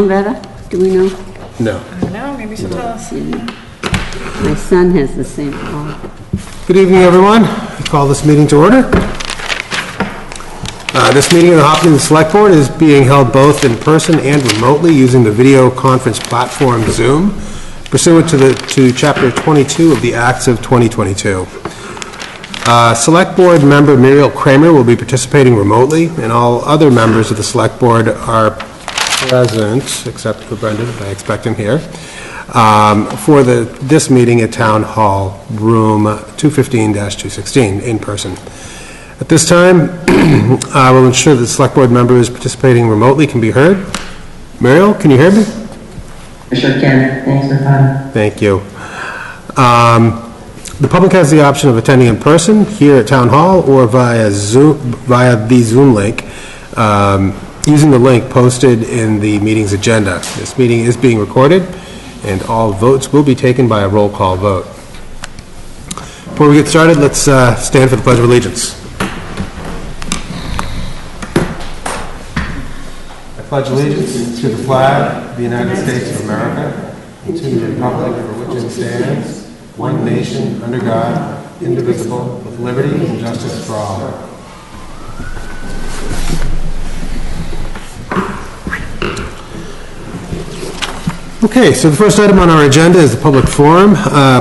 Better? Do we know? No. I don't know, maybe she'll tell us. My son has the same problem. Good evening, everyone. I call this meeting to order. This meeting of the Hopkins Select Board is being held both in person and remotely using the video conference platform Zoom, pursuant to Chapter 22 of the Acts of 2022. Select Board member Muriel Kramer will be participating remotely, and all other members of the Select Board are present, except for Brendan. I expect him here, for this meeting at Town Hall, room 215-216, in person. At this time, I will ensure that the Select Board members participating remotely can be heard. Muriel, can you hear me? I sure can. Thanks for coming. Thank you. The public has the option of attending in person here at Town Hall or via the Zoom link, using the link posted in the meeting's agenda. This meeting is being recorded, and all votes will be taken by a roll call vote. Before we get started, let's stand for the Pledge of Allegiance. I pledge allegiance to the flag of the United States of America and to the republic for which it stands, one nation, under God, indivisible, with liberty and justice for all. Okay, so the first item on our agenda is the public forum.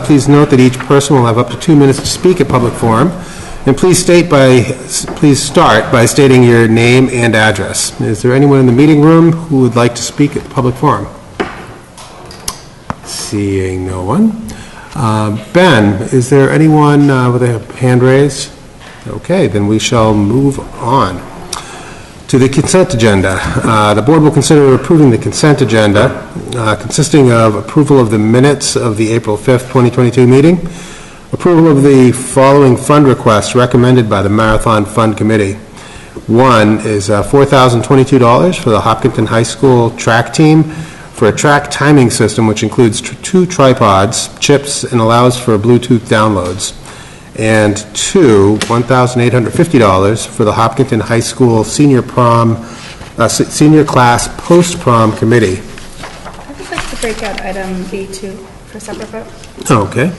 Please note that each person will have up to 2 minutes to speak at public forum. And please start by stating your name and address. Is there anyone in the meeting room who would like to speak at the public forum? Seeing no one. Ben, is there anyone with a hand raised? Okay, then we shall move on to the consent agenda. The board will consider approving the consent agenda, consisting of approval of the minutes of the April 5th, 2022 meeting, approval of the following fund requests recommended by the Marathon Fund Committee. One is $4,022 for the Hopkinton High School track team for a track timing system which includes 2 tripods, chips, and allows for Bluetooth downloads. And two, $1,850 for the Hopkinton High School senior class post-prom committee. I would like to break out item B2 for separate vote. Okay.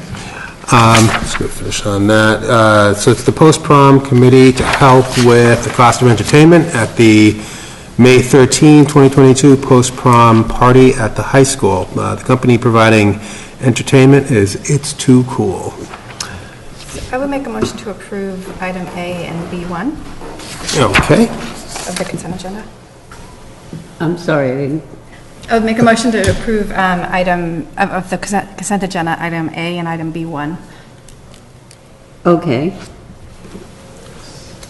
Let's go finish on that. So it's the post-prom committee to help with the cost of entertainment at the May 13, 2022 post-prom party at the high school. The company providing entertainment is It's Too Cool. I would make a motion to approve item A and B1 Okay. of the consent agenda. I'm sorry, I didn't. I would make a motion to approve item of the consent agenda, item A and item B1. Okay.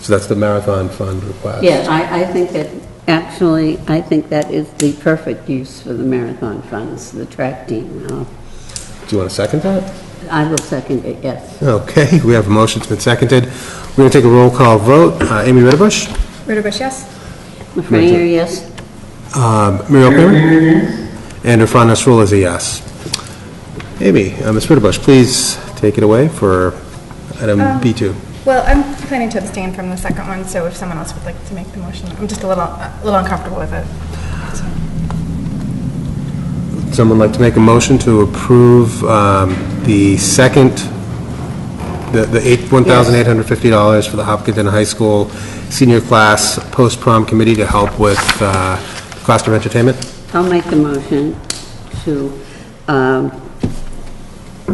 So that's the Marathon Fund request. Yeah, I think that, actually, I think that is the perfect use for the marathon funds, the track team. Do you want to second that? I will second it, yes. Okay, we have a motion that's been seconded. We're going to take a roll call vote. Amy Ritterbush? Ritterbush, yes. Fraser, yes. Muriel Kramer? And Irfan Nasrullah is a yes. Amy, Ms. Ritterbush, please take it away for item B2. Well, I'm planning to abstain from the second one, so if someone else would like to make the motion, I'm just a little uncomfortable with it. So. Someone like to make a motion to approve the second, the $1,850 for the Hopkinton High School senior class post-prom committee to help with cost of entertainment? I'll make the motion to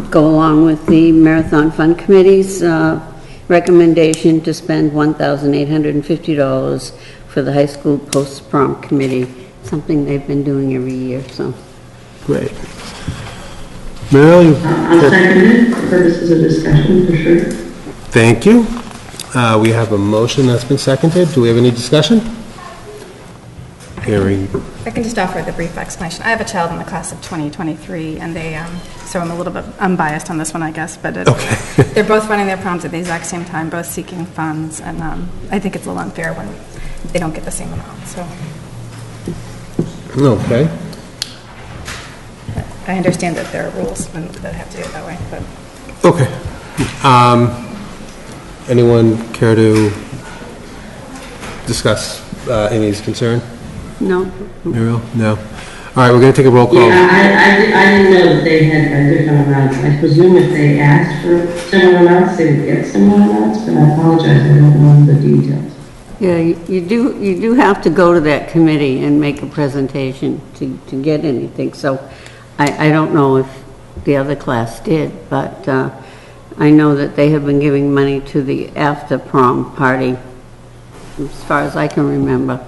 go along with the Marathon Fund Committee's recommendation to spend $1,850 for the high school post-prom committee, something they've been doing every year, so. Great. Muriel, you... I'll second it for purposes of discussion, for sure. Thank you. We have a motion that's been seconded. Do we have any discussion? Hearing. I can just offer the brief explanation. I have a child in the class of 2023, and they, so I'm a little bit unbiased on this one, I guess, but Okay. They're both running their proms at the exact same time, both seeking funds, and I think it's a little unfair when they don't get the same amount, so. Okay. I understand that there are rules that have to do it that way, but. Okay. Anyone care to discuss Amy's concern? No. Muriel? No. All right, we're going to take a roll call. Yeah, I didn't know that they had different amounts. I presume if they asked for similar amounts, they would get similar amounts, but I apologize, I don't know the details. Yeah, you do have to go to that committee and make a presentation to get anything. So I don't know if the other class did, but I know that they have been giving money to the after prom party, as far as I can remember.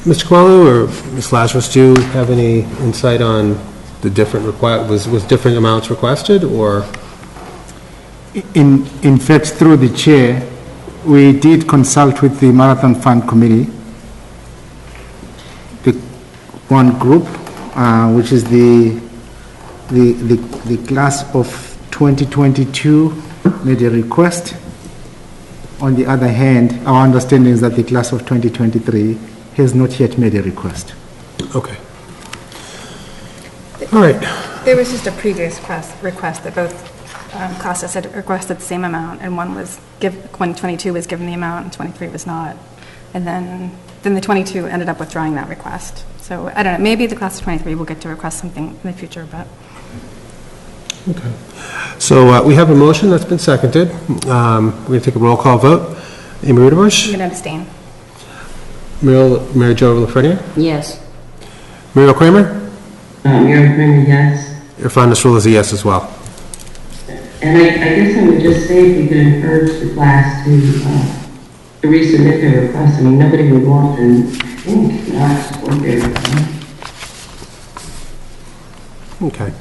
Mr. Kamalu or Ms. Lazarus, do you have any insight on the different was different amounts requested, or? In fact, through the chair, we did consult with the Marathon Fund Committee, the one group, which is the class of 2022 made a request. On the other hand, our understanding is that the class of 2023 has not yet made a request. Okay. All right. There was just a previous request that both classes had requested the same amount, and one 22 was given the amount and 23 was not. And then the 22 ended up withdrawing that request. So I don't know, maybe the class of 23 will get to request something in the future, but. Okay. So we have a motion that's been seconded. We're going to take a roll call vote. Amy Rudebush? I'm going to abstain. Mary Jo Lafreniere? Yes. Muriel Kramer? Mary Kramer, yes. Irfan Nasrullah is a yes as well. And I guess I would just say if you could encourage the class to resubmit their request. I mean, nobody would want to think not support their request. Okay.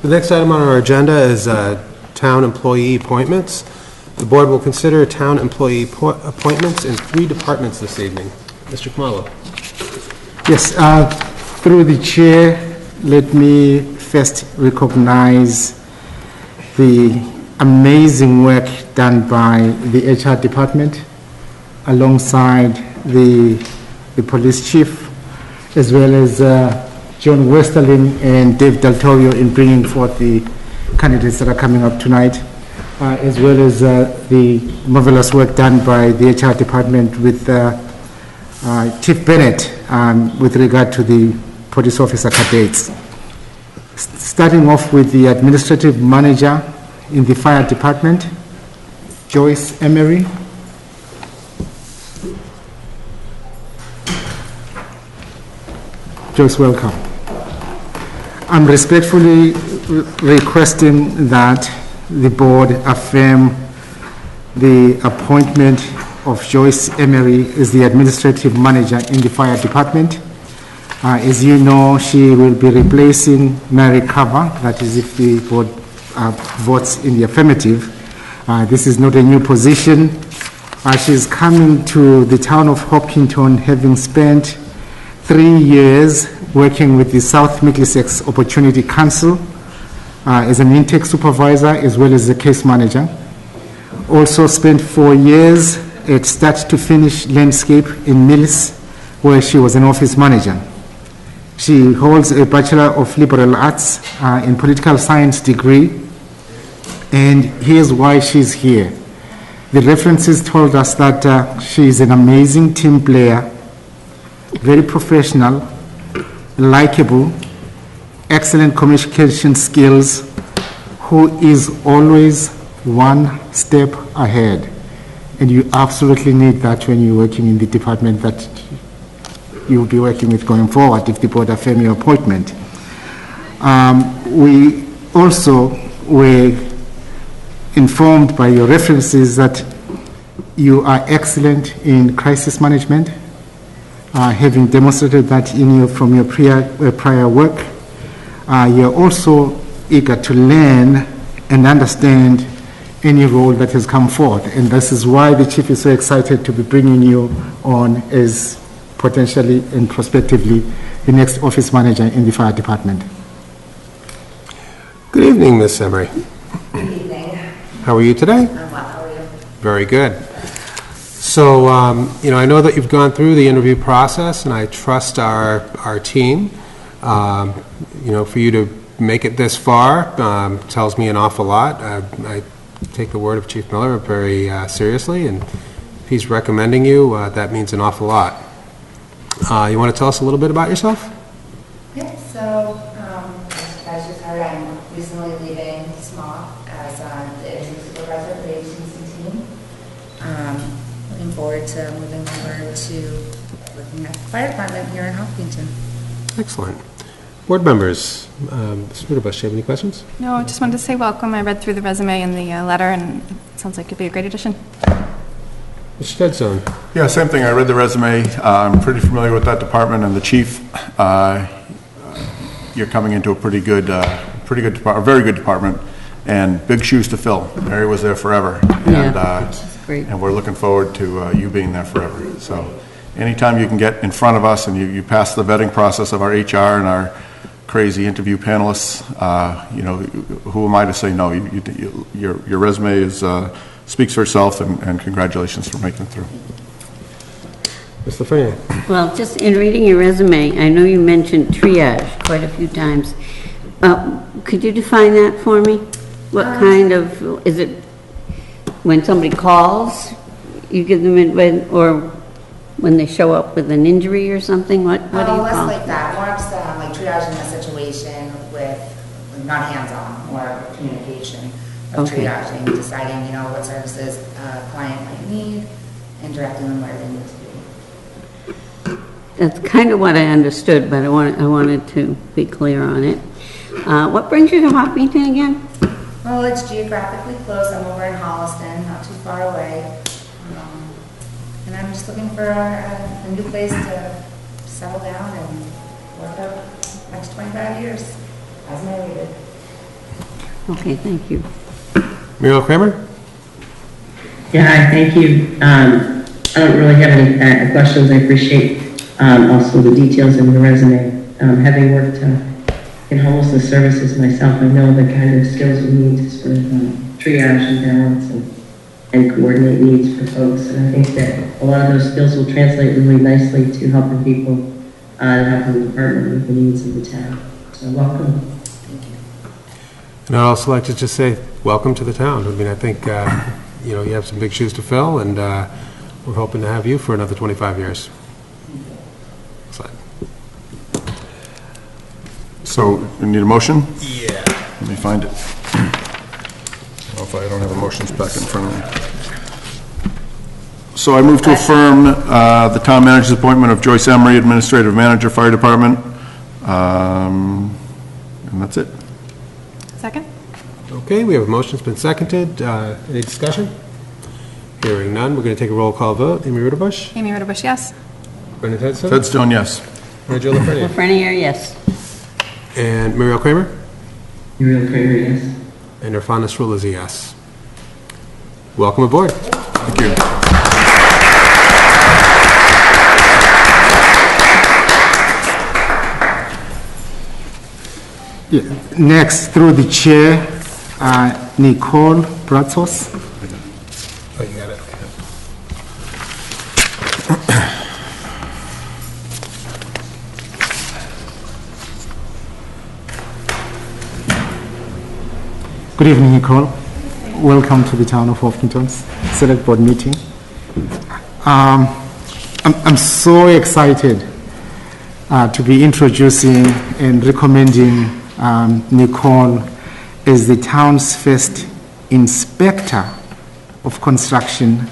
The next item on our agenda is town employee appointments. The board will consider town employee appointments in 3 departments this evening. Mr. Kamalu. Yes, through the chair, let me first recognize the amazing work done by the HR department alongside the police chief, as well as John Westerling and Dave Daltorio in bringing forth the candidates that are coming up tonight, as well as the marvelous work done by the HR department with Chief Bennett with regard to the police officer cadets. Starting off with the administrative manager in the fire department, Joyce Emery. Joyce, welcome. I'm respectfully requesting that the board affirm the appointment of Joyce Emery as the administrative manager in the fire department. As you know, she will be replacing Mary Carver, that is if the board votes in the affirmative. This is not a new position. She's coming to the town of Hopkinton having spent 3 years working with the South Middlesex Opportunity Council as an intake supervisor as well as a case manager. Also spent 4 years at Start to Finish Landscape in Mills, where she was an office manager. She holds a Bachelor of Liberal Arts in Political Science degree, and here's why she's here. The references told us that she is an amazing team player, very professional, likable, excellent communication skills, who is always one step ahead. And you absolutely need that when you're working in the department that you will be working with going forward if the board affirm your appointment. We also were informed by your references that you are excellent in crisis management, having demonstrated that from your prior work. You're also eager to learn and understand any role that has come forth, and this is why the chief is so excited to be bringing you on as potentially and prospectively the next office manager in the fire department. Good evening, Ms. Emery. Good evening. How are you today? I'm well. How are you? Very good. So, I know that you've gone through the interview process, and I trust our team. For you to make it this far tells me an awful lot. I take the word of Chief Miller very seriously, and he's recommending you, that means an awful lot. You want to tell us a little bit about yourself? Okay, so, as you guys just heard, I'm recently leaving SMOC as the interim supervisor for the agency team. Looking forward to moving over to working at the fire department here in Hopkinton. Excellent. Board members, Ms. Rudabush, do you have any questions? No, I just wanted to say welcome. I read through the resume and the letter, and it sounds like it'd be a great addition. Mr. Tedstone? Yeah, same thing. I read the resume. I'm pretty familiar with that department and the chief. You're coming into a pretty good department, a very good department, and big shoes to fill. Mary was there forever, Great. and we're looking forward to you being there forever. So, anytime you can get in front of us and you pass the vetting process of our HR and our crazy interview panelists, who am I to say no? Your resume speaks for itself, and congratulations for making it through. Ms. Lafreniere? Well, just in reading your resume, I know you mentioned triage quite a few times. Could you define that for me? What kind of, is it when somebody calls, you give them, or when they show up with an injury or something? What do you call it? Less like that, more just like triaging the situation with not hands-on, more communication of Okay. triaging, deciding, what services a client might need, and directing them where they need to be. That's kind of what I understood, but I wanted to be clear on it. What brings you to Hopkinton again? Well, it's geographically close. I'm over in Holliston, not too far away. And I'm just looking for a new place to settle down and work out the next 25 years as married. Okay, thank you. Muriel Kramer? Yeah, hi, thank you. I don't really have any questions. I appreciate also the details in the resume. Having worked in homelessness services myself, I know the kind of skills you need to sort of triage and balance and coordinate needs for folks. And I think that a lot of those skills will translate really nicely to helping people and helping the department with the needs of the town. So welcome. And I'd also like to just say welcome to the town. I mean, I think, you have some big shoes to fill, and we're hoping to have you for another 25 years. Excellent. So, we need a motion? Yeah. Let me find it. I don't have the motions back in front of me. So I move to affirm the town manager's appointment of Joyce Emery, Administrative Manager, Fire Department. And that's it. Second? Okay, we have a motion that's been seconded. Any discussion? Hearing none, we're going to take a roll call vote. Amy Rudabush? Amy Rodabush, yes. Brendan Tedstone? Tedstone, yes. Rachel Lafreniere? Lafreniere, yes. And Muriel Kramer? Muriel Kramer, yes. And Irfan Nasrullah is a yes. Welcome aboard. Thank you. Yeah. Next, through the chair, Nicole Bratzos. Oh, you got it. Good evening, Nicole. Welcome to the town of Hopkinton's Select Board meeting. I'm so excited to be introducing and recommending Nicole as the town's first inspector of construction,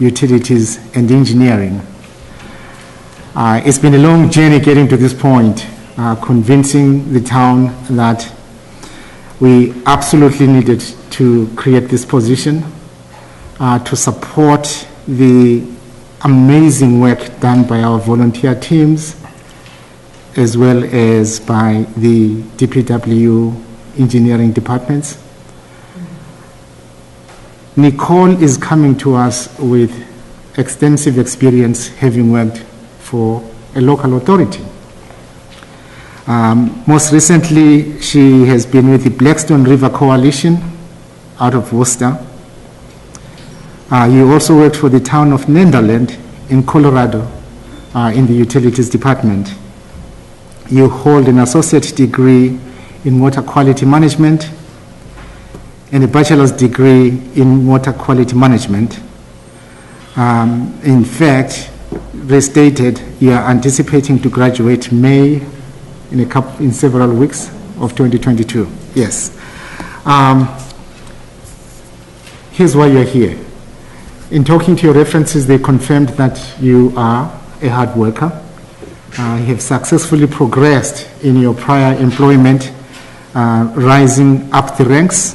utilities, and engineering. It's been a long journey getting to this point, convincing the town that we absolutely needed to create this position to support the amazing work done by our volunteer teams, as well as by the DPW engineering departments. Nicole is coming to us with extensive experience having worked for a local authority. Most recently, she has been with the Blackstone River Coalition out of Worcester. You also worked for the town of Nederland in Colorado in the utilities department. You hold an associate degree in water quality management and a bachelor's degree in water quality management. In fact, restated, you are anticipating to graduate May in several weeks of 2022. Yes. Here's why you're here. In talking to your references, they confirmed that you are a hard worker. You have successfully progressed in your prior employment, rising up the ranks.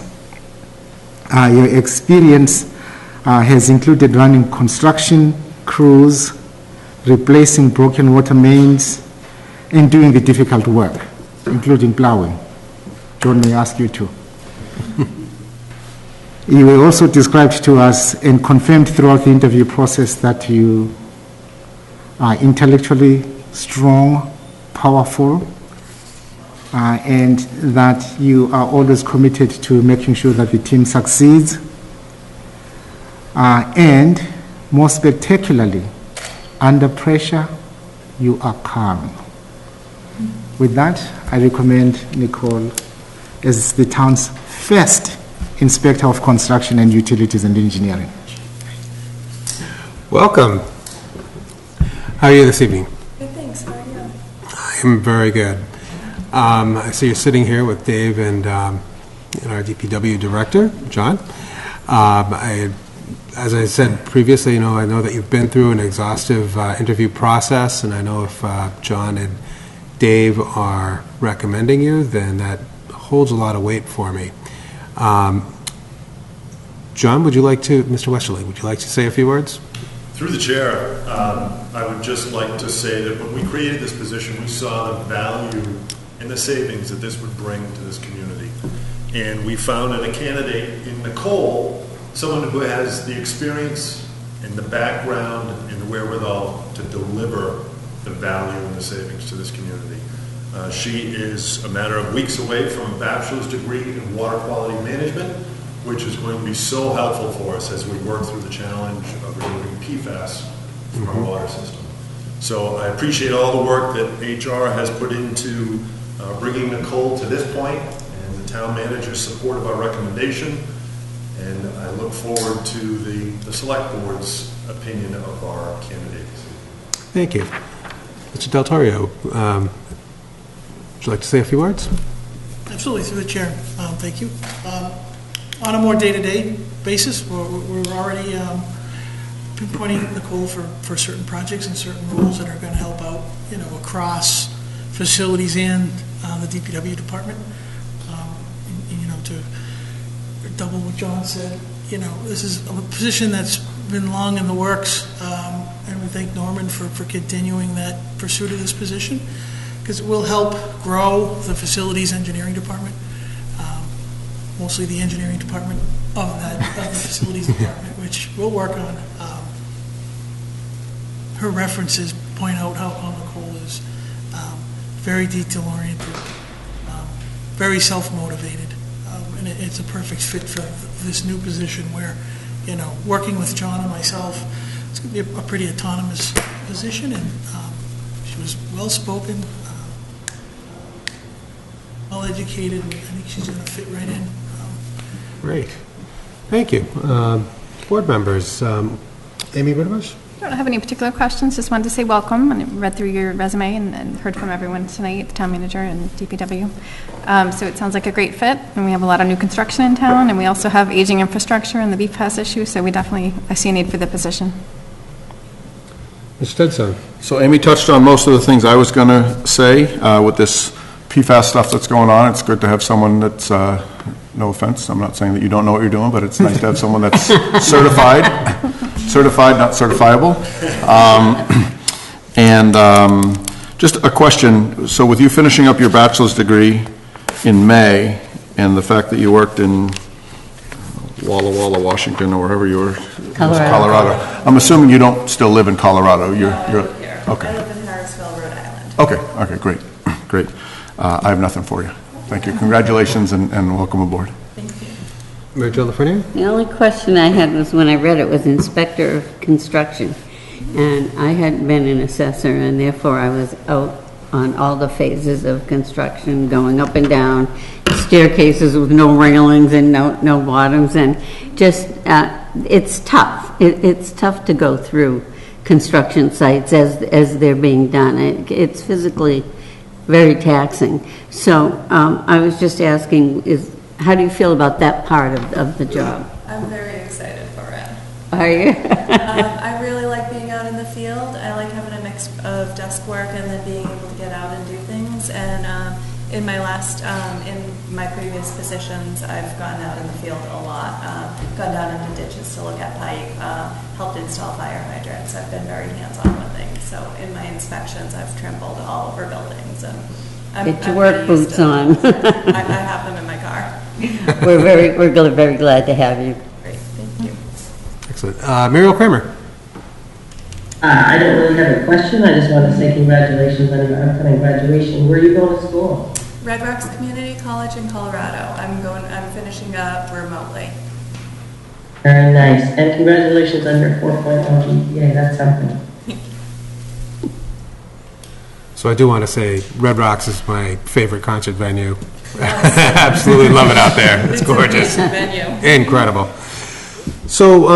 Your experience has included running construction crews, replacing broken water mains, and doing the difficult work, including plowing. John may ask you to. You were also described to us and confirmed throughout the interview process that you are intellectually strong, powerful, and that you are always committed to making sure that the team succeeds. And more spectacularly, under pressure, you are calm. With that, I recommend Nicole as the town's first Inspector of Construction and Utilities and Engineering. Welcome. How are you this evening? Good, thanks. How are you? I am very good. I see you're sitting here with Dave and our DPW director, John. As I said previously, I know that you've been through an exhaustive interview process, and I know if John and Dave are recommending you, then that holds a lot of weight for me. John, Mr. Westerly, would you like to say a few words? Through the chair, I would just like to say that when we created this position, we saw the value and the savings that this would bring to this community. And we found in a candidate in Nicole, someone who has the experience and the background and the wherewithal to deliver the value and the savings to this community. She is a matter of weeks away from a bachelor's degree in water quality management, which is going to be so helpful for us as we work through the challenge of removing PFAS from our water system. So I appreciate all the work that HR has put into bringing Nicole to this point, and the town manager's support of our recommendation, and I look forward to the select board's opinion of our candidates. Thank you. Mr. Del Torrio, would you like to say a few words? Absolutely, through the chair. Thank you. On a more day-to-day basis, we're already pinpointing Nicole for certain projects and certain roles that are going to help out, across facilities and the DPW department. To double what John said, this is a position that's been long in the works, and we thank Norman for continuing that pursuit of this position, because it will help grow the facilities engineering department, mostly the engineering department of the facilities department, which we'll work on. Her references point out how Nicole is very detail-oriented, very self-motivated, and it's a perfect fit for this new position where, working with John and myself, it's going to be a pretty autonomous position, and she was well-spoken, well-educated, and I think she's going to fit right in. Great. Thank you. Board members, Amy Ritterbush? I don't have any particular questions. Just wanted to say welcome, and read through your resume and heard from everyone tonight, the town manager and DPW. So it sounds like a great fit, and we have a lot of new construction in town, and we also have aging infrastructure and the PFAS issue, so I see a need for the position. Mr. Stetson? So Amy touched on most of the things I was going to say with this PFAS stuff that's going on. It's good to have someone that's, no offense, I'm not saying that you don't know what you're doing, but it's nice to have someone that's certified, not certifiable. Just a question. So with you finishing up your bachelor's degree in May, and the fact that you worked in Walla Walla, Washington, or wherever you were, Colorado. I'm assuming you don't still live in Colorado. You're here. okay. I live in Harrisville, Rhode Island. Okay, great. I have nothing for you. Thank you. Congratulations and welcome aboard. Thank you. Mary Jo Lafreniere? The only question I had was when I read it was Inspector of Construction. And I had been an assessor, and therefore I was out on all the phases of construction, going up and down, staircases with no railings and no bottoms, and just, it's tough. It's tough to go through construction sites as they're being done. It's physically very taxing. So I was just asking, how do you feel about that part of the job? I'm very excited for it. Are you? I really like being out in the field. I like having a mix of desk work and then being able to get out and do things. And in my previous positions, I've gone out in the field a lot. Gone down into ditches to look at pipe, helped install fire hydrants. I've been very hands-on with things. So in my inspections, I've trampled all over buildings. And Get your work boots on. I have them in my car. We're very glad to have you. Great, thank you. Excellent. Muriel Kramer. I don't really have a question. I just want to say congratulations on your upcoming graduation. Where are you going to school? Red Rocks Community College in Colorado. I'm finishing up remotely. Very nice. And congratulations on your 4.0 GPA. That's something. So I do want to say Red Rocks is my favorite concert venue. Absolutely love it out there. It's gorgeous. An amazing venue. Incredible. So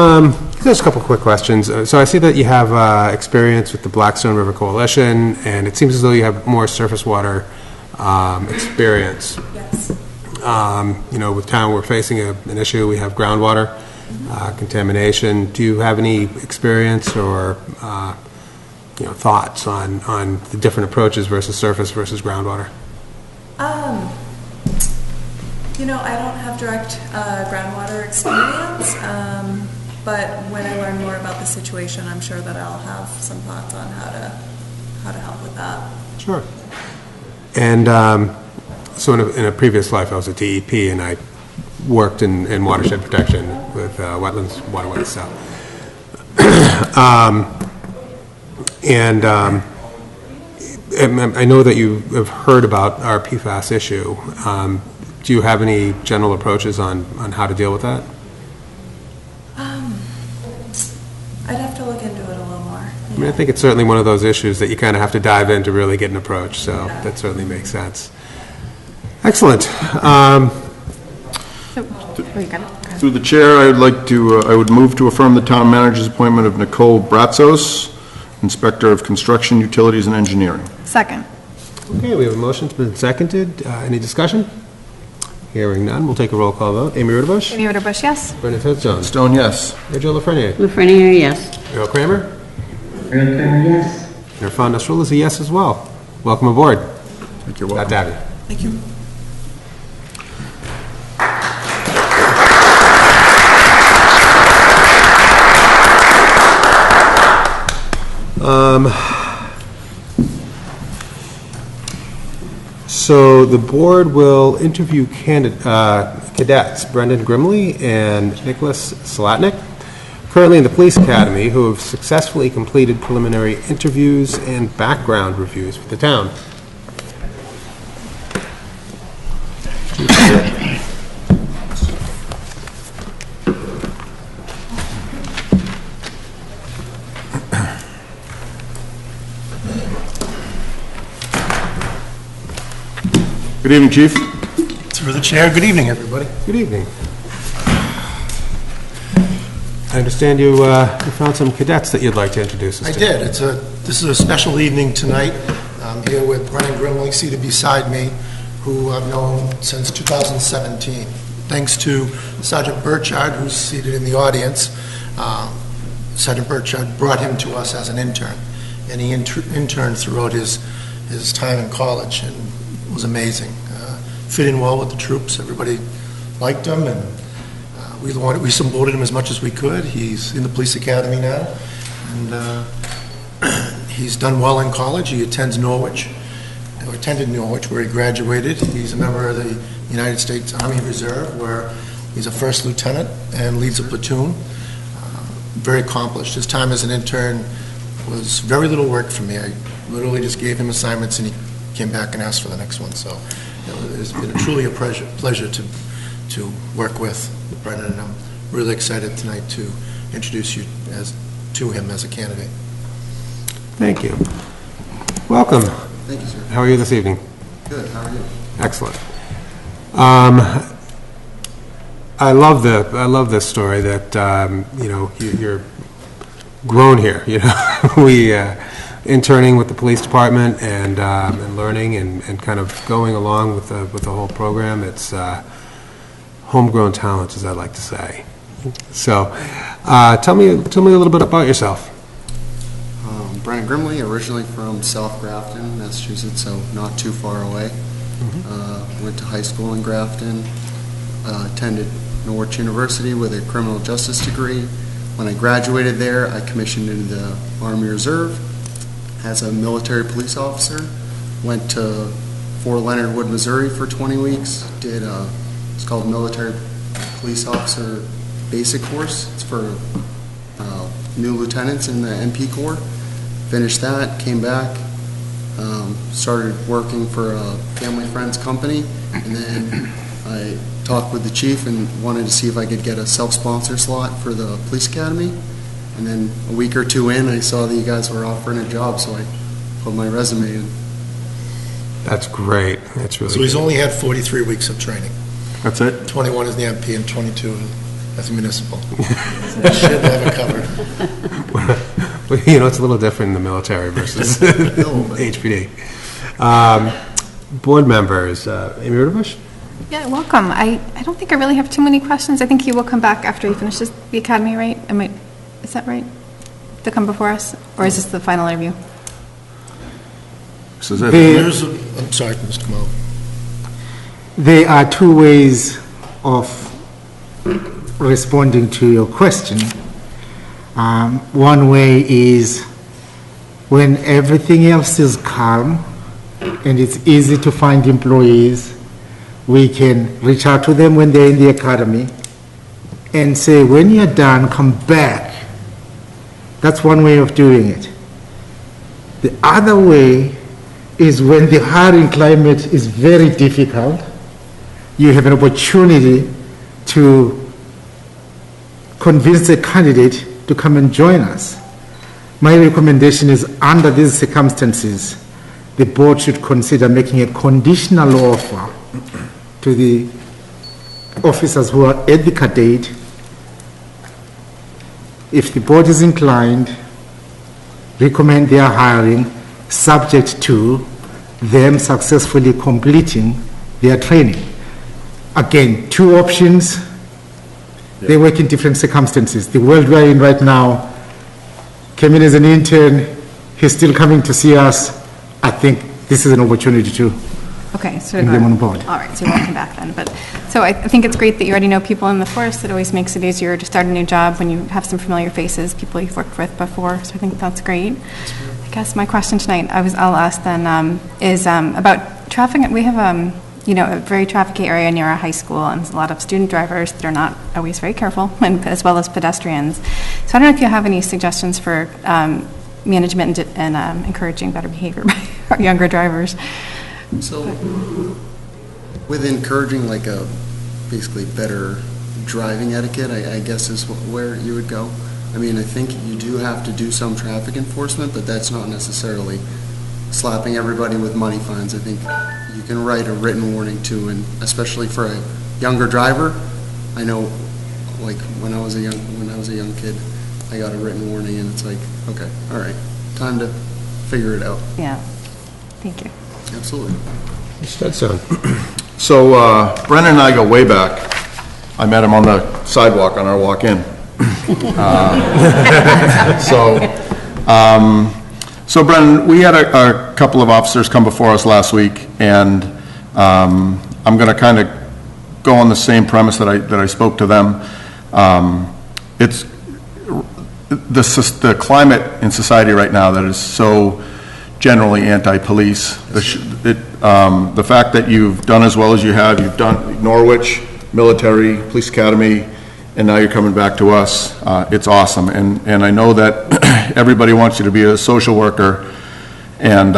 there's a couple quick questions. So I see that you have experience with the Blackstone River Coalition, and it seems as though you have more surface water experience. Yes. With town, we're facing an issue. We have groundwater contamination. Do you have any experience or thoughts on the different approaches versus surface versus groundwater? I don't have direct groundwater experience, but when I learn more about the situation, I'm sure that I'll have some thoughts on how to help with that. Sure. And so in a previous life, I was a DEP, and I worked in watershed protection with wetlands, waterways. So, and I know that you have heard about our PFAS issue. Do you have any general approaches on how to deal with that? I'd have to look into it a little more. I mean, I think it's certainly one of those issues that you kind of have to dive in to really get an approach, so that certainly makes sense. Excellent. Through the chair, I would move to affirm the town manager's appointment of Nicole Bratzos, Inspector of Construction, Utilities, and Engineering. Second. Okay, we have a motion that's been seconded. Any discussion? Hearing none, we'll take a roll call vote. Amy Ritterbusch? Amy Ritterbusch, yes. Brendan Fitzjones? Stone, yes. Joe Lafreniere? Lafreniere, yes. Muriel Kramer? Muriel Kramer, yes. And Irfan Nasrullah is a yes as well. Welcome aboard. Thank you. Glad to have you. Thank you. So the board will interview cadets Brendan Grimley and Nicholas Salatnik, currently in the police academy, who have successfully completed preliminary interviews and background reviews for the town. Good evening, Chief. Through the chair, good evening, everybody. Good evening. I understand you found some cadets that you'd like to introduce us I to. did. This is a special evening tonight. I'm here with Brennan Grimley, seated beside me, who I've known since 2017. Thanks to Sergeant Burchard, who's seated in the audience. Sergeant Burchard brought him to us as an intern, and he interned throughout his time in college, and it was amazing. Fit in well with the troops. Everybody liked him, and we supported him as much as we could. He's in the police academy now, and he's done well in college. He attended Norwich, where he graduated. He's a member of the United States Army Reserve, where he's a first lieutenant and leads a platoon. Very accomplished. His time as an intern was very little work for me. I literally just gave him assignments, and he came back and asked for the next one. So it's been truly a pleasure to work with Brendan, and I'm really excited tonight to introduce you to him as a candidate. Thank you. Welcome. Thank you, sir. How are you this evening? Good. How are you? Excellent. I love this story that, you're grown here, We, interning with the police department and learning and kind of going along with the whole program. It's homegrown talent, as I like to say. So, tell me a little bit about yourself. Brennan Grimley, originally from South Grafton, Massachusetts, so not too far away. Went to high school in Grafton, attended Norwich University with a criminal justice degree. When I graduated there, I commissioned into the Army Reserve as a military police officer. Went to Fort Leonard Wood, Missouri for 20 weeks. Did it's called Military Police Officer Basic Course. It's for new lieutenants in the MP Corps. Finished that, came back, started working for a family friend's company, and then I talked with the chief and wanted to see if I could get a self-sponsor slot for the police academy. And then a week or two in, I saw that you guys were offering a job, so I put my resume in. That's great. That's really So he's only had 43 weeks of training. That's it? 21 as the MP and 22 as a municipal. Should have it covered. Well, it's a little different in the military versus HPD. Board members, Amy Rudabush? Yeah, welcome. I don't think I really have too many questions. I think he will come back after he finishes the academy, right? Is that right? To come before us? Or is this the final interview? So is that I'm sorry, Mr. Kamala. There are two ways of responding to your question. One way is when everything else is calm and it's easy to find employees, we can reach out to them when they're in the academy and say, when you're done, come back. That's one way of doing it. The other way is when the hiring climate is very difficult, you have an opportunity to convince a candidate to come and join us. My recommendation is, under these circumstances, the board should consider making a conditional offer to the officers who are at the cadette. If the board is inclined, recommend their hiring, subject to them successfully completing their training. Again, two options. They work in different circumstances. The world we're in right now, came in as an intern, he's still coming to see us. I think this is an opportunity to Okay, so bring them on board. all right, so you won't come back then. But so I think it's great that you already know people in the force. It always makes it easier to start a new job when you have some familiar faces, people you've worked with before. So I think that's great. I guess my question tonight, I'll ask then, is about traffic. We have a very trafficy area near our high school, and a lot of student drivers that are not always very careful, and as well as pedestrians. So I don't know if you have any suggestions for management and encouraging better behavior by our younger drivers. So, with encouraging like a basically better driving etiquette, I guess is where you would go. I mean, I think you do have to do some traffic enforcement, but that's not necessarily slapping everybody with money fines. I think you can write a written warning too, and especially for a younger driver. I know, like when I was a young kid, I got a written warning, and it's like, okay, all right, time to figure it out. Yeah, thank you. Absolutely. Mr. Stetson. So Brennan and I go way back. I met him on the sidewalk on our walk in. So Brennan, we had a couple of officers come before us last week, and I'm going to kind of go on the same premise that I spoke to them. It's the climate in society right now that is so generally anti-police. The fact that you've done as well as you have, you've done Norwich, military, police academy, and now you're coming back to us. It's awesome, and I know that everybody wants you to be a social worker and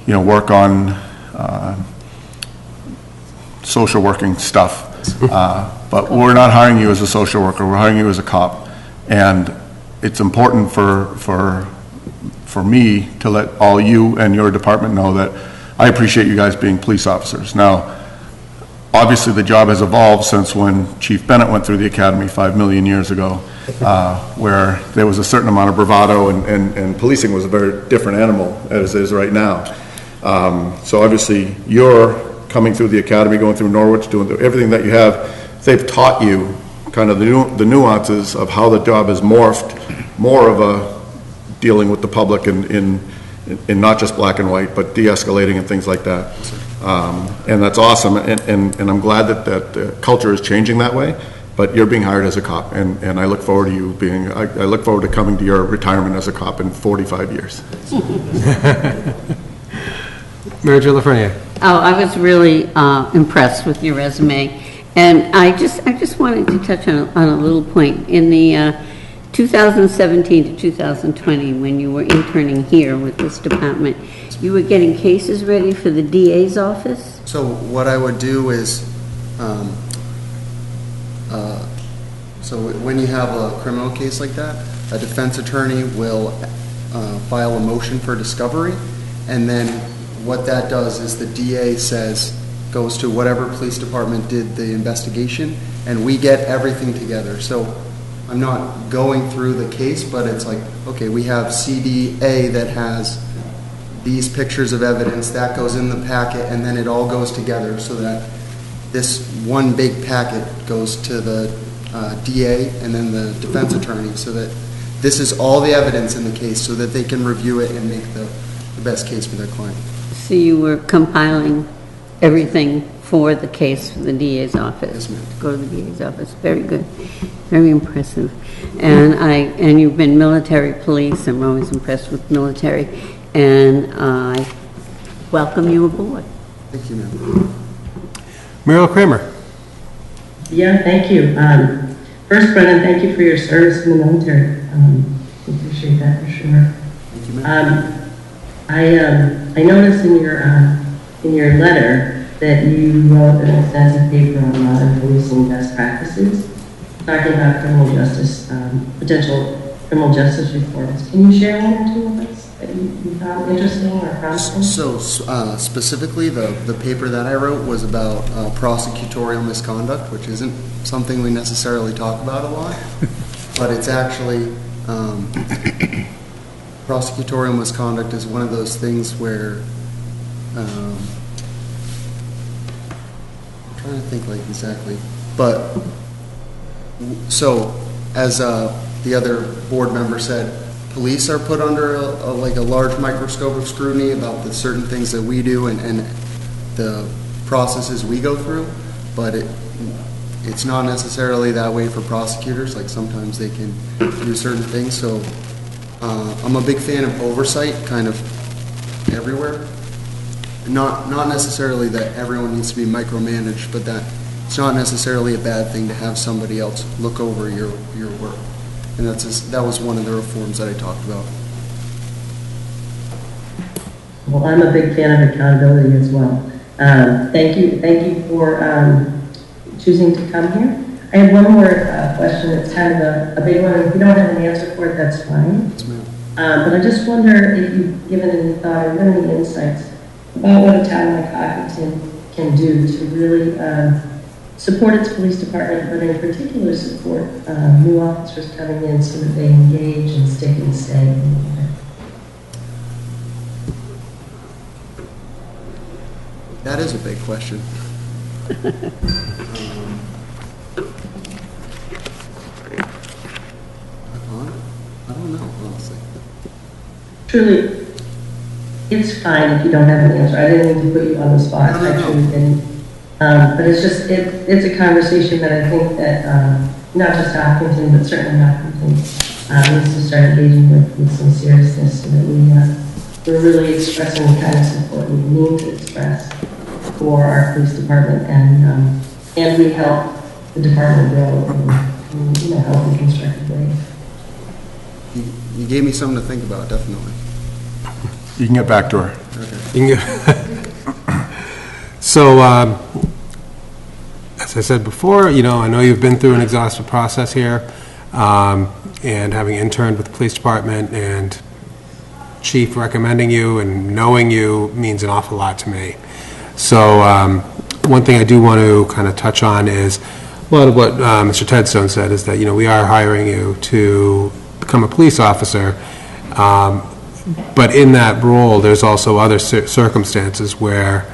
work on social working stuff. But we're not hiring you as a social worker. We're hiring you as a cop, and it's important for me to let all you and your department know that I appreciate you guys being police officers. Now, obviously, the job has evolved since when Chief Bennett went through the academy 5 million years ago, where there was a certain amount of bravado, and policing was a very different animal as it is right now. So obviously, you're coming through the academy, going through Norwich, doing everything that you have. They've taught you kind of the nuances of how the job has morphed, more of a dealing with the public in not just black and white, but de-escalating and things like that. And that's awesome, and I'm glad that the culture is changing that way, but you're being hired as a cop, and I look forward to you being, I look forward to coming to your retirement as a cop in 45 years. Mary Jo Lafreniere. Oh, I was really impressed with your resume, and I just wanted to touch on a little point. In the 2017 to 2020, when you were interning here with this department, you were getting cases ready for the DA's office? So what I would do is, so when you have a criminal case like that, a defense attorney will file a motion for discovery, and then what that does is the DA goes to whatever police department did the investigation, and we get everything together. So I'm not going through the case, but it's like, okay, we have CDA that has these pictures of evidence, that goes in the packet, and then it all goes together so that this one big packet goes to the DA and then the defense attorney, so that this is all the evidence in the case so that they can review it and make the best case for their client. So you were compiling everything for the case for the DA's office? Yes, ma'am. To go to the DA's office. Very good. Very impressive. And you've been military police. I'm always impressed with military. And I welcome you aboard. Thank you, ma'am. Meryl Kramer. Yeah, thank you. First, Brennan, thank you for your service in the military. Appreciate that for sure. Thank you, ma'am. I noticed in your letter that you wrote an extensive paper on modern policing best practices, talking about criminal justice, potential criminal justice reforms. Can you share one or two of us that you found interesting or promising? So specifically, the paper that I wrote was about prosecutorial misconduct, which isn't something we necessarily talk about a lot, but it's actually prosecutorial misconduct is one of those things where I'm trying to think like exactly, but so as the other board member said, police are put under a large microscope of scrutiny about the certain things that we do and the processes we go through, but it's not necessarily that way for prosecutors. Like sometimes they can do certain things. So I'm a big fan of oversight kind of everywhere. Not necessarily that everyone needs to be micromanaged, but that it's not necessarily a bad thing to have somebody else look over your work. And that was one of the reforms that I talked about. Well, I'm a big fan of accountability as well. Thank you for choosing to come here. I have one more question. It's kind of a big one. If you don't have an answer for it, that's fine. Yes, ma'am. But I just wonder if you've given any thought or any insights about what a town like Hopkinton can do to really support its police department, but in particular support new officers coming in so that they engage and stick and stay. That is a big question. I don't know, honestly. Truly, it's fine if you don't have an answer. I didn't mean to put you on the spot. I truly didn't. But it's just, it's a conversation that I think that not just Hopkinton, but certainly Hopkinton needs to start engaging with some seriousness so that we're really expressing the kind of support we need to express for our police department, and we help the department grow in a healthy, constructive way. You gave me something to think about, definitely. You can get back to her. Okay. So, as I said before, I know you've been through an exhaustive process here, and having interned with the police department and chief recommending you and knowing you means an awful lot to me. So one thing I do want to kind of touch on is, a lot of what Mr. Tedstone said is that, we are hiring you to become a police officer, but in that role, there's also other circumstances where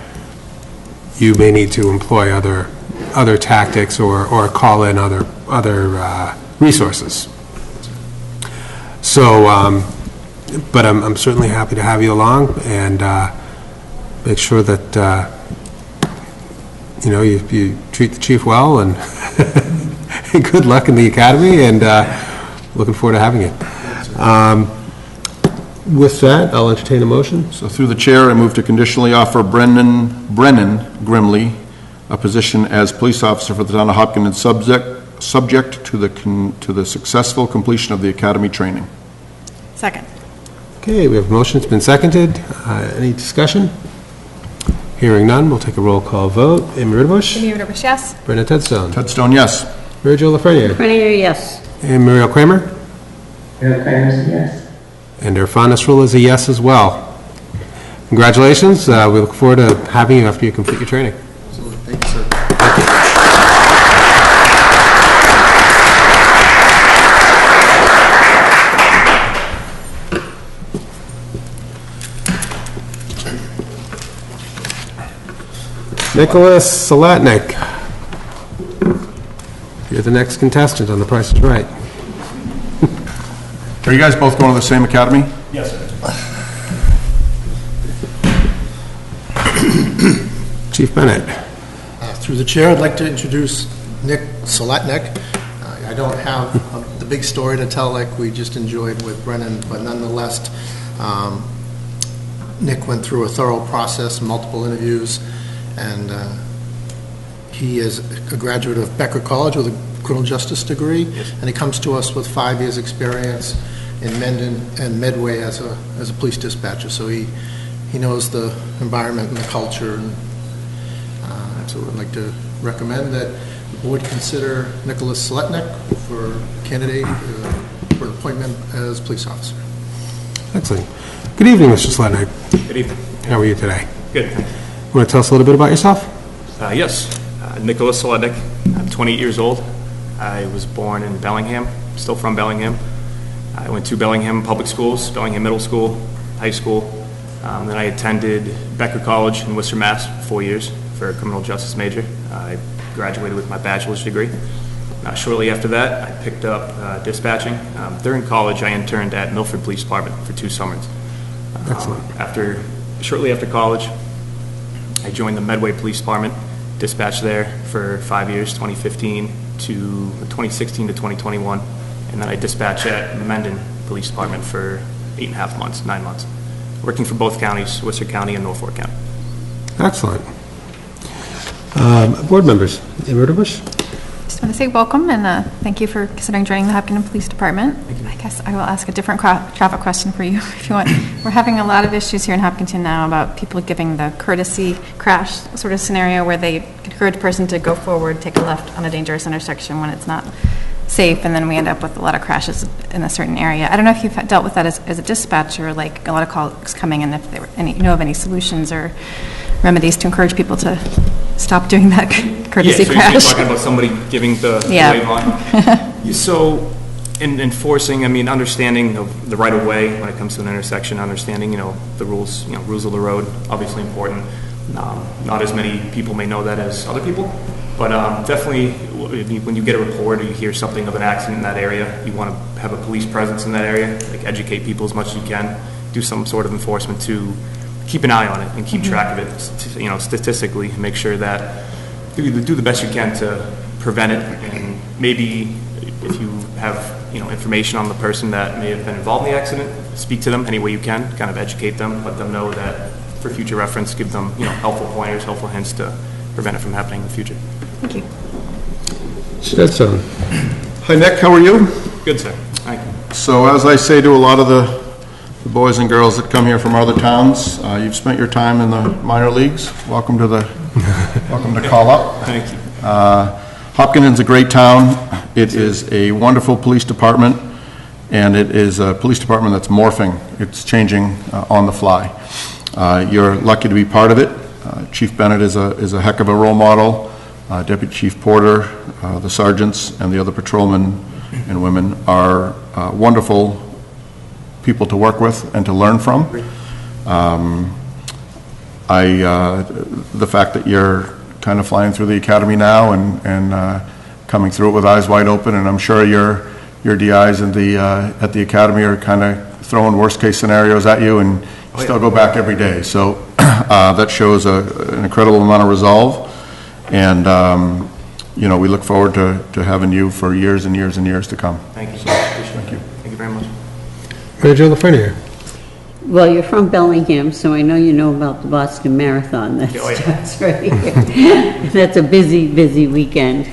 you may need to employ other tactics or call in other resources. So, but I'm certainly happy to have you along and make sure that you treat the chief well and good luck in the academy, and looking forward to having you. With that, I'll entertain a motion. So through the chair, I move to conditionally offer Brennan Grimley a position as police officer for the town of Hopkins, subject to the successful completion of the academy training. Second. Okay, we have a motion. It's been seconded. Any discussion? Hearing none, we'll take a roll call vote. Amy Ritterbush? Amy Ritterbush, yes. Brendan Tedstone? Tedstone, yes. Mary Jo Lafreniere? Lafreniere, yes. And Muriel Kramer? Muriel Kramer is a yes. And Irfan Rule is a yes as well. Congratulations. We look forward to having you after you complete your training. Absolutely. Thank you, sir. Thank you. Nicholas Salatnik. You're the next contestant on The Price is Right. Are you guys both going to the same academy? Yes, sir. Chief Bennett. Through the chair, I'd like to introduce Nick Salatnik. I don't have the big story to tell like we just enjoyed with Brennan, but nonetheless, Nick went through a thorough process, multiple interviews, and he is a graduate of Becker College with a criminal justice degree, and he comes to us with 5 years' experience in Mendon and Medway as a police dispatcher. So he knows the environment and the culture, and so I'd like to recommend that the board consider Nicholas Salatnik for candidate for appointment as police officer. Excellent. Good evening, Mr. Salatnik. Good evening. How are you today? Good, thanks. You want to tell us a little bit about yourself? Yes, Nicholas Salatnik. I'm 28 years old. I was born in Bellingham, still from Bellingham. I went to Bellingham Public Schools, Bellingham Middle School, high school. Then I attended Becker College in Worcester, Mass. for 4 years for a criminal justice major. I graduated with my bachelor's degree. Shortly after that, I picked up dispatching. During college, I interned at Milford Police Department for 2 summers. Excellent. Shortly after college, I joined the Medway Police Department, dispatched there for 5 years, 2016 to 2021, and then I dispatched at Mendon Police Department for 9 months, working for both counties, Worcester County and Norfolk County. Excellent. Board members, Amy Ritterbush? Just want to say welcome and thank you for considering joining the Hopkins Police Department. I guess I will ask a different traffic question for you if you want. We're having a lot of issues here in Hopkinton now about people giving the courtesy crash sort of scenario where they encourage a person to go forward, take a left on a dangerous intersection when it's not safe, and then we end up with a lot of crashes in a certain area. I don't know if you've dealt with that as a dispatcher, like a lot of calls coming in, if there were any, of any solutions or remedies to encourage people to stop doing that courtesy crash. You're talking about somebody giving the wave on. So, in enforcing, understanding of the right of way when it comes to an intersection, understanding, the rules, rules of the road, obviously important. Not as many people may know that as other people, but definitely when you get a report or you hear something of an accident in that area, you want to have a police presence in that area, like educate people as much as you can, do some sort of enforcement to keep an eye on it and keep track of it, statistically, and make sure that you do the best you can to prevent it. And maybe if you have information on the person that may have been involved in the accident, speak to them any way you can, kind of educate them, let them know that for future reference, give them helpful pointers, helpful hints to prevent it from happening in the future. Thank you. Stetson. Hi, Nick. How are you? Good, sir. Thank you. So as I say to a lot of the boys and girls that come here from other towns, you've spent your time in the minor leagues. Welcome to call up. Thank you. Hopkinton's a great town. It is a wonderful police department, and it is a police department that's morphing. It's changing on the fly. You're lucky to be part of it. Chief Bennett is a heck of a role model. Deputy Chief Porter, the sergeants, and the other patrolmen and women are wonderful people to work with and to learn from. The fact that you're kind of flying through the academy now and coming through it with eyes wide open, and I'm sure your DIs at the academy are kind of throwing worst case scenarios at you, and you still go back every day. So that shows an incredible amount of resolve, and you know, we look forward to having you for years and years and years to come. Thank you. So, thank you. Thank you very much. Mary Jo Lafreniere. Well, you're from Bellingham, so I know you know about the Boston Marathon that starts right here. That's a busy, busy weekend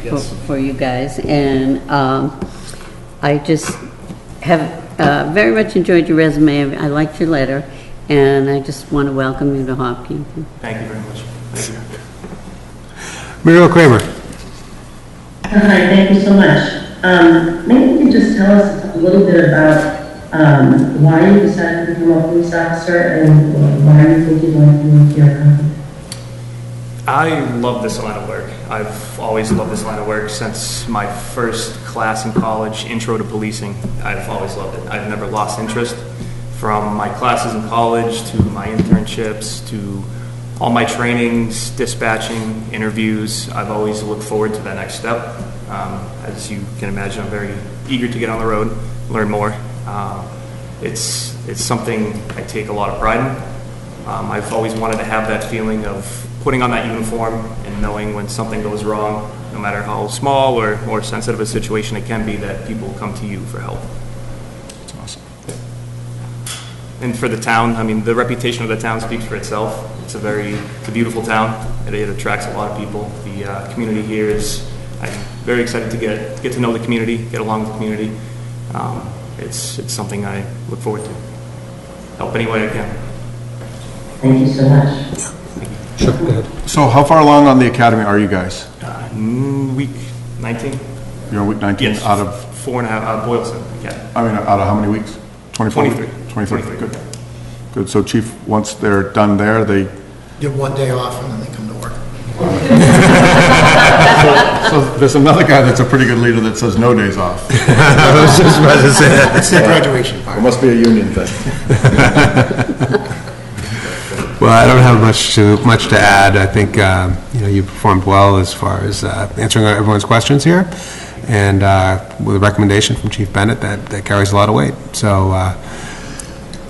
for you guys. And I just have very much enjoyed your resume. I liked your letter, and I just want to welcome you to Hopkinton. Thank you very much. Thank you. Muriel Kramer. Hi, thank you so much. Maybe you can just tell us a little bit about why you decided to become a police officer and why you think you'd like to move to your company. I love this line of work. I've always loved this line of work since my first class in college, Intro to Policing. I've always loved it. I've never lost interest. From my classes in college to my internships to all my trainings, dispatching, interviews, I've always looked forward to that next step. As you can imagine, I'm very eager to get on the road, learn more. It's something I take a lot of pride in. I've always wanted to have that feeling of putting on that uniform and knowing when something goes wrong, no matter how small or more sensitive a situation it can be, that people come to you for help. That's awesome. And for the town, I mean, the reputation of the town speaks for itself. It's a beautiful town. It attracts a lot of people. The community here is, I'm very excited to get to know the community, get along with the community. It's something I look forward to. Help any way I can. Thank you so much. Sure, go ahead. So how far along on the academy are you guys? Week 19. You're on week 19 Yes. out of? 4.5, Boylston, yeah. I mean, out of how many weeks? 24? 23. 23, good. Good, so Chief, once they're done there, they... You have one day off and then they come to work. So there's another guy that's a pretty good leader that says no days off. I was just about to say that. It's the graduation It party. must be a union thing. Well, I don't have much to add. I think you performed well as far as answering everyone's questions here, and with a recommendation from Chief Bennett that carries a lot of weight. So,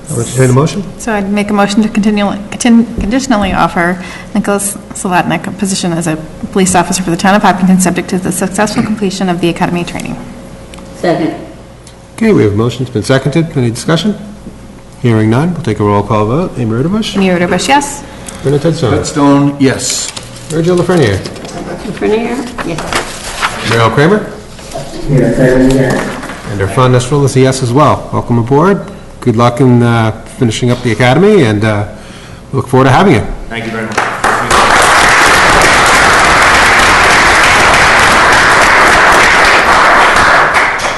I'll entertain a motion. So I'd make a motion to conditionally offer Nicholas Salatnik a position as a police officer for the town of Hopkinton, subject to the successful completion of the academy training. Second. Okay, we have a motion. It's been seconded. Any discussion? Hearing none, we'll take a roll call vote. Amy Roderbush? Amy Roderbush, yes. Brendan Tedstone? Tedstone, yes. Mary Jo Lafreniere? Lafreniere? Yes. Muriel Kramer? Yes, yes. And our fund Nestle is a yes as well. Welcome aboard. Good luck in finishing up the academy, and look forward to having you. Thank you very much.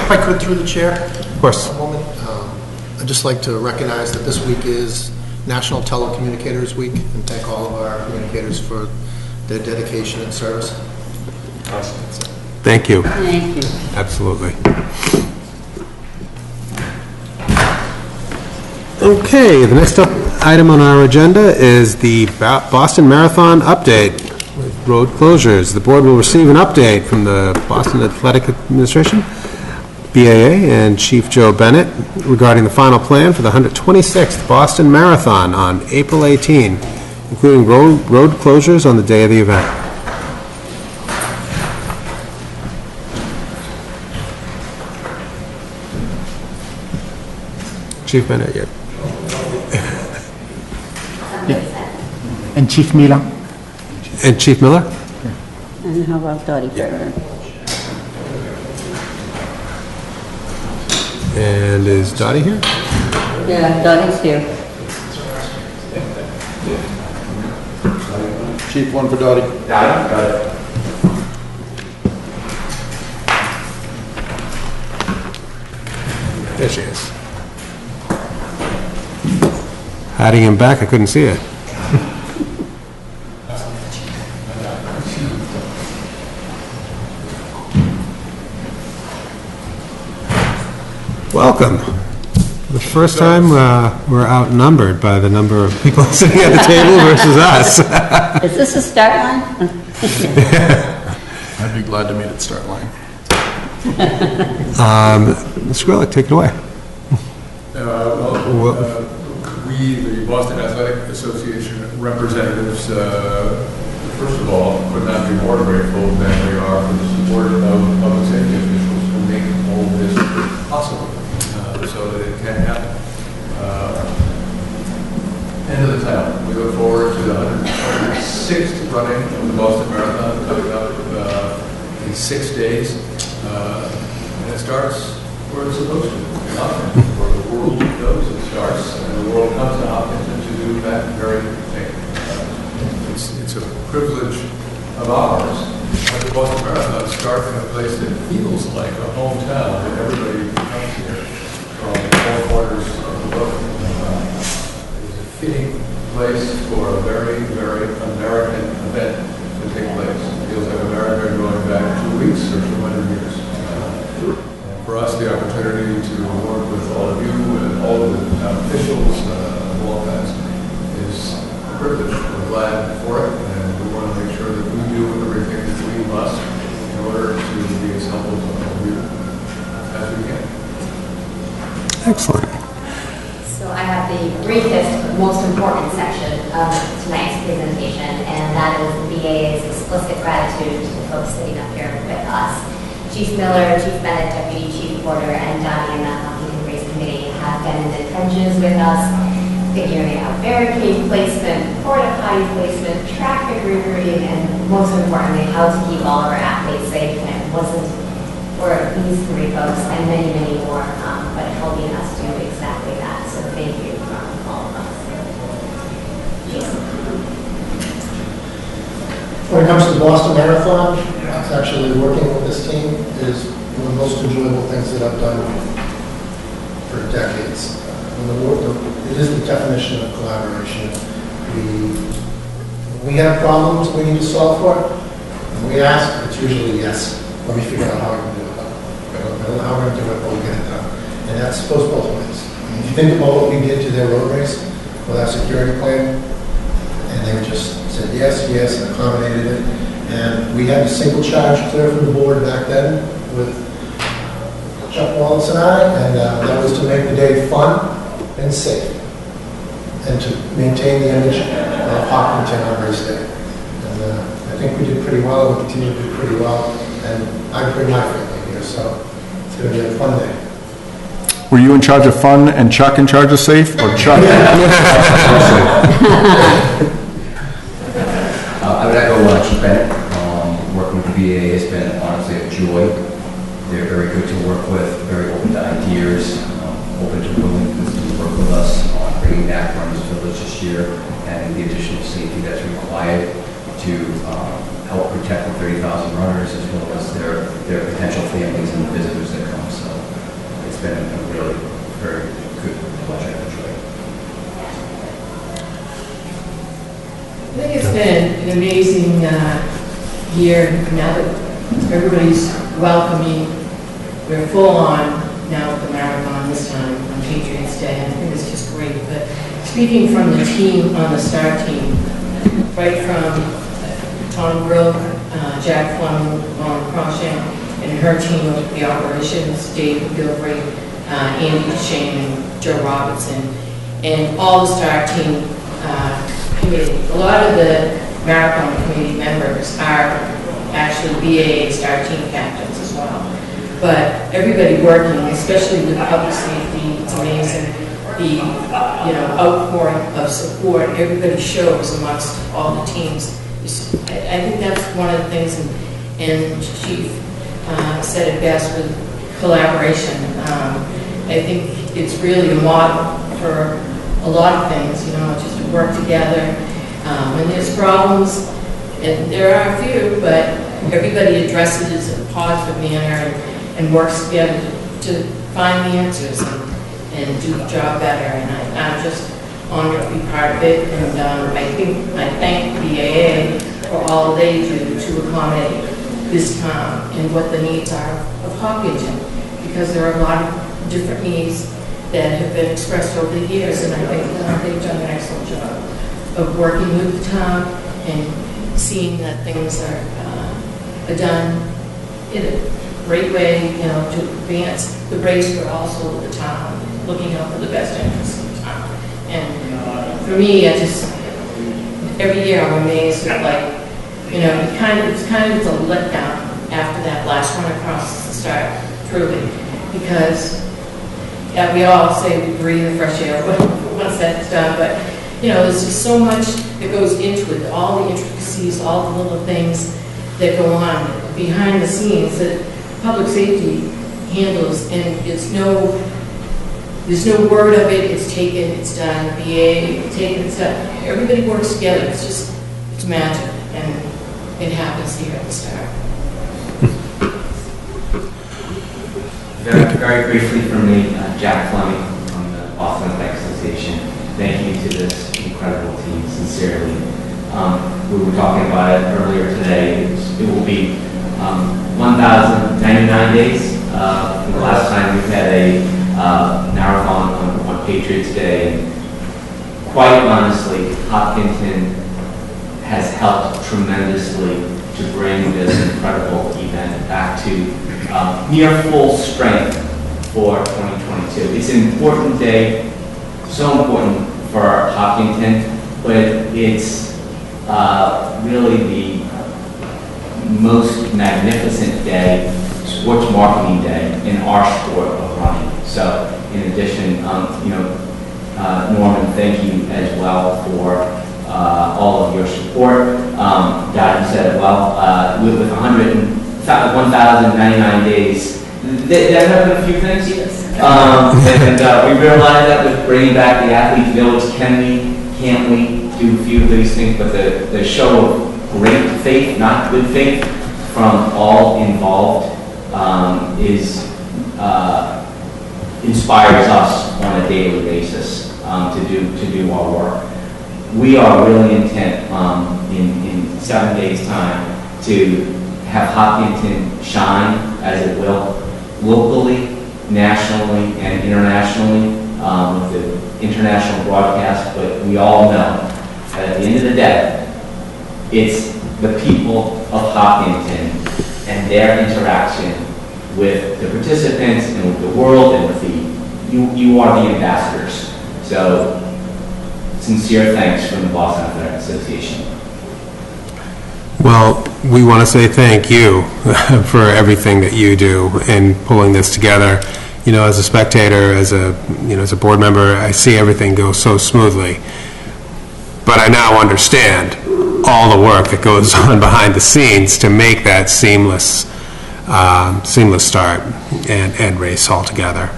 If I could, through the chair. Of course. A moment. I'd just like to recognize that this week is National Telecommunicators Week, and thank all of our communicators for their dedication and service. Thank you. Thank you. Absolutely. Okay, the next item on our agenda is the Boston Marathon update with road closures. The board will receive an update from the Boston Athletic Administration, BAA, and Chief Joe Bennett regarding the final plan for the 126th Boston Marathon on April 18, including road closures on the day of the event. Chief Bennett, yeah. And Chief Miller? And Chief Miller? And how about Dottie Ferrer? And is Dottie here? Yeah, Dottie's here. Chief, one for Dottie. There she is. Hiding him back, I couldn't see it. welcome. For the first time, we're outnumbered by the number of people sitting at the table versus us. Is this a start line? I'd be glad to meet at start line. Mr. Grillick, take it away. We, the Boston Athletic Association representatives, first of all, could not be more grateful than we are for the support of public safety officials who make all of this possible so that it can happen. End of the tunnel. We look forward to the 106th running of the Boston Marathon coming up in 6 days. And it starts where it's supposed to, in Hopkinton, where the world knows it starts, and the world comes to Hopkinton to do that very thing. It's a privilege of ours at the Boston Marathon to start in a place that feels like a hometown, that everybody comes here from all corners of the world. It's a fitting place for a very, very American event to take place. It feels like America going back 2 weeks or 200 years. For us, the opportunity to work with all of you and all of the officials of all kinds is a privilege. We're glad for it, and we want to make sure that we do everything that we must in order to be as helpful to all of you as we can. Excellent. So I have the briefest but most important section of tonight's presentation, and that is the BAA's explicit gratitude to the folks sitting up here with us. Chief Miller, Chief Bennett, Deputy Chief Porter, and Donnie and the Hopkinton Race Committee have been in the trenches with us, figuring out barricade placement, porta potty placement, traffic rerouting, and most importantly, how to keep all of our athletes safe. And it wasn't for these 3 folks and many, many more, but helping us do exactly that. So thank you from all of us. Jason. When it comes to the Boston Marathon, actually working with this team is one of the most enjoyable things that I've done for decades. It is the definition of collaboration. We have problems we need to solve for, and we ask, it's usually yes. Let me figure out how I can do it. I don't know how we're going to do it, but we'll get it done. And that's both ways. If you think about what we did to their road race with our security plan, and they just said yes, yes, and accommodated it. And we had a single charge clear from the board back then with Chuck Wallace and I, and that was to make the day fun and safe, and to maintain the image of Hopkinton on race day. And I think we did pretty well, and we continue to do pretty well, and I bring my family here, so it's going to be a fun day. Were you in charge of fun and Chuck in charge of safe, or Chuck? I would echo Chief Bennett. Working with the BA has been honestly a joy. They're very good to work with, very open to ideas, open to willingness to work with us on bringing back Runners Village this year and the additional safety that's required to help protect the 30,000 runners as well as their potential families and the visitors that come. So it's been a really very good project to try. I think it's been an amazing year now that everybody's welcoming. We're full on now with the marathon this time on Patriots Day, and I think it's just great. But speaking from the team on the STAR team, right from Tom Grill, Jack Fleming, Lauren Croshan, and her team of the operations, Dave Gilbert, Andy Duchesne, and Joe Robinson, and all the STAR team committee. A lot of the marathon committee members are actually BAA STAR team captains as well. But everybody working, especially with public safety, it's amazing. The outpouring of support everybody shows amongst all the teams. I think that's one of the things, and Chief said it best with collaboration. I think it's really a model for a lot of things, just to work together. When there's problems, and there are a few, but everybody addresses it in a positive manner and works together to find the answers and do the job better. And I'm just honored to be part of it. And I thank the BAA for all they do to accommodate this town and what the needs are of Hopkinton, because there are a lot of different needs that have been expressed over the years, and I think they've done an excellent job of working with the town and seeing that things are done in a great way, you know, to advance the race, but also the town, looking out for the best interests of the town. And for me, every year I'm amazed at, like, you know, it's kind of a letdown after that last run across the start, truly, because we all say we breathe the fresh air once that's done, but you know, there's just so much that goes into it, all the intricacies, all the little things that go on behind the scenes that public safety handles, and there's no word of it. It's taken, it's done. BA taken, it's done. Everybody works together. It's magic, and it happens here at the start. Very briefly from me, Jack Fleming from the Boston Athletic Association. Thank you to this incredible team, sincerely. We were talking about it earlier today. It will be 1,099 days. The last time we had a marathon on Patriots Day. Quite honestly, Hopkinton has helped tremendously to bring this incredible event back to near full strength for 2022. It's an important day, so important for Hopkinton, but it's really the most magnificent day, sports marketing day in our sport of running. So in addition, Norman, thank you as well for all of your support. God, you said it well, with 1,099 days, there have been a few things. And we realized that with bringing back the Athlete Village, can't we do a few of these things, but the show of great faith, not good faith, from all involved inspires us on a daily basis to do our work. We are really intent in 7 days' time to have Hopkinton shine as it will, locally, nationally, and internationally, with the international broadcast. But we all know that at the end of the day, it's the people of Hopkinton and their interaction with the participants and with the world and with you are the ambassadors. So sincere thanks from the Boston Athletic Association. Well, we want to say thank you for everything that you do in pulling this together. You know, as a spectator, as a board member, I see everything go so smoothly. But I now understand all the work that goes on behind the scenes to make that seamless start and race all together.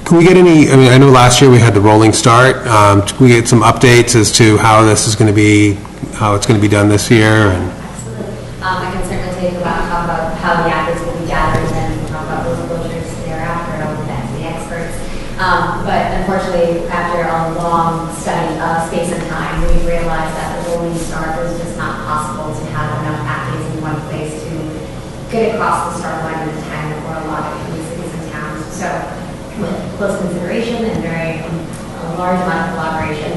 Can we get any, I know last year we had the rolling start. Can we get some updates as to how this is going to be, how it's going to be done this year? And I can certainly talk about how the athletes will be gathered, and then we'll talk about those closures thereafter, and I'll get back to the experts. But unfortunately, after a long study of space and time, we realized that the rolling start was just not possible to have enough athletes in one place to get across the start line in the time that we're allotted in the cities and towns. So with close consideration and a large amount of collaboration,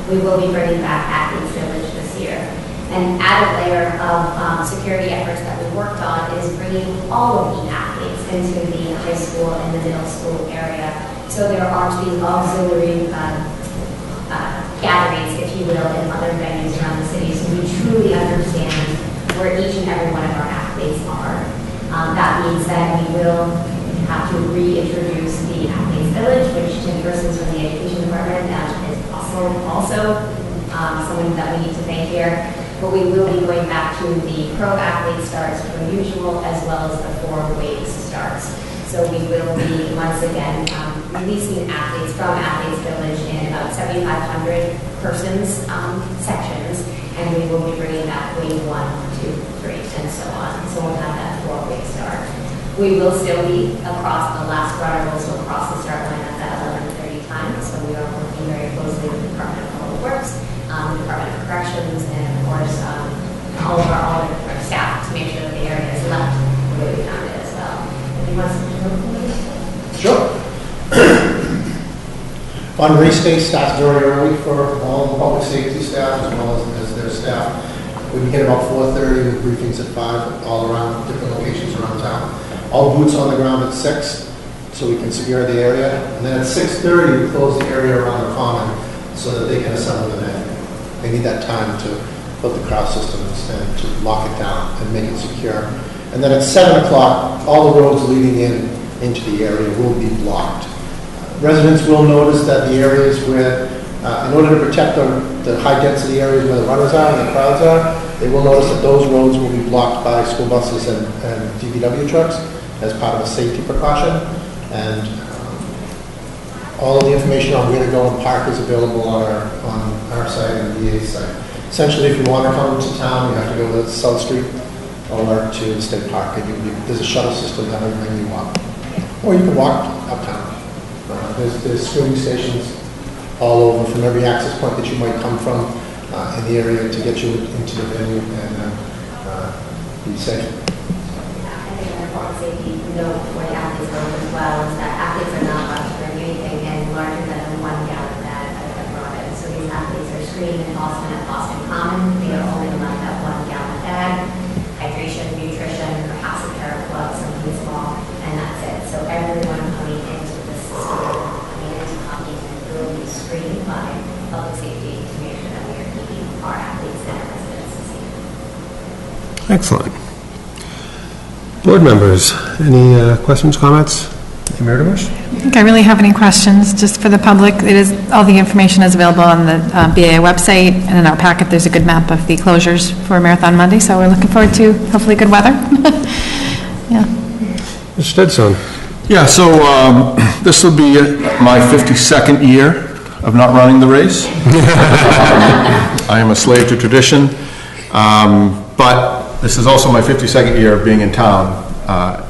we will be bringing back Athletes Village this year. An added layer of security efforts that we worked on is bringing all of the athletes into the high school and the middle school area. So there aren't these auxiliary gatherings, if you will, in other venues around the city. So we truly understand where each and every one of our athletes are. That means that we will have to reintroduce the Athletes Village, which Tim Persons from the Education Department is also someone that we need to thank here. But we will be going back to the pro athlete starts per usual, as well as the 4 weights starts. So we will be, once again, releasing athletes from Athletes Village in about 7,500 persons sections, and we will be bringing back wave 1, 2, 3, and so on. So we'll have that 4-weight start. We will still be across the last runner, also across the start line at that 11:30 time. So we are working very closely with the Department of Public Works, the Department of Corrections, and of course all of our staff to make sure that the area is left the way we found it as well. I think one On race day starts very early for all the public safety staff as well as their staff. We begin about 4:30 with briefings at 5 all around different locations around town. All boots on the ground at 6 so we can secure the area. And then at 6:30 we close the area around the common so that they can assemble the net. They need that time to put the crowd systems and to lock it down and make it secure. And then at 7 o'clock, all the roads leading into the area will be blocked. Residents will notice that the areas where, in order to protect the high-density areas where the runners are and the crowds are, they will notice that those roads will be blocked by school buses and DPW trucks as part of a safety precaution. And all of the information on where to go and park is available on our site and the VA's site. Essentially, if you want to come to town, you have to go to South Street or to the State Park. There's a shuttle system that will bring you up. Or you can walk uptown. There's swimming stations all over from every access point that you might come from in the area to get you into the venue and be safe. I think an important safety note for the athletes as well is that athletes are not allowed to bring anything larger than a 1 gallon bag that they're brought in. So these athletes are screened in Boston at Boston Common. They are only allowed that 1 gallon bag. Hydration, nutrition, perhaps a pair of gloves, something small, and that's it. So everyone coming into this school, coming into hockey, will be screened by public safety to make sure that we are keeping our athletes and our residents safe. Excellent. Board members, any questions, comments? Emeritus? I think I really have any questions just for the public. All the information is available on the BAA website, and in our packet there's a good map of the closures for Marathon Monday, so we're looking forward to hopefully good weather. Yeah. Mr. Stetson. Yeah, so this will be my 52nd year of not running the race. I am a slave to tradition, but this is also my 52nd year of being in town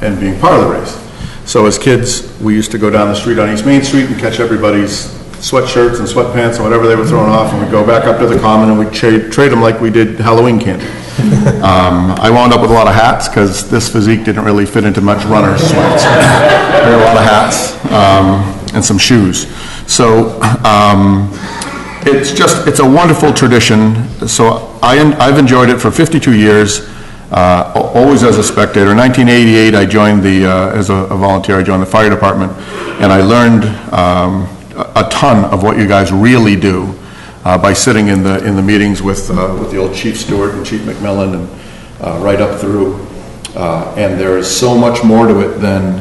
and being part of the race. So as kids, we used to go down the street on East Main Street and catch everybody's sweatshirts and sweatpants and whatever they were throwing off, and we'd go back up to the common and we'd trade them like we did Halloween candy. I wound up with a lot of hats because this physique didn't really fit into much runner's sweats. I had a lot of hats and some shoes. So it's a wonderful tradition. So I've enjoyed it for 52 years. Always as a spectator. In 1988, I joined as a volunteer, I joined the fire department, and I learned a ton of what you guys really do by sitting in the meetings with the old Chief Stewart and Chief McMillan and right up through. And there is so much more to it than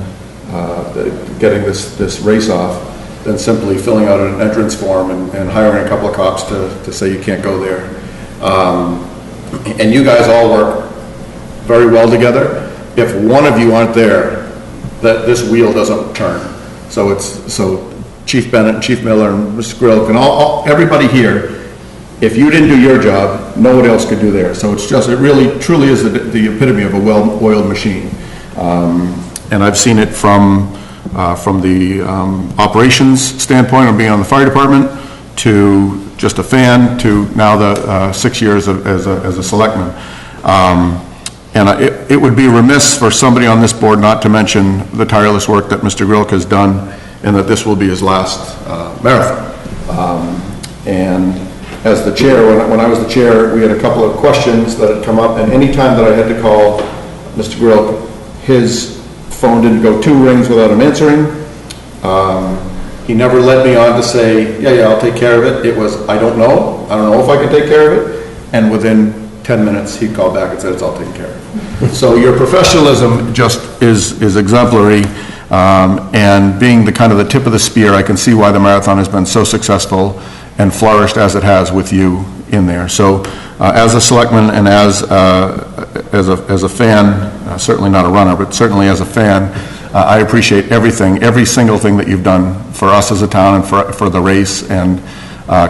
getting this race off than simply filling out an entrance form and hiring a couple of cops to say you can't go there. And you guys all work very well together. If one of you aren't there, that this wheel doesn't turn. So Chief Bennett, Chief Miller, and Mr. Grill, and everybody here, if you didn't do your job, no one else could do theirs. So it really, truly is the epitome of a well-oiled machine. And I've seen it from the operations standpoint of being on the fire department to just a fan to now the 6 years as a selectman. And it would be remiss for somebody on this board not to mention the tireless work that Mr. Grilk has done, and that this will be his last marathon. And as the chair, when I was the chair, we had a couple of questions that had come up, and any time that I had to call Mr. Grilk, his phone didn't go 2 rings without him answering. He never led me on to say, yeah, I'll take care of it. It was, I don't know if I can take care of it. And within 10 minutes, he'd call back and said, it's all taken care of. So your professionalism just is exemplary, and being the kind of the tip of the spear, I can see why the marathon has been so successful and flourished as it has with you in there. So as a selectman and as a fan, certainly not a runner, but certainly as a fan, I appreciate every single thing that you've done for us as a town and for the race. And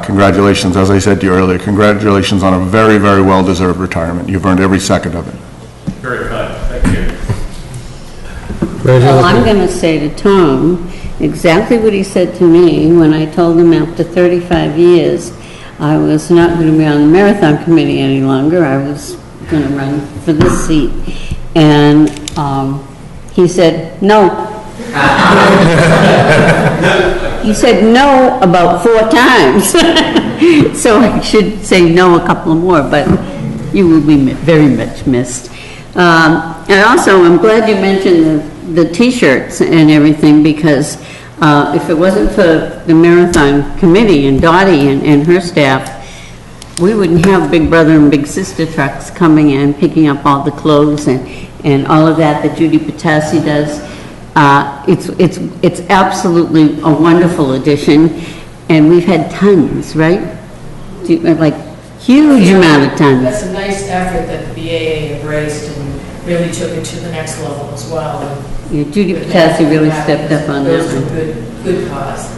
congratulations, as I said to you earlier, congratulations on a very, very well-deserved retirement. You've earned every second of it. Very kind. Thank you. Well, I'm going to say to Tom exactly what he said to me when I told him after 35 years I was not going to be on the marathon committee any longer. I was going to run for this seat. And he said, no. You said no about 4 times. So I should say no a couple more, but you will be very much missed. And also, I'm glad you mentioned the T-shirts and everything, because if it wasn't for the Marathon Committee and Dottie and her staff, we wouldn't have Big Brother and Big Sister trucks coming in, picking up all the clothes and all of that Judy Patassi does. It's absolutely a wonderful addition, and we've had tons, right? Like huge amount of tons. That's a nice effort that the BAA embraced and really took it to the next level as well. Yeah, Judy Patassi really stepped up on that one. Good cause.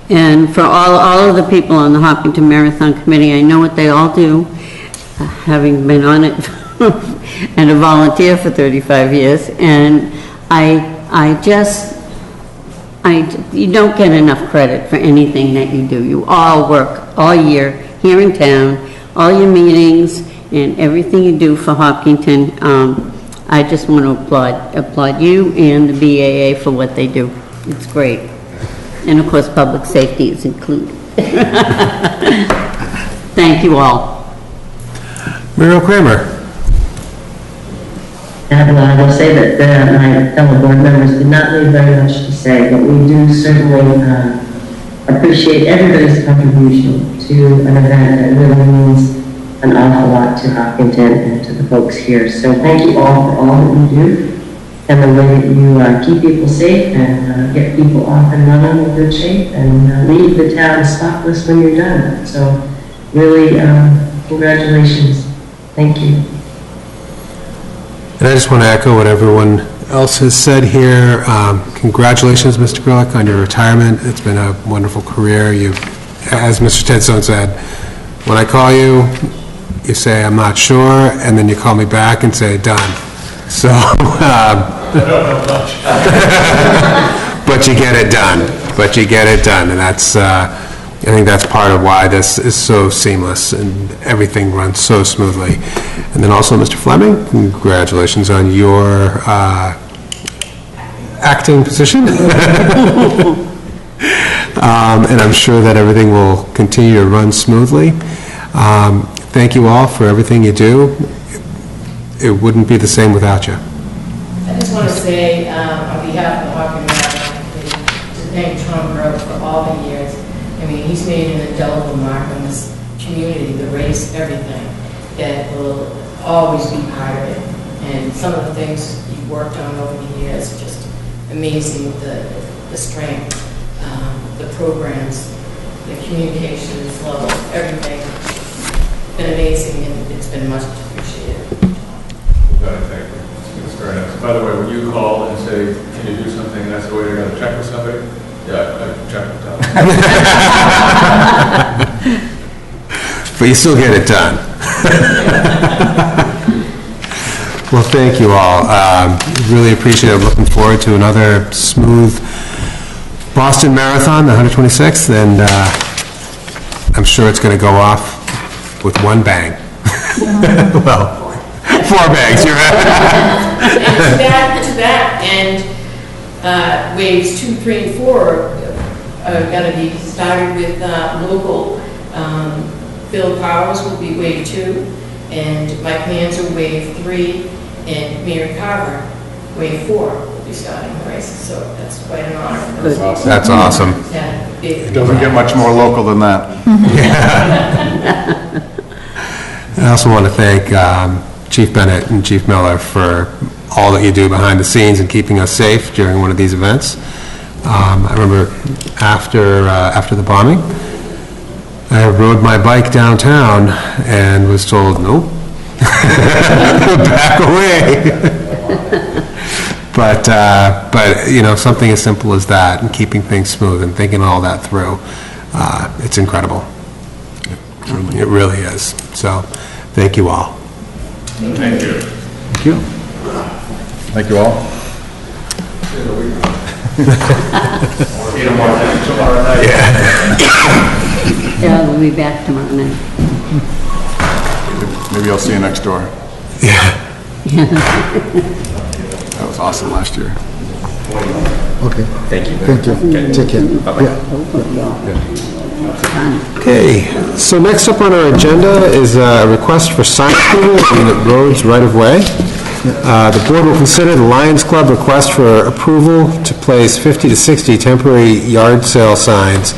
And for all of the people on the Hopkinton Marathon Committee, I know what they all do, having been on it and a volunteer for 35 years, and you don't get enough credit for anything that you do. You all work all year here in town, all your meetings and everything you do for Hopkinton. I just want to applaud you and the BAA for what they do. It's great. And of course, public safety is included. Thank you all. Muriel Kramer. I will say that my fellow board members did not leave very much to say, but we do certainly appreciate everybody's contribution to an event that really means an awful lot to Hopkinton and to the folks here. So thank you all for all that you do and the way that you keep people safe and get people off and running in good shape and leave the town spotless when you're done. So really, congratulations. Thank you. And I just want to echo what everyone else has said here. Congratulations, Mr. Grillick, on your retirement. It's been a wonderful career. You, as Mr. Tedstone said, when I call you, you say, I'm not sure, and then you call me back and say, done. So, but you get it done. But you get it done, and that's, I think that's part of why this is so seamless and everything runs so smoothly. And then also, Mr. Fleming, congratulations on your acting position. And I'm sure that everything will continue to run smoothly. Thank you all for everything you do. It wouldn't be the same without you. I just want to say, on behalf of the Hopkins Marathon Committee, to thank Tom Grote for all the years. I mean, he's made an indelible mark on this community, the race, everything, that will always be part of it. And some of the things you've worked on over the years, just amazing, the strength, the programs, the communication, the flow, everything. It's been amazing, and it's been much appreciated. Thank you. It's very nice. By the way, when you call and say, can you do something, and that's the way you're going to check with somebody, yeah, I check with them. But you still get it done. Well, thank you all. Really appreciate it. Looking forward to another smooth Boston Marathon, the 126th, and I'm sure it's going to go off with one bang. Well, 4 bangs, you're right. And to that end, waves 2, 3, and 4 are going to be started with local. Bill Powers will be wave 2, and Mike Manzer wave 3, and Mary Carver wave 4 will be starting the race. So that's quite an honor. That's awesome. Yeah, It doesn't get much more local than that. I also want to thank Chief Bennett and Chief Miller for all that you do behind the scenes and keeping us safe during one of these events. I remember after the bombing, I rode my bike downtown and was told, nope, back away. But you know, something as simple as that and keeping things smooth and thinking all that through, it's incredible. It really is. So, thank you all. Thank you. Thank you. Thank you all. Yeah, we'll be back tomorrow night. Maybe I'll see you next door. Yeah. That was awesome last year. Okay. Thank you. Thank you. Okay. Take care. Bye-bye. Okay, so next up on our agenda is a request for sign approval in the roads right-of-way. The board will consider the Lions Club request for approval to place 50 to 60 temporary yard sale signs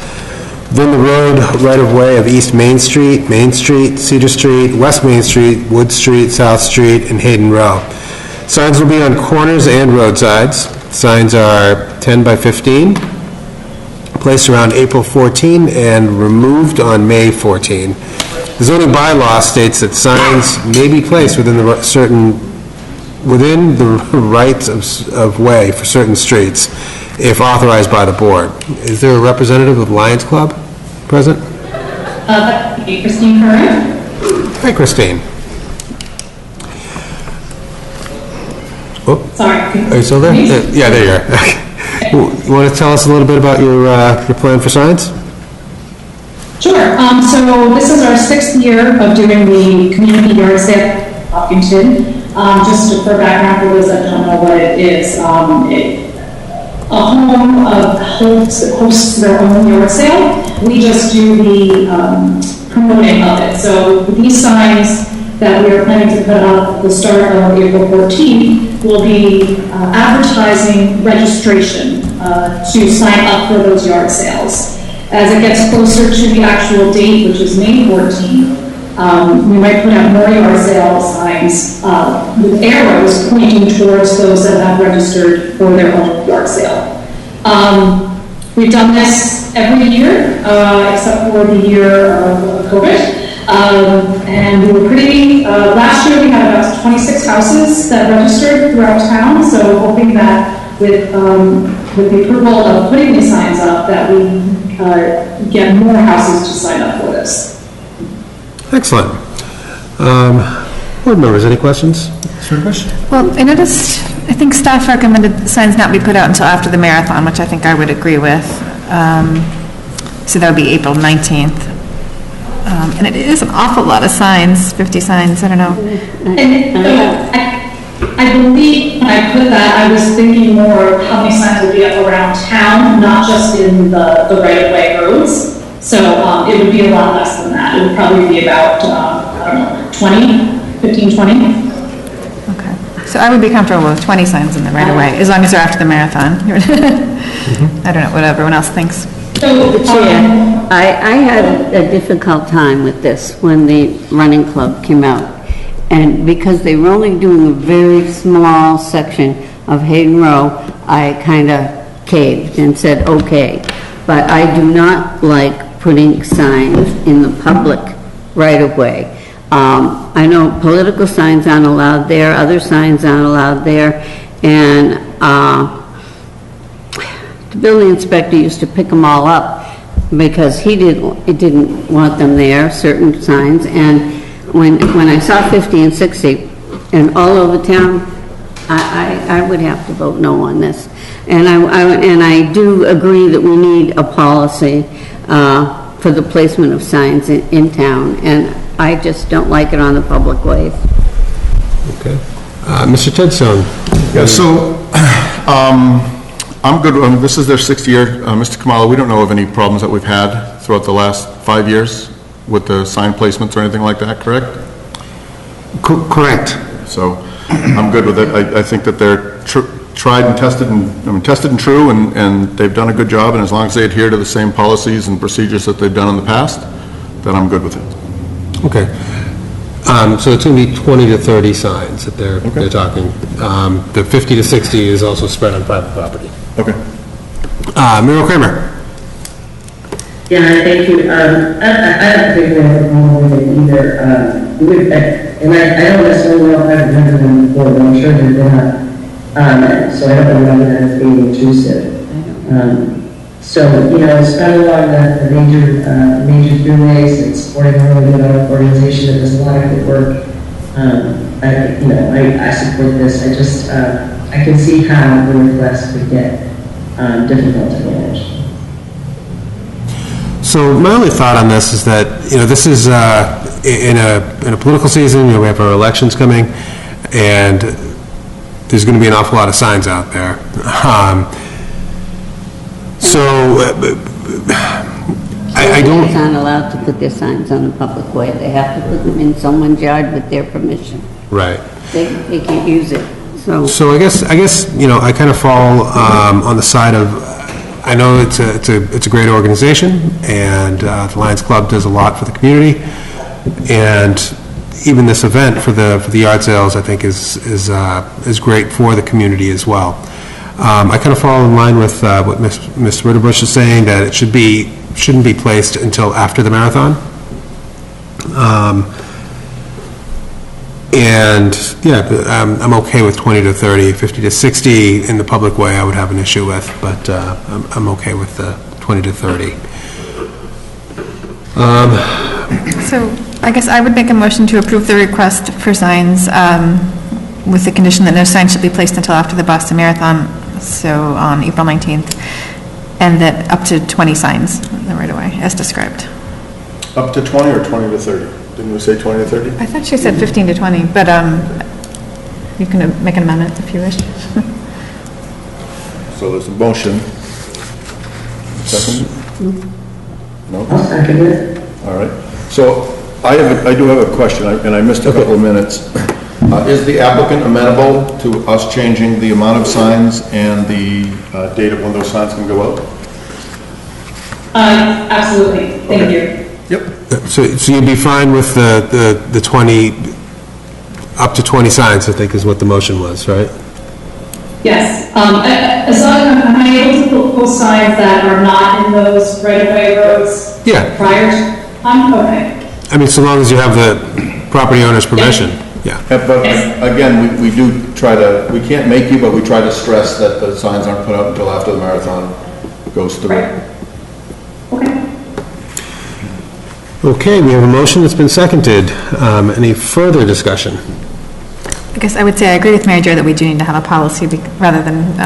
within the road right-of-way of East Main Street, Cedar Street, West Main Street, Wood Street, South Street, and Hayden Row. Signs will be on corners and roadsides. Signs are 10 by 15, placed around April 14 and removed on May 14. The zoning bylaw states that signs may be placed within the rights of way for certain streets if authorized by the board. Is there a representative of Lions Club present? Christine Curran. Hi, Christine. Oh, sorry. Are you still there? Yeah, there you are. You want to tell us a little bit about your plan for signs? Sure. So this is our 6th year of doing the community yard sale in Hopkinton. Just for background for those that don't know what it is, a home hosts their own yard sale. We just do the promoting of it. So these signs that we are planning to put up at the start of April 14th will be advertising registration to sign up for those yard sales. As it gets closer to the actual date, which is May 14th, we might put up more yard sale signs with arrows pointing towards those that have registered for their own yard sale. We've done this every year, except for the year of COVID. And we were pretty, last year we had about 26 houses that registered throughout town, so hoping that with the approval of putting these signs up, that we get more houses to sign up for this. Excellent. Board members, any questions? Well, I noticed, I think staff recommended signs not be put out until after the marathon, which I think I would agree with. So that would be April 19th. And it is an awful lot of signs, 50 signs, I don't know. And I believe when I put that, I was thinking more of how many signs would be up around town, not just in the right-of-way roads. So it would be a lot less than that. It would probably be about, I don't know, 15, 20. Okay. So I would be comfortable with 20 signs in the right-of-way, as long as they're after the marathon. I don't know what everyone else thinks. The chair, I had a difficult time with this when the running club came out. And because they were only doing a very small section of Hayden Row, I kind of caved and said, okay. But I do not like putting signs in the public right-of-way. I know political signs aren't allowed there, other signs aren't allowed there, and the building inspector used to pick them all up because he didn't want them there, certain signs, and when I saw 50 and 60 and all over town, I would have to vote no on this. And I do agree that we need a policy for the placement of signs in town, and I just don't like it on the public ways. Okay. Mr. Tedstone. Yeah, so I'm good. This is their 6th year. Mr. Kamala, we don't know of any problems that we've had throughout the last 5 years with the sign placements or anything like that, correct? Correct. So I'm good with it. I think that they're tried and tested and true, and they've done a good job, and as long as they adhere to the same policies and procedures that they've done in the past, then I'm good with it. Okay. So it's going to be 20 to 30 signs that they're talking. The 50 to 60 is also spread on private property. Okay. Muriel Kramer. Yeah, thank you. I don't particularly have a problem with it either. And I don't necessarily know if I've heard of them before, but I'm sure they're not. So I don't remember that as being intrusive. So, it's kind of along the major throughways and supporting a really good organization that does a lot of good work. I support this. I can see how the request would get difficult to manage. So my only thought on this is that, this is in a political season, we have our elections coming, and there's going to be an awful lot of signs out there. So, I don't... They aren't allowed to put their signs on the public way. They have to put them in someone's yard with their permission. Right. They can't use it, so. So I guess, I kind of fall on the side of, I know it's a great organization, and the Lions Club does a lot for the community, and even this event for the yard sales, I think, is great for the community as well. I kind of fall in line with what Ms. Ritterbusch is saying, that it shouldn't be placed until after the marathon. And, yeah, I'm okay with 20 to 30, 50 to 60 in the public way I would have an issue with, but I'm okay with the 20 to 30. So I guess I would make a motion to approve the request for signs with the condition that no signs should be placed until after the Boston Marathon, so on April 19th, and that up to 20 signs right away, as described. Up to 20 or 20 to 30? Didn't we say 20 to 30? I thought she said 15 to 20, but you can make an amendment if you wish. So there's a motion. Second? No? I'll second it. All right. So I do have a question, and I missed a couple of minutes. Is the applicant amenable to us changing the amount of signs and the date of when those signs can go out? Absolutely, thank you. Yep. So you'd be fine with the 20, up to 20 signs, I think is what the motion was, right? Yes, as long as I'm able to post signs that are not in those right-of-way roads. Yeah. Prior to, okay. I mean, so long as you have the property owner's permission, yeah. But again, we do try to, we can't make you, but we try to stress that the signs aren't put up until after the marathon goes through. Right. Okay, we have a motion that's been seconded. Any further discussion? I guess I would say I agree with Mary Jo that we do need to have a policy rather than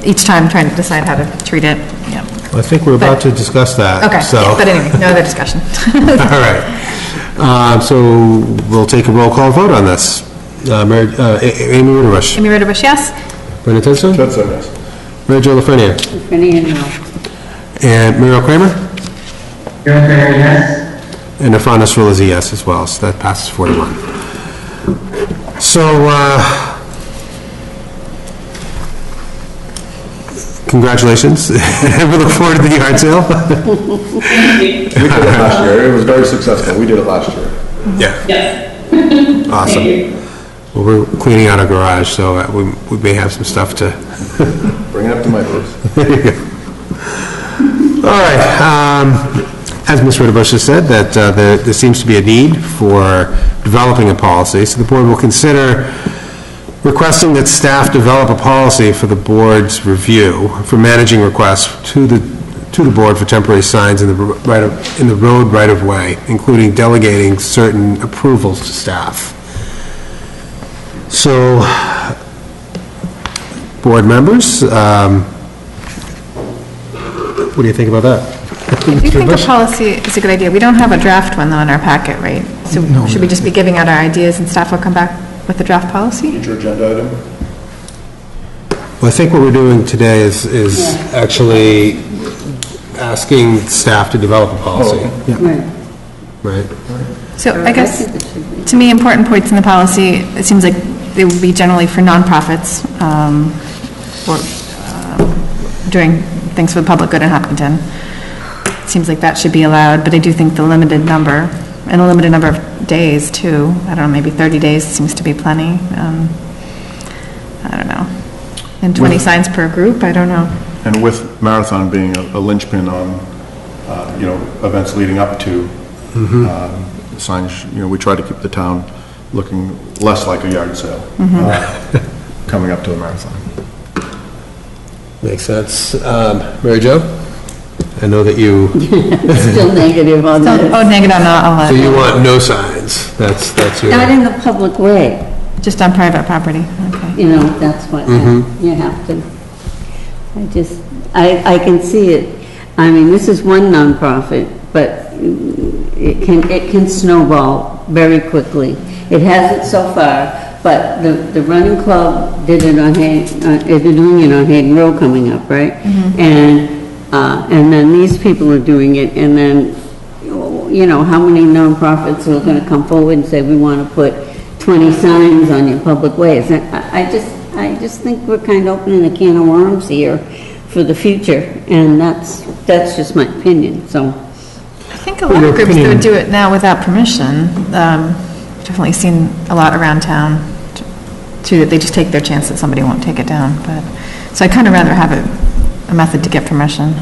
each time trying to decide how to treat it. Yeah. Well, I think we're about to discuss that. Okay, So. but anyway, no other discussion. All right. So we'll take a roll call vote on this. Amy Ritterbusch. Amy Ritterbusch, yes. Brenda Tenson? Tenson, yes. Mary Jo Lafreniere. Lafreniere, no. And Muriel Kramer? Muriel Kramer, yes. And Nafran Nasrullah is a yes as well, so that passes 4-1. So, congratulations. We look forward to the yard sale. We did it last year. It was very successful. We did it last year. Yeah. Yes. Awesome. Well, we're cleaning out our garage, so we may have some stuff to... Bring it up to my place. There you go. All right. As Ms. Ritterbusch has said, that there seems to be a need for developing a policy, so the board will consider requesting that staff develop a policy for the board's review for managing requests to the board for temporary signs in the road right-of-way, including delegating certain approvals to staff. So, board members, what do you think about that? I do think a policy is a good idea. We don't have a draft one, though, in our packet, right? So should we just be giving out our ideas and staff will come back with the draft policy? Future agenda item? Well, I think what we're doing today is actually asking staff to develop a policy. Right. So I guess, to me, important points in the policy, it seems like they would be generally for nonprofits or doing things for the public good in Hopkinton. Seems like that should be allowed, but I do think the limited number, and a limited number of days too, I don't know, maybe 30 days seems to be plenty. I don't know. And 20 signs per group, I don't know. And with marathon being a linchpin on, events leading up to signs, we try to keep the town looking less like a yard sale coming up to a marathon. Makes sense. Mary Jo? I know that you... Still negative on that. Oh, negative on all that. So you want no signs? That's your... Not in the public way. Just on private property, okay. That's what you have to... I can see it. I mean, this is one nonprofit, but it can snowball very quickly. It hasn't so far, but the running club did it on they're doing it on Hayden Road coming up, right? And then these people are doing it, and then, you know, how many nonprofits are gonna come forward and say, we wanna put 20 signs on your public ways? And I just think we're kind of opening a can of worms here for the future, and that's just my opinion, so. I think a lot of groups that would do it now without permission, definitely seen a lot around town, too, that they just take their chance that somebody won't take it down, but, so I'd kind of rather have a method to get permission.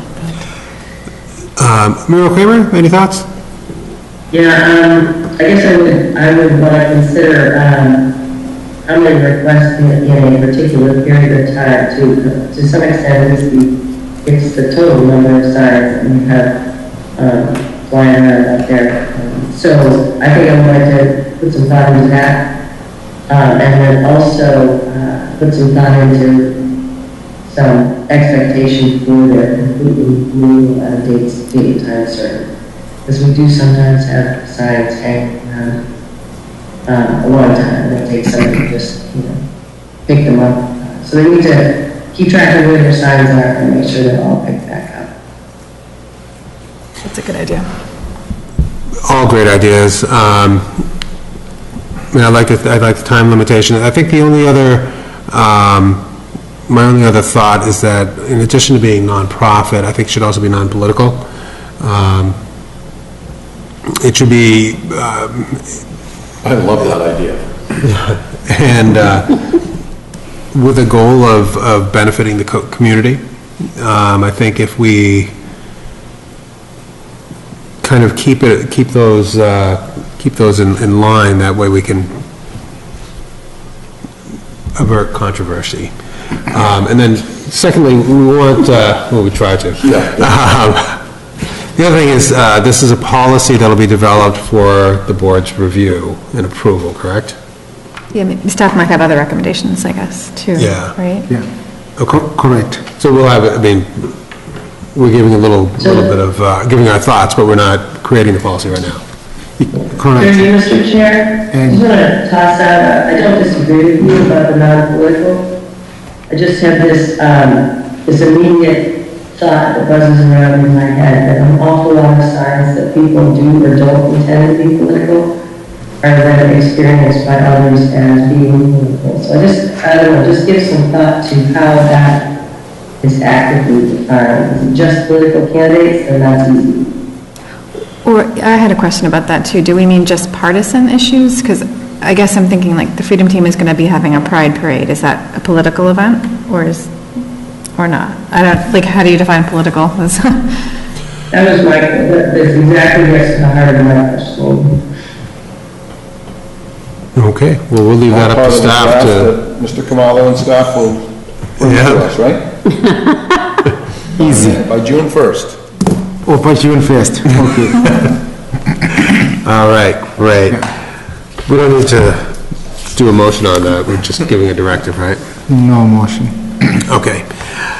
Muriel Kramer, any thoughts? Yeah, I guess I would want to consider, how many requests in a particular period of time to some extent it's the total number of signs that we have flying around out there. So I think I'm going to put some thought into that, and then also put some thought into some expectation for the completely new date and time certain. Because we do sometimes have signs hanging around a long time, and it takes somebody to just, you know, pick them up. So they need to keep track of where their signs are and make sure they're all picked back up. That's a good idea. All great ideas. I mean, I like the time limitation. I think the only other, my only other thought is that in addition to being nonprofit, I think it should also be non-political. It should be. I love that idea. And with a goal of benefiting the community. I think if we kind of keep those in line, that way we can avert controversy. And then secondly, we want, well, we try to. The other thing is, this is a policy that'll be developed for the board's review and approval, correct? Yeah, staff might have other recommendations, I guess, too, right? Yeah. Correct. So we'll have, I mean, we're giving a little bit of, giving our thoughts, but we're not creating the policy right now. Correct. Mr. Chair, I just want to toss out, I don't disagree with you about the non-political. I just have this immediate thought that buzzes around in my head that an awful lot of signs that people do or don't intend to be political are then experienced by others as being political. So I don't know, just give some thought to how that is actively defined. Is it just political candidates, or that's easy? Or, I had a question about that too. Do we mean just partisan issues? Because I guess I'm thinking like the Freedom Team is going to be having a pride parade. Is that a political event or not? I don't, like, how do you define political? That was that's exactly next to the heart of my question. Okay, well, we'll leave that up to staff to... Mr. Kamalo and staff will bring to us, right? Easy. By June 1st. Or by June 1st, okay. All right, great. We don't need to do a motion on that, we're just giving a directive, right? No motion. Okay.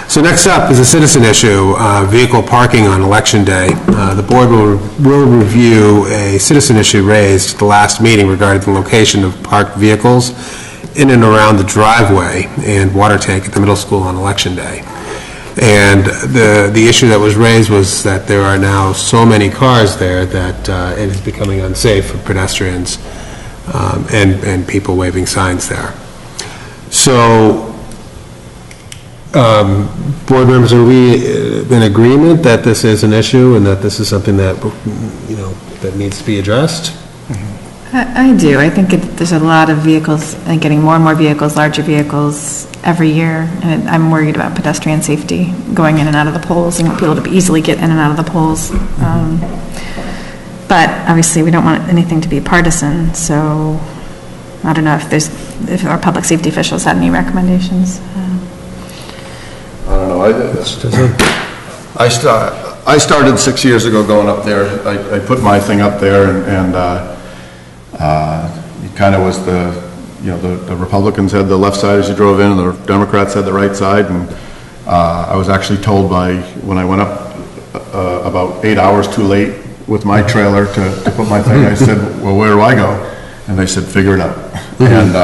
So next up is a citizen issue, vehicle parking on Election Day. The board will review a citizen issue raised at the last meeting regarding the location of parked vehicles in and around the driveway and water tank at the middle school on Election Day. And the issue that was raised was that there are now so many cars there that it is becoming unsafe for pedestrians and people waving signs there. So, board members, are we in agreement that this is an issue and that this is something that, you know, that needs to be addressed? I do. I think there's a lot of vehicles, and getting more and more vehicles, larger vehicles every year, and I'm worried about pedestrian safety going in and out of the poles and people to easily get in and out of the poles. But obviously we don't want anything to be partisan, so I don't know if our public safety officials had any recommendations. I don't know. I started 6 years ago going up there. I put my thing up there, and it kind of was the Republicans had the left side as you drove in, and the Democrats had the right side. And I was actually told when I went up about 8 hours too late with my trailer to put my thing, I said, well, where do I go? And they said, figure it out. And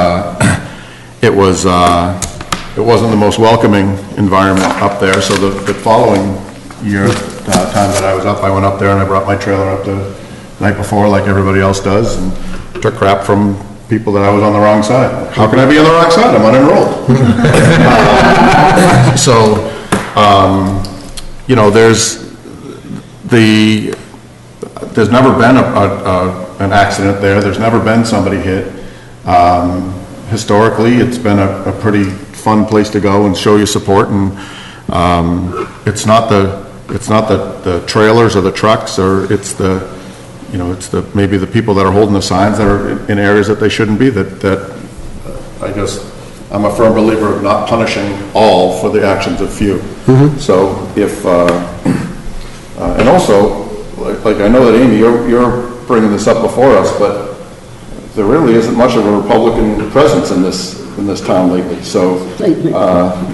it wasn't the most welcoming environment up there, so the following year, time that I was up, I went up there and I brought my trailer up the night before like everybody else does, and took crap from people that I was on the wrong side. How can I be on the wrong side? I'm unenrolled. You know, there's never been an accident there. There's never been somebody hit. Historically, it's been a pretty fun place to go and show your support, and it's not the trailers or the trucks, or it's maybe the people that are holding the signs that are in areas that they shouldn't be, that I guess I'm a firm believer of not punishing all for the actions of few. So if, and also, like I know that Amy, you're bringing this up before us, but there really isn't much of a Republican presence in this town lately. So,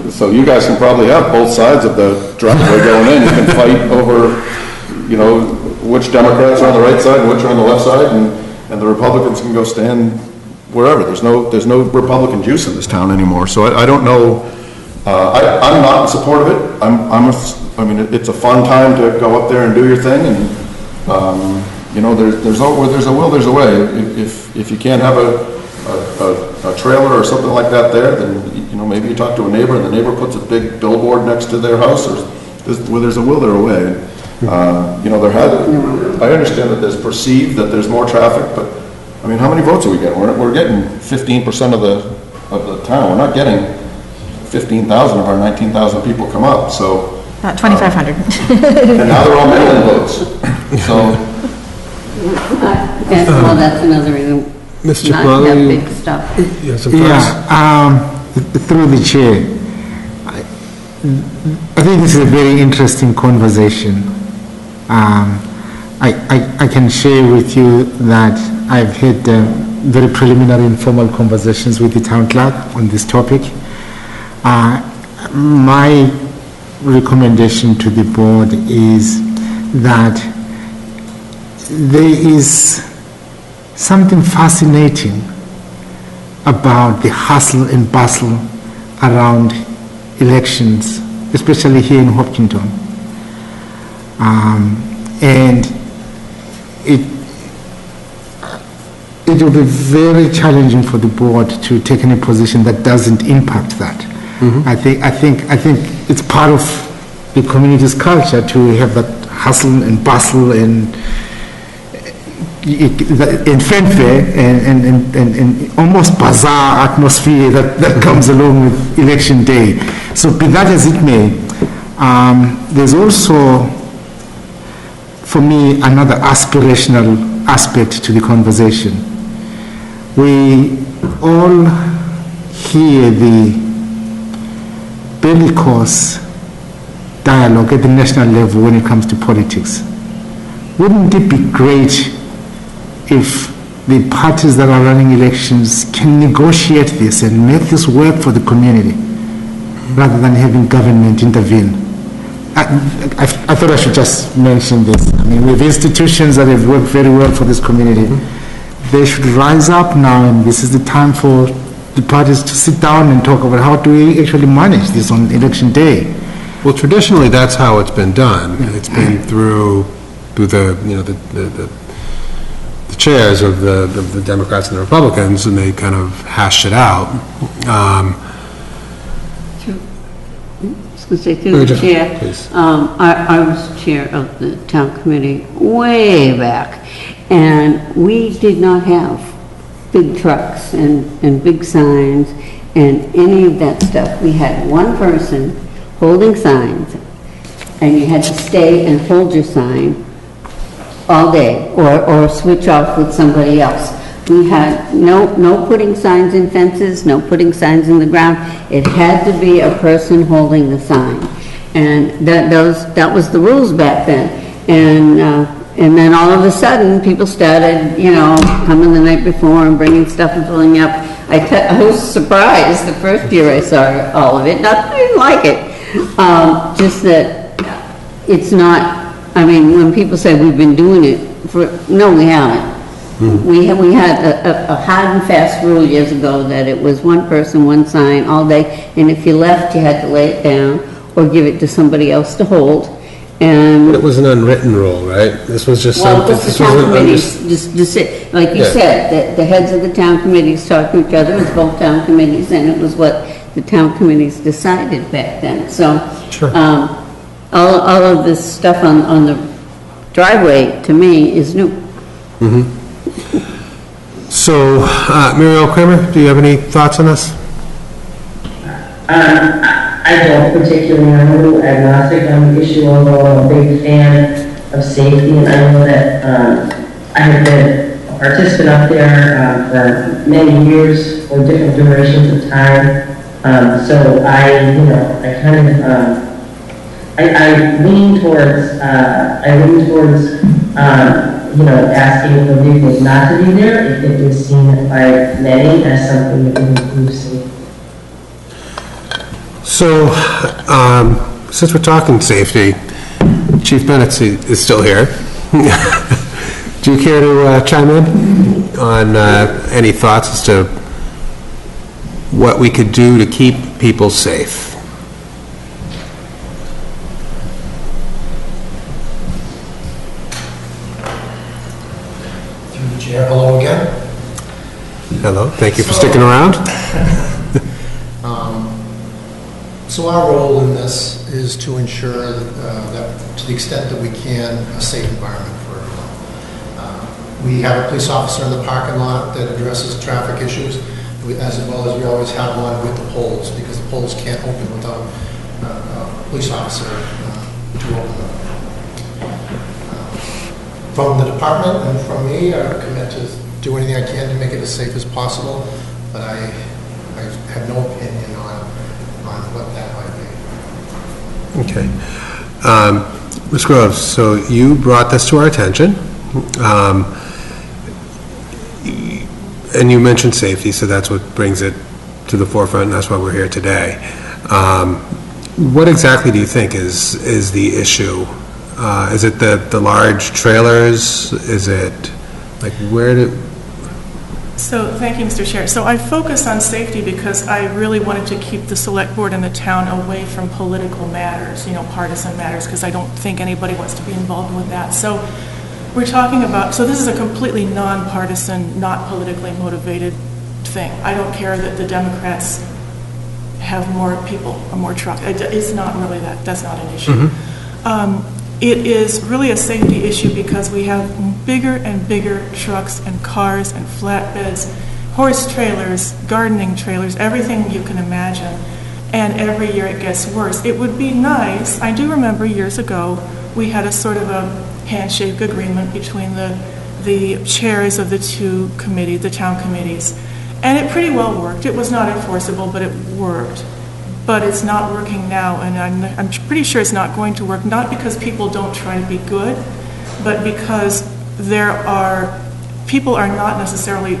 so you guys can probably have both sides of the driveway going in. You can fight over, you know, which Democrats are on the right side and which are on the left side, and the Republicans can go stand wherever. There's no Republican juice in this town anymore. So I don't know. I'm not in support of it. I mean, it's a fun time to go up there and do your thing, and you know, there's a will, there's a way. If you can't have a trailer or something like that there, then you know, maybe you talk to a neighbor, and the neighbor puts a big billboard next to their house, or where there's a will, there's a way. You know, I understand that there's perceived that there's more traffic, but I mean, how many votes are we getting? We're getting 15% of the town. We're not getting 15,000 of our 19,000 people come up. So about 2,500. And now they're all mail-in votes. So. Well, that's another reason. Mr. Not Butler, that big stuff. Through the chair, I think this is a very interesting conversation. I can share with you that I've had very preliminary informal conversations with the town clerk on this topic. My recommendation to the board is that there is something fascinating about the hustle and bustle around elections, especially here in Hopkinton. And it will be very challenging for the board to take any position that doesn't impact that. I think it's part of the community's culture to have that hustle and bustle and fanfare and almost bazaar atmosphere that comes along with election day. So be that as it may, there's also, for me, another aspirational aspect to the conversation. We all hear the bellicose dialogue at the national level when it comes to politics. Wouldn't it be great if the parties that are running elections can negotiate this and make this work for the community rather than having government intervene? I thought I should just mention this. I mean, with institutions that have worked very well for this community, they should rise up now, and this is the time for the parties to sit down and talk about how do we actually manage this on election day. Well, traditionally, that's how it's been done. It's been through the chairs of the Democrats and the Republicans, and they kind of hashed it out. I was going to say, through the chair, I was chair of the town committee way back, and we did not have big trucks and big signs and any of that stuff. We had one person holding signs, and you had to stay and hold your sign all day, or switch off with somebody else. We had no putting signs in fences, no putting signs in the ground. It had to be a person holding the sign, and that was the rules back then. And then all of a sudden, people started, coming the night before and bringing stuff and filling up. I was surprised the first year I saw all of it. I didn't like it. Just that it's not. I mean, when people say we've been doing it no, we haven't. We had a hard and fast rule years ago that it was one person, one sign all day, and if you left, you had to lay it down or give it to somebody else to hold. And It was an unwritten rule, right? This was just well, something. just the town committees, just sit, like you Yeah. said, the heads of the town committees talk to each other, it was both town committees, and it was what the town committees decided back then, so. Sure. All of this stuff on the driveway, to me, is new. So, Muriel Kramer, do you have any thoughts on this? I don't particularly, I'm a little agnostic on the issue, although I'm a big fan of safety, and I know that I have been a participant up there for many years or different durations of time. So I lean towards, asking for vehicles not to be there if it is seen by many as something that would improve safety. So, since we're talking safety, Chief Bennett is still here. Do you care to chime in on any thoughts as to what we could do to keep people safe? Through the chair, hello again. Hello, thank you for sticking around. So our role in this is to ensure that to the extent that we can, a safe environment for everyone. We have a police officer in the parking lot that addresses traffic issues, as well as we always have one with the poles, because the poles can't open without a police officer to open them. From the department and from me, I commit to do anything I can to make it as safe as possible, but I have no opinion on what that might be. Okay. Ms. Groves, so you brought this to our attention, and you mentioned safety, so that's what brings it to the forefront, and that's why we're here today. What exactly do you think is the issue? Is it the large trailers? Is it, like, where do... So, thank you, Mr. Chair. So I focused on safety because I really wanted to keep the select board and the town away from political matters, partisan matters, because I don't think anybody wants to be involved with that. So we're talking about, so this is a completely nonpartisan, not politically motivated thing. I don't care that the Democrats have more people or more trucks. It's not really that. That's not an issue. It is really a safety issue because we have bigger and bigger trucks and cars and flatbeds, horse trailers, gardening trailers, everything you can imagine. And every year it gets worse. It would be nice, I do remember years ago, we had a sort of a handshake agreement between the chairs of the two committees, the town committees. And it pretty well worked. It was not enforceable, but it worked. But it's not working now, and I'm pretty sure it's not going to work, not because people don't try to be good, but because people are not necessarily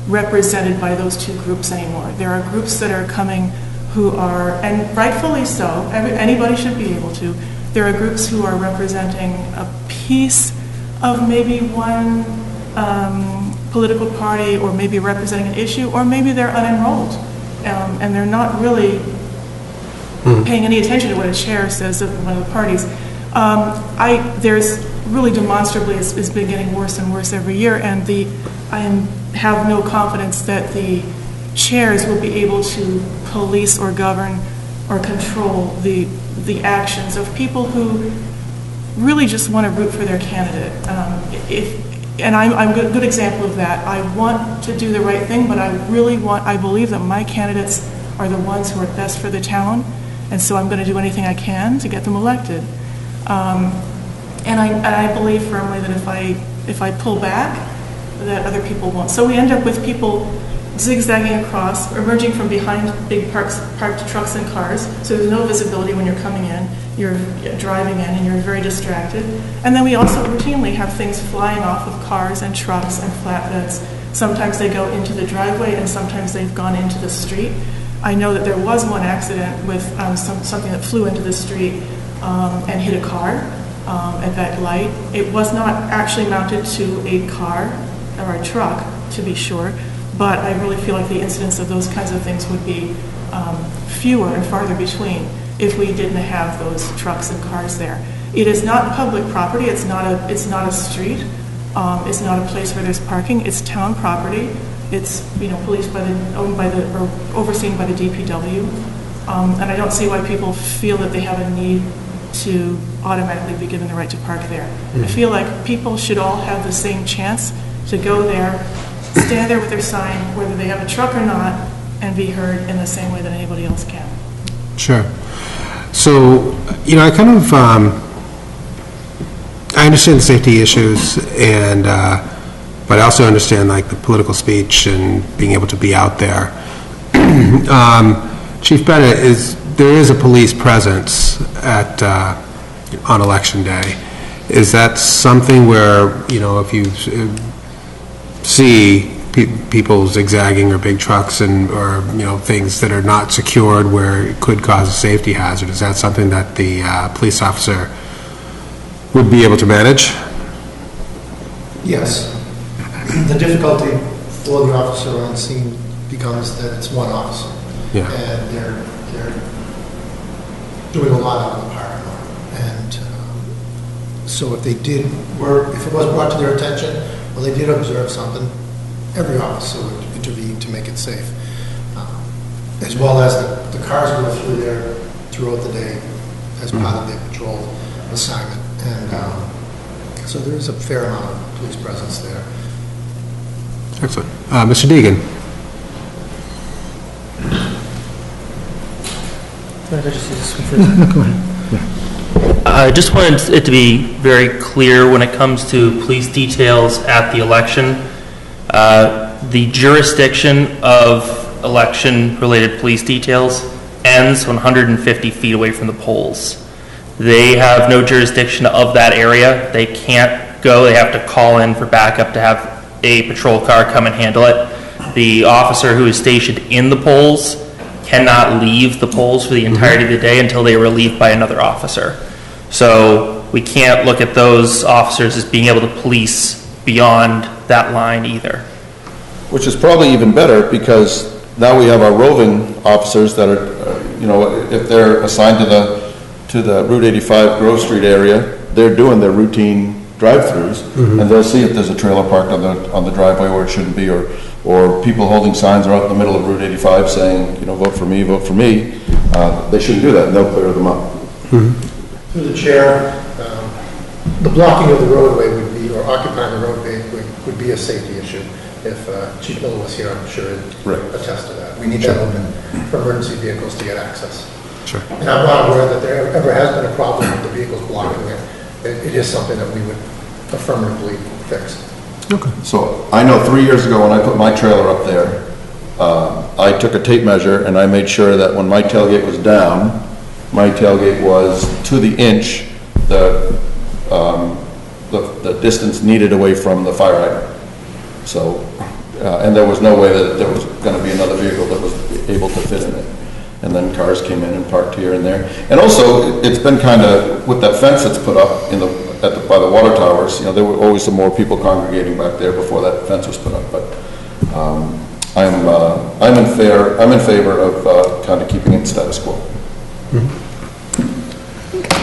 represented by those two groups anymore. There are groups that are coming who are, and rightfully so, anybody should be able to, there are groups who are representing a piece of maybe one political party, or maybe representing an issue, or maybe they're unenrolled, and they're not really paying any attention to what a chair says of one of the parties. There's really demonstrably, it's been getting worse and worse every year, and I have no confidence that the chairs will be able to police or govern or control the actions of people who really just want to root for their candidate. And I'm a good example of that. I want to do the right thing, but I believe that my candidates are the ones who are best for the town, and so I'm going to do anything I can to get them elected. And I believe firmly that if I pull back, that other people won't. So we end up with people zigzagging across, emerging from behind big parked trucks and cars, so there's no visibility when you're coming in, you're driving in, and you're very distracted. And then we also routinely have things flying off of cars and trucks and flatbeds. Sometimes they go into the driveway, and sometimes they've gone into the street. I know that there was one accident with something that flew into the street and hit a car at that light. It was not actually mounted to a car. or a truck, to be sure, but I really feel like the incidence of those kinds of things would be fewer and farther between if we didn't have those trucks and cars there. It is not public property. It's not a street. It's not a place where there's parking. It's town property. It's policed by or overseen by the DPW, and I don't see why people feel that they have a need to automatically be given the right to park there. I feel like people should all have the same chance to go there, stand there with their sign, whether they have a truck or not, and be heard in the same way that anybody else can. Sure. So, I kind of, I understand the safety issues, and but I also understand like the political speech and being able to be out there. Chief Bennett, there is a police presence at on election day. Is that something where if you see people zigzagging or big trucks or things that are not secured where it could cause a safety hazard, is that something that the police officer would be able to manage? Yes. The difficulty for the officer on scene becomes that it's one officer. Yeah. And they're doing a lot out in the parking lot. And so if it was brought to their attention, or they did observe something, every officer would intervene to make it safe. As well as the cars go through there throughout the day as part of their patrol assignment. And so there is a fair amount of police presence there. Excellent. Mr. Deegan. Go ahead. I just wanted it to be very clear when it comes to police details at the election. The jurisdiction of election-related police details ends 150 feet away from the polls. They have no jurisdiction of that area. They can't go. They have to call in for backup to have a patrol car come and handle it. The officer who is stationed in the polls cannot leave the polls for the entirety of the day until they are relieved by another officer. So we can't look at those officers as being able to police beyond that line either. Which is probably even better, because now we have our roving officers that are, if they're assigned to the Route 85 Grove Street area, they're doing their routine drive-throughs, and they'll see if there's a trailer parked on the driveway where it shouldn't be, or people holding signs are out in the middle of Route 85 saying, vote for me, vote for me. They shouldn't do that, and they'll clear them up. Through the chair, the blocking of the roadway would be, or occupying the roadway would be a safety issue. If Chief Miller was here, I'm sure he'd attest to that. We need that open for emergency vehicles to get access. Sure. And I'm not aware that there ever has been a problem with the vehicles blocking it. It is something that we would affirmatively fix. Okay. So I know 3 years ago when I put my trailer up there, I took a tape measure and I made sure that when my tailgate was down, my tailgate was to the inch the distance needed away from the fire hydrant. So, and there was no way that there was going to be another vehicle that was able to fit in it. And then cars came in and parked here and there. And also, it's been kind of, with that fence that's put up by the water towers, there were always some more people congregating back there before that fence was put up. But I'm in favor of kind of keeping it status quo.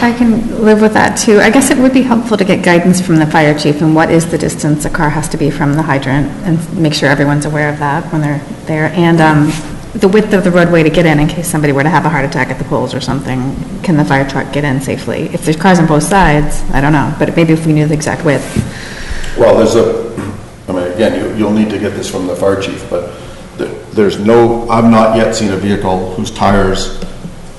I can live with that too. I guess it would be helpful to get guidance from the fire chief and what is the distance a car has to be from the hydrant, and make sure everyone's aware of that when they're there. And the width of the roadway to get in case somebody were to have a heart attack at the polls or something. Can the fire truck get in safely? If there's cars on both sides, I don't know, but maybe if we knew the exact width. Well, again, you'll need to get this from the fire chief, but I've not yet seen a vehicle whose tires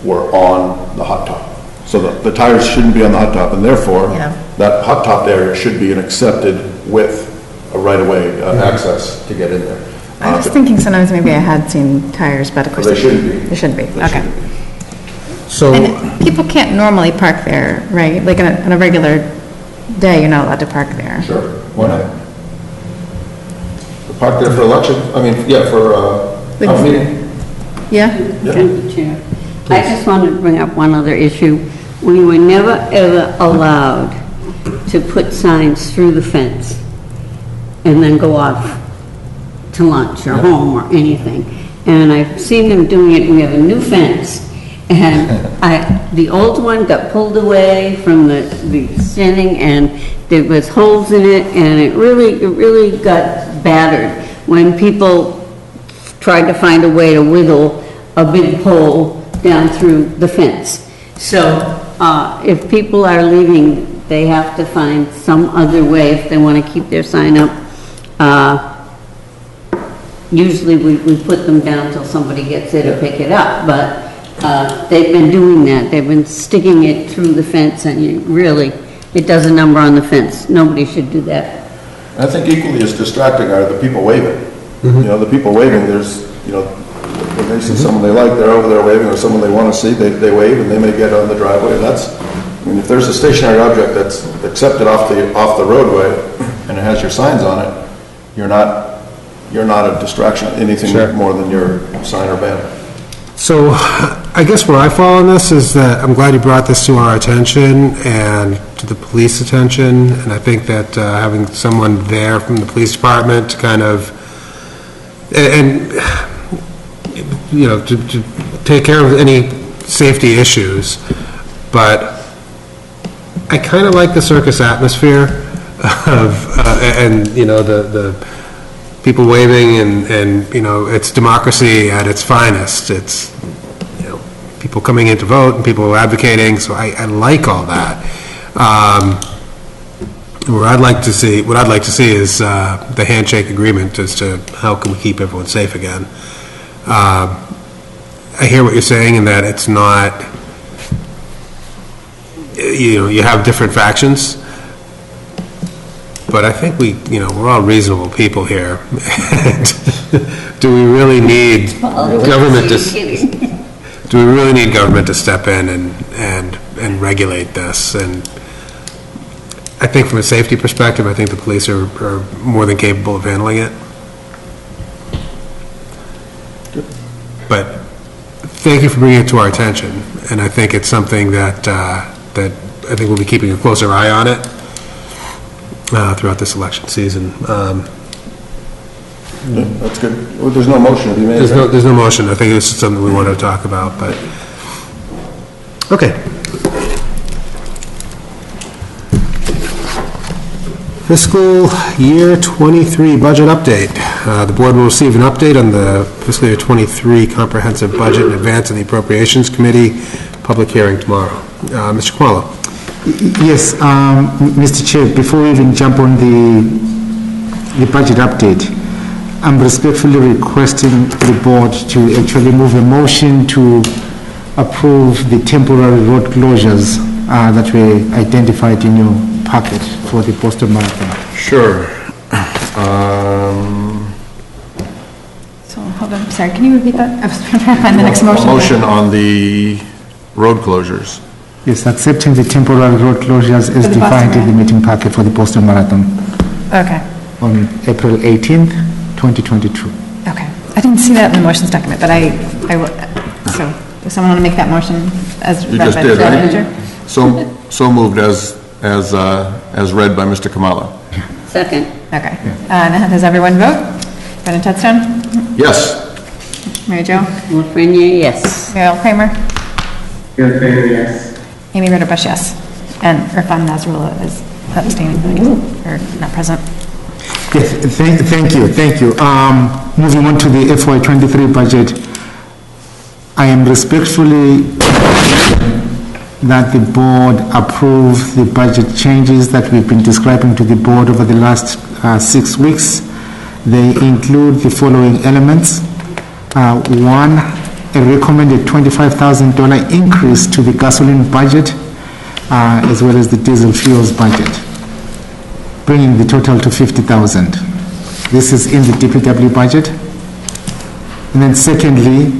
were on the hot top. So the tires shouldn't be on the hot top, and therefore, that hot top area should be an accepted width, a right-of-way access to get in there. I was thinking sometimes maybe I had seen tires, but of course they shouldn't be. They shouldn't be. Okay. So and people can't normally park there, right? Like on a regular day, you're not allowed to park there. Sure. Why not? Park there for election. For town meeting. Yeah. Okay, Chair. I just wanted to bring up one other issue. We were never ever allowed to put signs through the fence. and then go off to lunch or home or anything. And I've seen them doing it. We have a new fence, and the old one got pulled away from the standing, and there was holes in it, and it really got battered when people tried to find a way to wiggle a big pole down through the fence. So if people are leaving, they have to find some other way if they want to keep their sign up. Usually we put them down till somebody gets it or pick it up, but they've been doing that. They've been sticking it through the fence, and it does a number on the fence. Nobody should do that. I think equally as distracting are the people waving. You know, the people waving, when they see someone they like, they're over there waving, or someone they want to see, they wave, and they may get on the driveway. If there's a stationary object that's accepted off the roadway, and it has your signs on it, you're not a distraction, anything more than your sign or banner. So I guess where I fall on this is that I'm glad you brought this to our attention and to the police attention, and I think that having someone there from the police department to kind of, to take care of any safety issues, but I kind of like the circus atmosphere of, the people waving and it's democracy at its finest. It's, people coming in to vote and people advocating, so I like all that. What I'd like to see is the handshake agreement as to how can we keep everyone safe again. I hear what you're saying in that it's not, you have different factions, but I think we're all reasonable people here. Do we really need government to step in and regulate this? And I think from a safety perspective, I think the police are more than capable of handling it. But thank you for bringing it to our attention, and I think it's something that I think we'll be keeping a closer eye on it throughout this election season. That's good. Well, there's no motion to be made. There's no motion. I think this is something we want to talk about, but okay. Fiscal year 23 budget update. The board will receive an update on the fiscal year 23 comprehensive budget in advance of the Appropriations Committee public hearing tomorrow. Mr. Qualo. Yes, Mr. Chair, before we even jump on the budget update, I'm respectfully requesting the board to actually move a motion to approve the temporary road closures that were identified in your packet for the Boston Marathon. Sure. So, hold on, sorry, can you repeat that? I was trying to find the next motion. Motion on the road closures. Yes, accepting the temporary road closures as defined in the meeting packet for the Boston Marathon. Okay. On April 18th, 2022. Okay. I didn't see that in the motions document, but I will, so, does someone want to make that motion as You read just by did, the right? manager? So moved as read by Mr. Kamala. Second. Okay. Now, does everyone vote? Brendan Tedstone? Yes. Mary Jo? Lafreniere, yes. Meryl Kramer? Bill Kramer, yes. Amy Ritterbush, yes. And Irfan Nasrullah is abstaining, or not present. Yes, thank you. Moving on to the FY23 budget, I am respectfully that the board approve the budget changes that we've been describing to the board over the last 6 weeks. They include the following elements. One, a recommended $25,000 increase to the gasoline budget, as well as the diesel fuels budget, bringing the total to $50,000. This is in the DPW budget. And then secondly,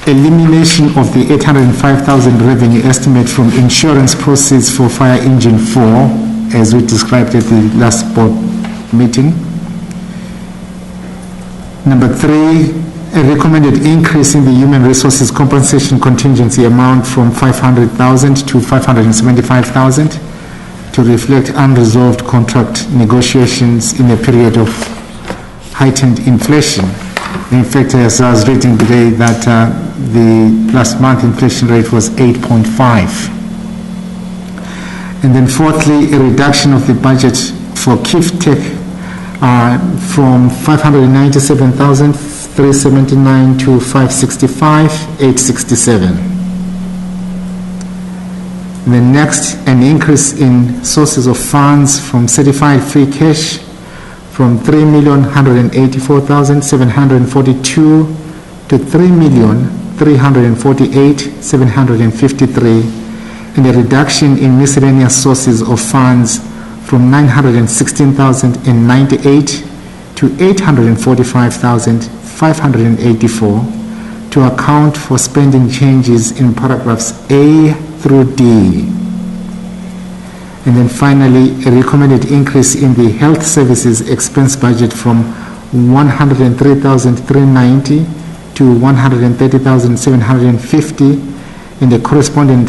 elimination of the $805,000 revenue estimate from insurance proceeds for fire engine 4, as we described at the last board meeting. Number 3, a recommended increase in the human resources compensation contingency amount from $500,000 to $575,000. to reflect unresolved contract negotiations in a period of heightened inflation. In fact, as I was reading today, that the last month inflation rate was 8.5. And then fourthly, a reduction of the budget for KIF Tech from 597,379 to 565,867. And then next, an increase in sources of funds from certified free cash from 3,184,742 to 3,348,753, and a reduction in miscellaneous sources of funds from 916,098 to 845,584 to account for spending changes in paragraphs A through D. And then finally, a recommended increase in the health services expense budget from 103,390 to 130,750, and a corresponding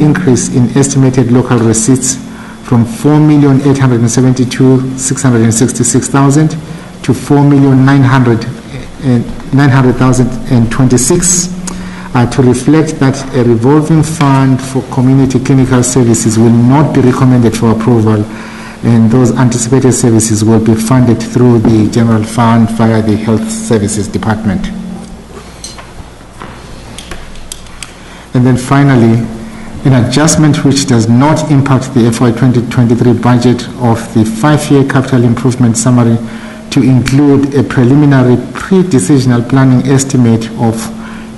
increase in estimated local receipts from 4,872,666,000 to 4,900,026 to reflect that a revolving fund for community clinical services will not be recommended for approval, and those anticipated services will be funded through the general fund via the health services department. And then finally, an adjustment which does not impact the FY 2023 budget of the 5-year capital improvement summary to include a preliminary pre-decisional planning estimate of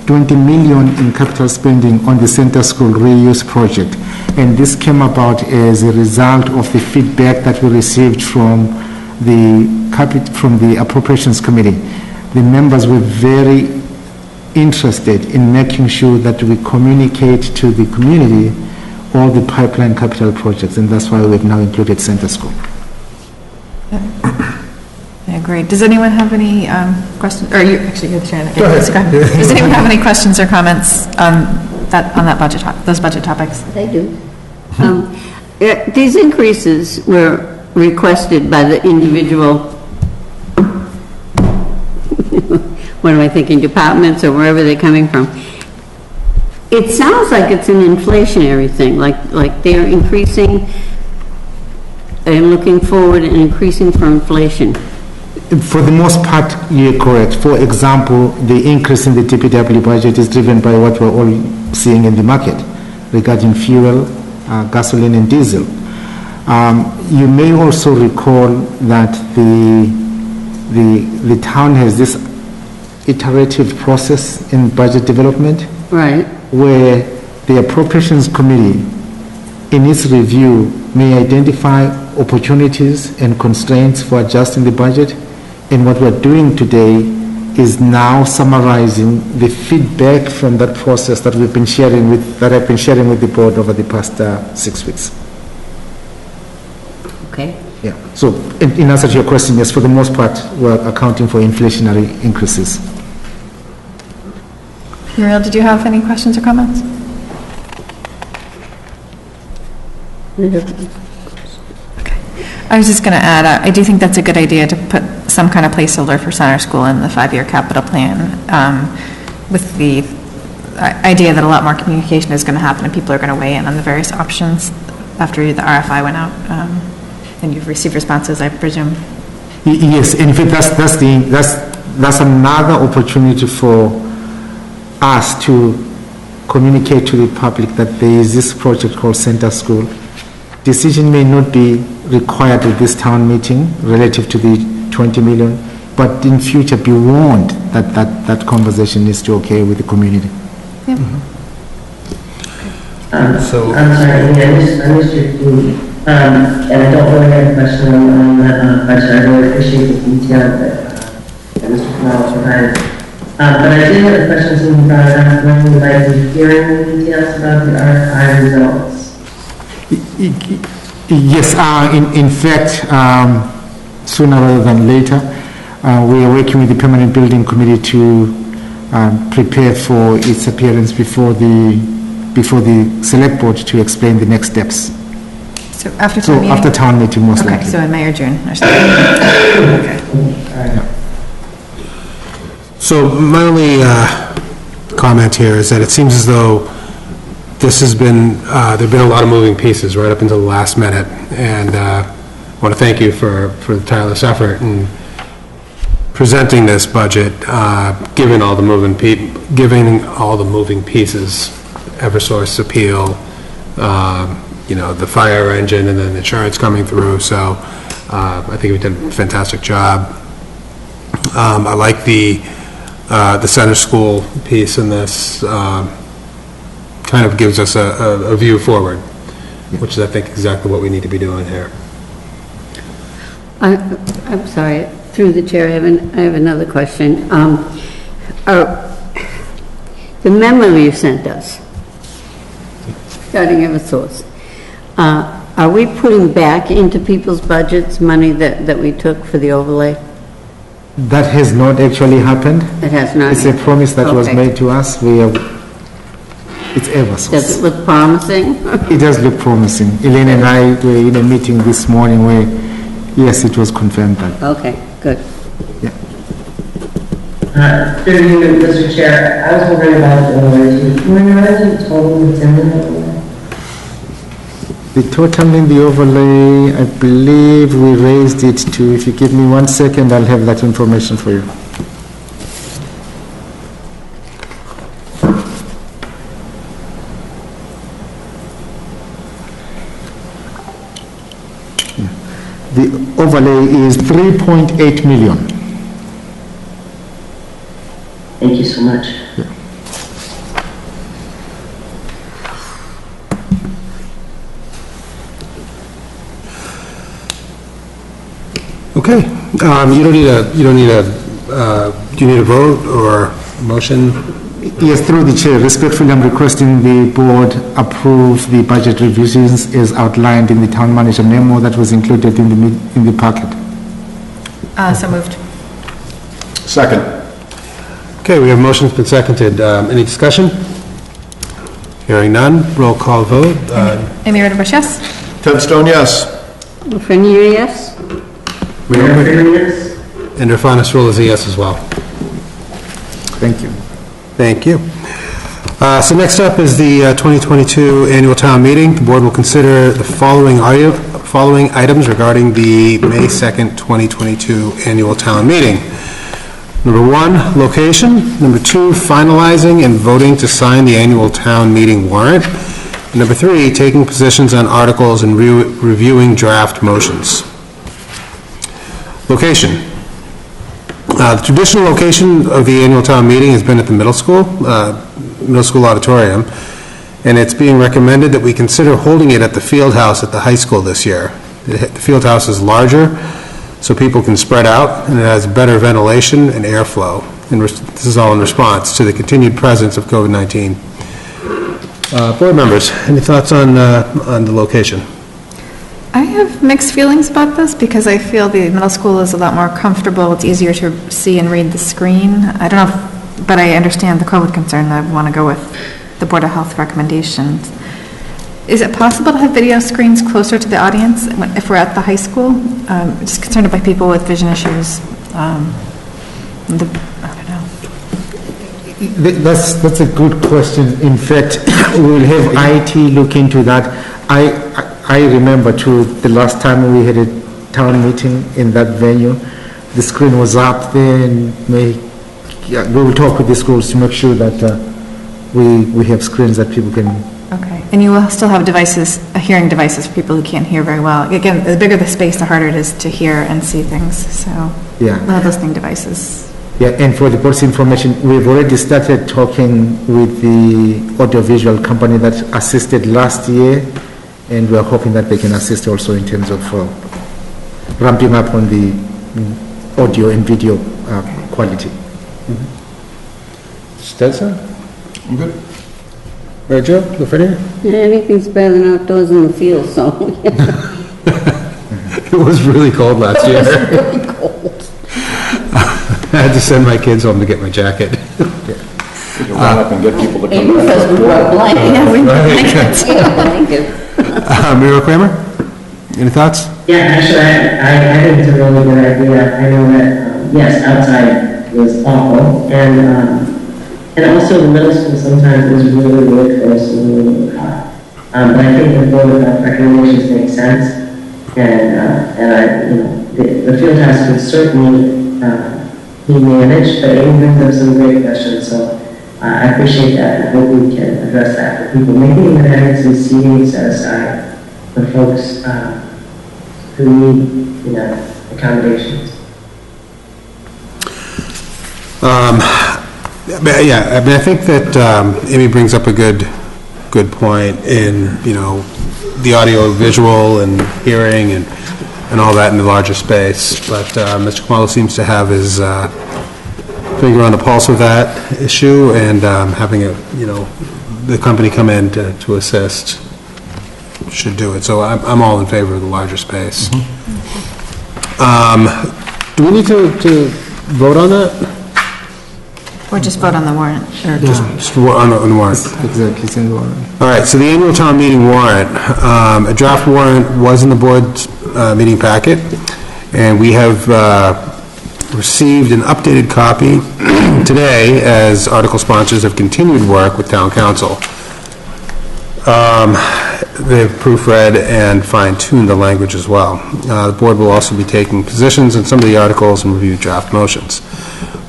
20 million in capital spending on the Center School reuse project. And this came about as a result of the feedback that we received from the Appropriations Committee. The members were very interested in making sure that we communicate to the community all the pipeline capital projects, and that's why we've now included Center School. I agree. Does anyone have any questions? Or you're the chair. Go ahead. Does anyone have any questions or comments on that budget, those budget topics? I do. These increases were requested by the individual, what am I thinking, departments or wherever they're coming from. It sounds like it's an inflationary thing, like they're increasing and looking forward and increasing for inflation. For the most part, you're correct. For example, the increase in the TPW budget is driven by what we're all seeing in the market regarding fuel, gasoline and diesel. You may also recall that the town has this iterative process in budget development, right, where the Appropriations Committee in its review may identify opportunities and constraints for adjusting the budget. And what we're doing today is now summarizing the feedback from that process that I've been sharing with the board over the past 6 weeks. Okay. Yeah. So in answer to your question, yes, for the most part, we're accounting for inflationary increases. Muriel, did you have any questions or comments? I was just going to add, I do think that's a good idea to put some kind of placeholder for Center School in the 5-year capital plan, with the idea that a lot more communication is going to happen and people are going to weigh in on the various options after the RFI went out, and you've received responses, I presume. Yes, in fact, that's another opportunity for us to communicate to the public that there is this project called Center School. Decision may not be required at this town meeting relative to the 20 million, but in future be warned that conversation is to okay with the community. Yeah. I'm sorry, I missed your food. And I don't really have a question on that budget. I really appreciate the detail that Mr. Kamala provided. But I did have a question when you brought it up, when you might be hearing the details about the RFI results. Yes, in fact, sooner rather than later, we are working with the Permanent Building Committee to prepare for its appearance before the Select Board to explain the next steps. So after So town meeting? after town meeting, most Okay, likely. so in May or June or something. Okay. So my only comment here is that it seems as though this has been, there've been a lot of moving pieces right up until the last minute, and I want to thank you for the tireless effort in presenting this budget, given all the moving pieces, Eversource appeal, the fire engine, and then insurance coming through. So I think we did a fantastic job. I like the center school piece in this. Kind of gives us a view forward, which is, I think, exactly what we need to be doing here. I'm sorry, through the chair, I have another question. The memo you sent us, starting Eversource, are we putting back into people's budgets money that we took for the overlay? That has not actually happened. It has not? It's a promise that was Okay. made to us. It's Eversource. Does it look promising? It does look promising. Elaine and I were in a meeting this morning where, yes, it was confirmed that. Okay, good. Through you, Mr. Chair, I was wondering about the overlay. Can you remind me the total that's in the overlay? The total in the overlay, I believe we raised it to, if you give me 1 second, I'll have that information for you. The overlay is 3.8 million. Thank you so much. Okay, you don't need a, do you need a vote or a motion? Yes, through the chair, respectfully, I'm requesting the board approve the budget revisions as outlined in the town manager memo that was included in the packet. So moved. Second. Okay, we have motions been seconded. Any discussion? Hearing none, roll call vote. Amy Rodenbush, yes? Ted Stone, yes. Lafreniere, yes? And Rafanis Rule is a yes as well. Thank you. Thank you. So next up is the 2022 annual town meeting. The board will consider the following items regarding the May 2nd, 2022 annual town meeting. Number 1, location. Number 2, finalizing and voting to sign the annual town meeting warrant. And number 3, taking positions on articles and reviewing draft motions. Location. The traditional location of the annual town meeting has been at the middle school auditorium, and it's being recommended that we consider holding it at the field house at the high school this year. The field house is larger, so people can spread out, and it has better ventilation and airflow. And this is all in response to the continued presence of COVID-19. Board members, any thoughts on the location? I have mixed feelings about this because I feel the middle school is a lot more comfortable. It's easier to see and read the screen. I don't know, but I understand the COVID concern. I want to go with the Board of Health recommendations. Is it possible to have video screens closer to the audience if we're at the high school? Just concerned about people with vision issues. I don't know. That's a good question. In fact, we'll have IT look into that. I remember too, the last time we had a town meeting in that venue, the screen was up there, and we will talk with the schools to make sure that we have screens that people can. Okay, and you will still have devices, hearing devices for people who can't hear very well. Again, the bigger the space, the harder it is to hear and see things, so Yeah. we'll have listening devices. Yeah, and for the board's information, we've already started talking with the audiovisual company that assisted last year, and we're hoping that they can assist also in terms of ramping up on the audio and video quality. Stetson? I'm good. Joe, Lafreniere? Yeah, anything's better than outdoors in the field, so. It was really cold last year. It was really cold. I had to send my kids home to get my jacket. You can run up and get people to come Amy back. doesn't wear a blanket. Yeah, we Right. blankets. Yeah, blanket. Muriel Kramer? Any thoughts? Yeah, actually, I think it's a really good idea. I know that, yes, outside was awful, and also the middle school sometimes is really, really close and really, really hot. But I think the board of recommendations make sense, and I, the field house could certainly be managed, but it brings up some great questions, so I appreciate that, and I hope we can address that for people. Maybe even having some seating set aside for folks who need, accommodations. Yeah, I mean, I think that Amy brings up a good point in, the audio, visual, and hearing, and all that in the larger space. But Mr. Kamalo seems to have his finger on the pulse of that issue, and having the company come in to assist should do it. So I'm all in favor of the larger space. Do we need to vote on that? Or just vote on the warrant? Or Just on the warrant. Exactly, it's in the warrant. All right, so the annual town meeting warrant. A draft warrant was in the board's meeting packet, and we have received an updated copy today as article sponsors have continued work with town council. They've proofread and fine-tuned the language as well. The board will also be taking positions in some of the articles and review draft motions.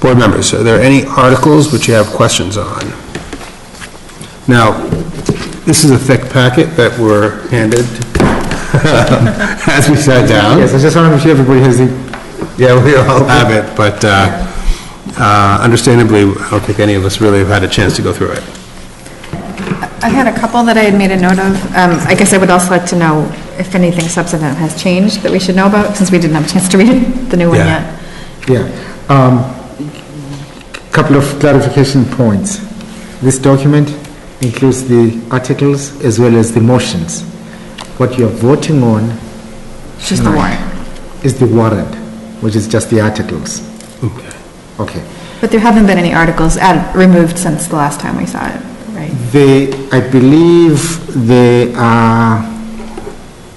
Board members, are there any articles which you have questions on? Now, this is a thick packet that we're handed as we sat down. Yes, I just want to make sure everybody has the... Yeah, we all have it, but understandably, I don't think any of us really have had a chance to go through it. I had a couple that I had made a note of. I guess I would also like to know if anything substantive has changed that we should know about, since we didn't have a chance to read the new one yet. Yeah. Couple of clarification points. This document includes the articles as well as the motions. What you're voting on It's just the warrant. is the warrant, which is just the articles. Okay. But there haven't been any articles removed since the last time we saw it, right? I believe there are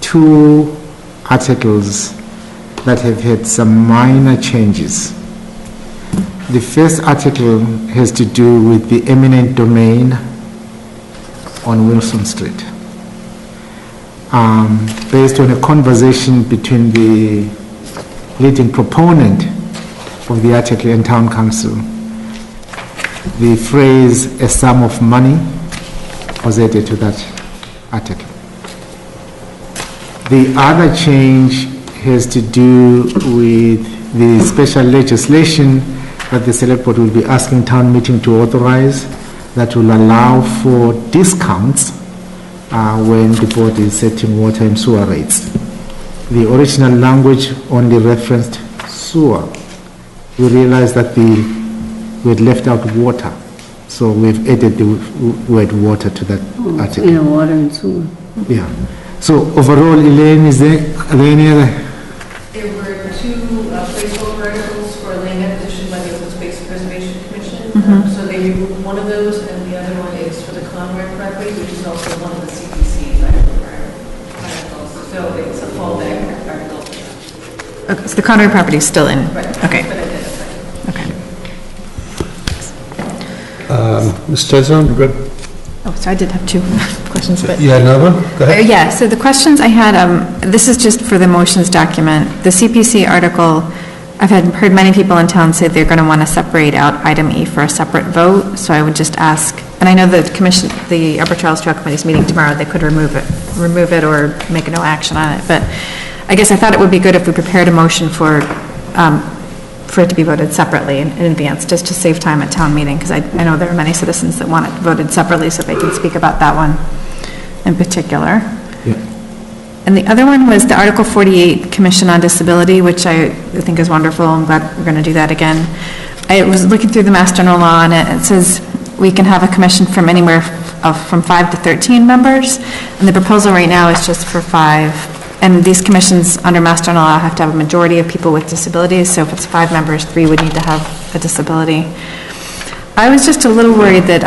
2 articles that have had some minor changes. The first article has to do with the eminent domain on Wilson Street. Based on a conversation between the leading proponent of the article and town council, the phrase "a sum of money" was added to that article. The other change has to do with the special legislation that the select board will be asking town meeting to authorize that will allow for discounts when the board is setting water and sewer rates. The original language only referenced sewer. We realized that we had left out water, so we've added the word water to that article. Water and sewer. Yeah. So overall, Elaine, are there any other? There were 2 placeholder articles for a land acquisition by the Open Space Preservation Commission. So they removed one of those, and the other one is for the Conroy property, which is also one of the CPC articles. So it's a fallback article. Okay, so the Conroy property is still in? Right. Okay. Okay. Mr. Tedson, good? Oh, so I did have 2 questions, but... You had another one? Go ahead. Yeah, so the questions I had, this is just for the motions document. The CPC article, I've heard many people in town say they're going to want to separate out item E for a separate vote, so I would just ask, and I know the Upper Charles Trail Committee's meeting tomorrow, they could remove it or make no action on it, but I guess I thought it would be good if we prepared a motion for it to be voted separately in advance, just to save time at town meeting, because I know there are many citizens that want it voted separately, so they can speak about that one in particular. Yeah. And the other one was the Article 48 Commission on Disability, which I think is wonderful. I'm glad we're going to do that again. I was looking through the Mass General Law, and it says we can have a commission from anywhere from 5 to 13 members, and the proposal right now is just for 5. And these commissions under Mass General Law have to have a majority of people with disabilities, so if it's 5 members, 3 would need to have a disability. I was just a little worried that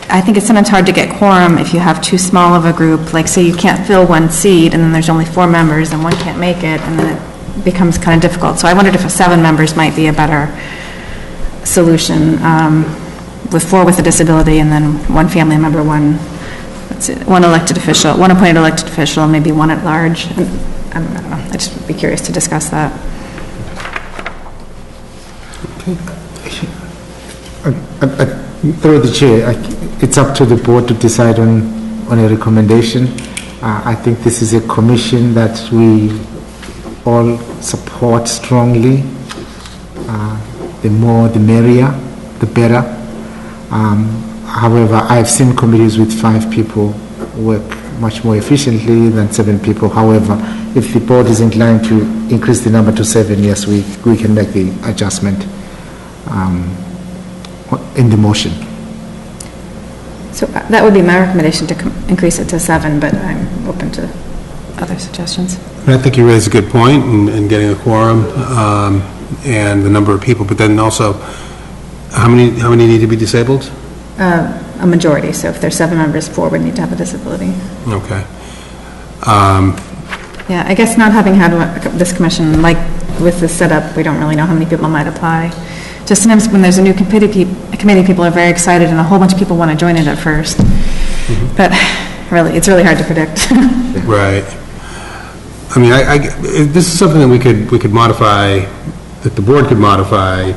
I think it's sometimes hard to get quorum if you have too small of a group, like say you can't fill one seat and then there's only 4 members and one can't make it, and then it becomes kind of difficult. So I wondered if 7 members might be a better solution, with 4 with a disability and then 1 family member, one elected official, 1 appointed elected official, and maybe 1 at large. And I don't know, I'd just be curious to discuss that. Through the chair, it's up to the board to decide on a recommendation. I think this is a commission that we all support strongly. The more, the merrier, the better. However, I've seen committees with 5 people work much more efficiently than 7 people. However, if the board is inclined to increase the number to 7, yes, we can make the adjustment in the motion. So that would be my recommendation, to increase it to 7, but I'm open to other suggestions. I think you raised a good point in getting a quorum and the number of people, but then also, how many need to be disabled? A majority, so if there's 7 members, 4 would need to have a disability. Okay. Yeah, I guess not having had this commission, like with this setup, we don't really know how many people might apply. Just sometimes when there's a new committee, people are very excited and a whole bunch of people want to join it at first. But really, it's really hard to predict. Right. I mean, this is something that we could modify, that the board could modify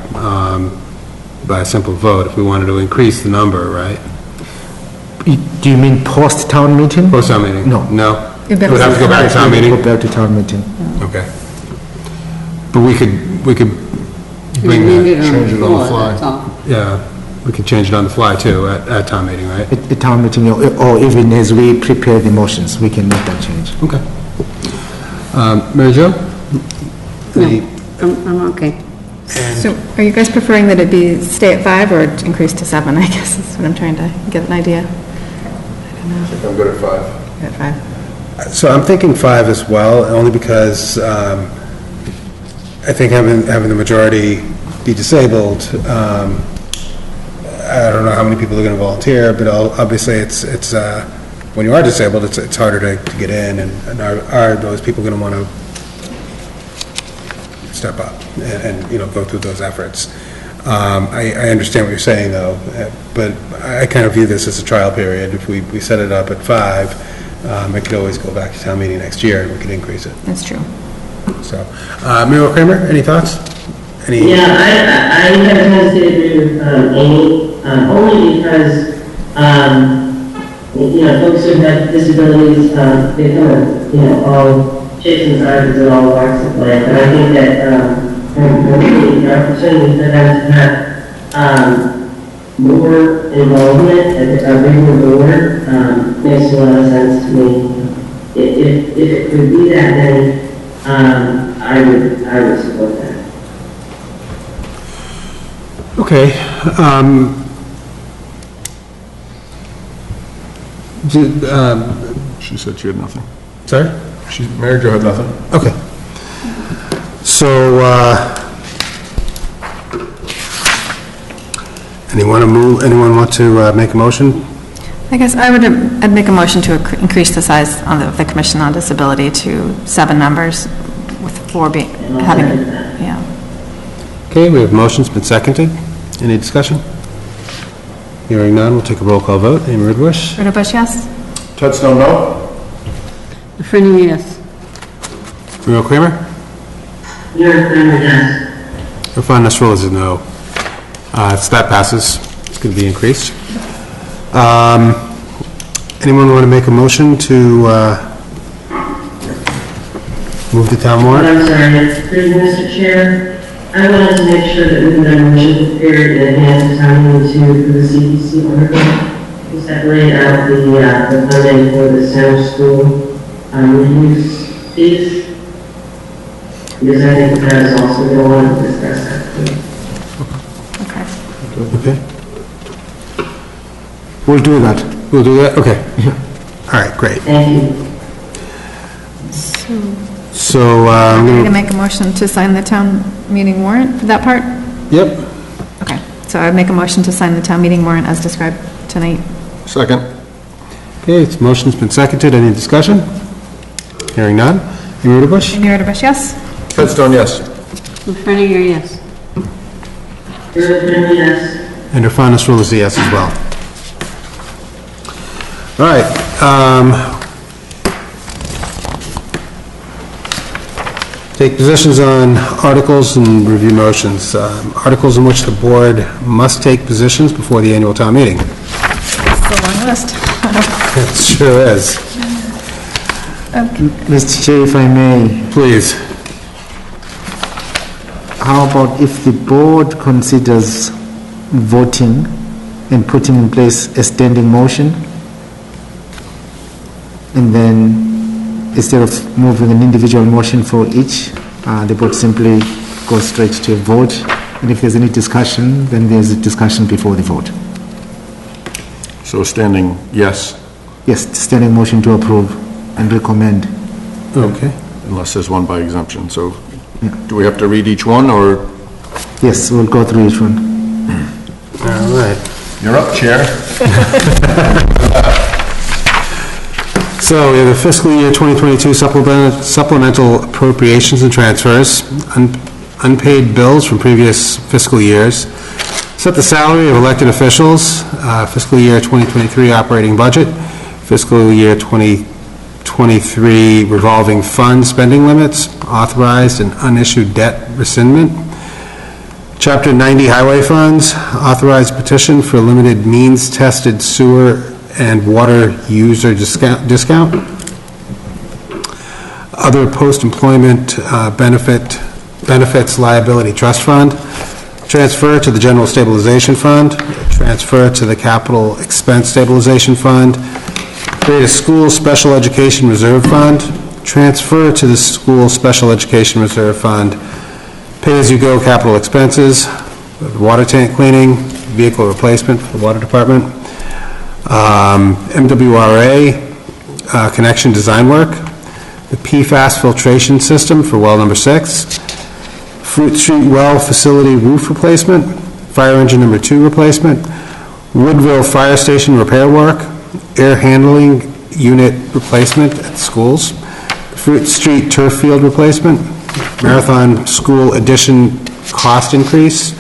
by a simple vote if we wanted to increase the number, right? Do you mean post-town meeting? Post-town meeting? No. No? It would have to go back to town meeting? Go back to town meeting. Okay. But we could bring that, change it on the fly. Yeah, we could change it on the fly too at town meeting, right? At town meeting, or even as we prepare the motions, we can make that change. Okay. Mary Jo? No, I'm okay. So are you guys preferring that it stay at 5 or increase to 7, I guess is what I'm trying to get an idea. I'm good at 5. At 5. So I'm thinking 5 as well, only because I think having the majority be disabled, I don't know how many people are going to volunteer, but obviously it's when you are disabled, it's harder to get in, and are those people going to want to step up and go through those efforts? I understand what you're saying, though, but I kind of view this as a trial period. If we set it up at 5, it could always go back to town meeting next year, and we could increase it. That's true. So, Muriel Kramer, any thoughts? Yeah, I have a tendency to agree with Amy, only because, folks who have disabilities, they come of, all shapes and sizes and all walks of life. And I think that, the opportunity for them to have more involvement at a bigger board makes a lot of sense to me. If it could be that, then I would support that. Okay. She said she had nothing. Sorry? Mary Jo had nothing. Okay. So, anyone want to make a motion? I guess I'd make a motion to increase the size of the Commission on Disability to 7 members, with 4 having, yeah. Okay, we have motions been seconded. Any discussion? Hearing none, we'll take a roll call vote. Amy Ridbush? Rita Bush, yes? Ted Snow, no? Friendly, yes. Muriel Kramer? Yes. Irfan Nasrullah is a no. So that passes. It's going to be increased. Anyone want to make a motion to move the town warrant? I'm sorry, please, Mr. Chair. I wanted to make sure that we can have a motion prepared in advance of time for the CPC article. We separate out the funding for the center school use fees. Because I think that is also going to want to discuss that. Okay. We'll do that. We'll do that? Okay. All right, great. Thank you. So, I'm going to make a motion to sign the town meeting warrant for that part? Yep. Okay, so I'd make a motion to sign the town meeting warrant as described tonight. Second. Okay, its motion's been seconded. Any discussion? Hearing none. Amy Roderbush? Amy Roderbush, yes. Headstone, yes. Lou Ferniger, yes. And Urfanis Rule is a yes as well. All right. Take positions on articles and review motions. Articles in which the board must take positions before the annual town meeting. It's a long list. It sure is. Mr. Chair, if I may. Please. How about if the board considers voting and putting in place a standing motion, and then instead of moving an individual motion for each, the board simply goes straight to a vote, and if there's any discussion, then there's a discussion before the vote. So standing yes? Yes, standing motion to approve and recommend. Okay. Unless there's one by exemption. So do we have to read each one, or? Yes, we'll go through each one. All right. You're up, Chair. So we have the fiscal year 2022 supplemental appropriations and transfers, unpaid bills from previous fiscal years, set the salary of elected officials, fiscal year 2023 operating budget, fiscal year 2023 revolving fund spending limits, authorized and unissued debt rescindment, Chapter 90 highway funds, authorized petition for limited means tested sewer and water user discount. Other post-employment benefits liability trust fund. Transfer to the general stabilization fund. Transfer to the capital expense stabilization fund. Create a school special education reserve fund. Transfer to the school special education reserve fund. Pay-as-you-go capital expenses. Water tank cleaning. Vehicle replacement for the water department. MWRA connection design work, the PFAS filtration system for well number 6, Fruit Street well facility roof replacement, fire engine number 2 replacement, Woodville fire station repair work, air handling unit replacement at schools, Fruit Street turf field replacement, Marathon school addition cost increase,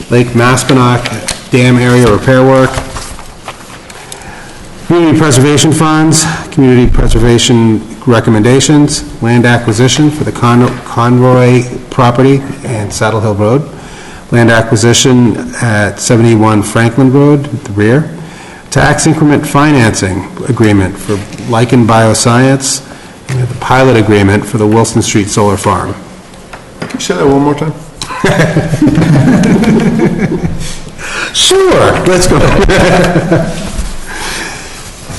Lake Maspinock dam area repair work, Community preservation funds, community preservation recommendations, land acquisition for the Conroy property and Saddle Hill Road, land acquisition at 71 Franklin Road at the rear, tax increment financing agreement for Lichen Bioscience, and the pilot agreement for the Wilson Street Solar Farm. Can you say that one more time? Sure, let's go.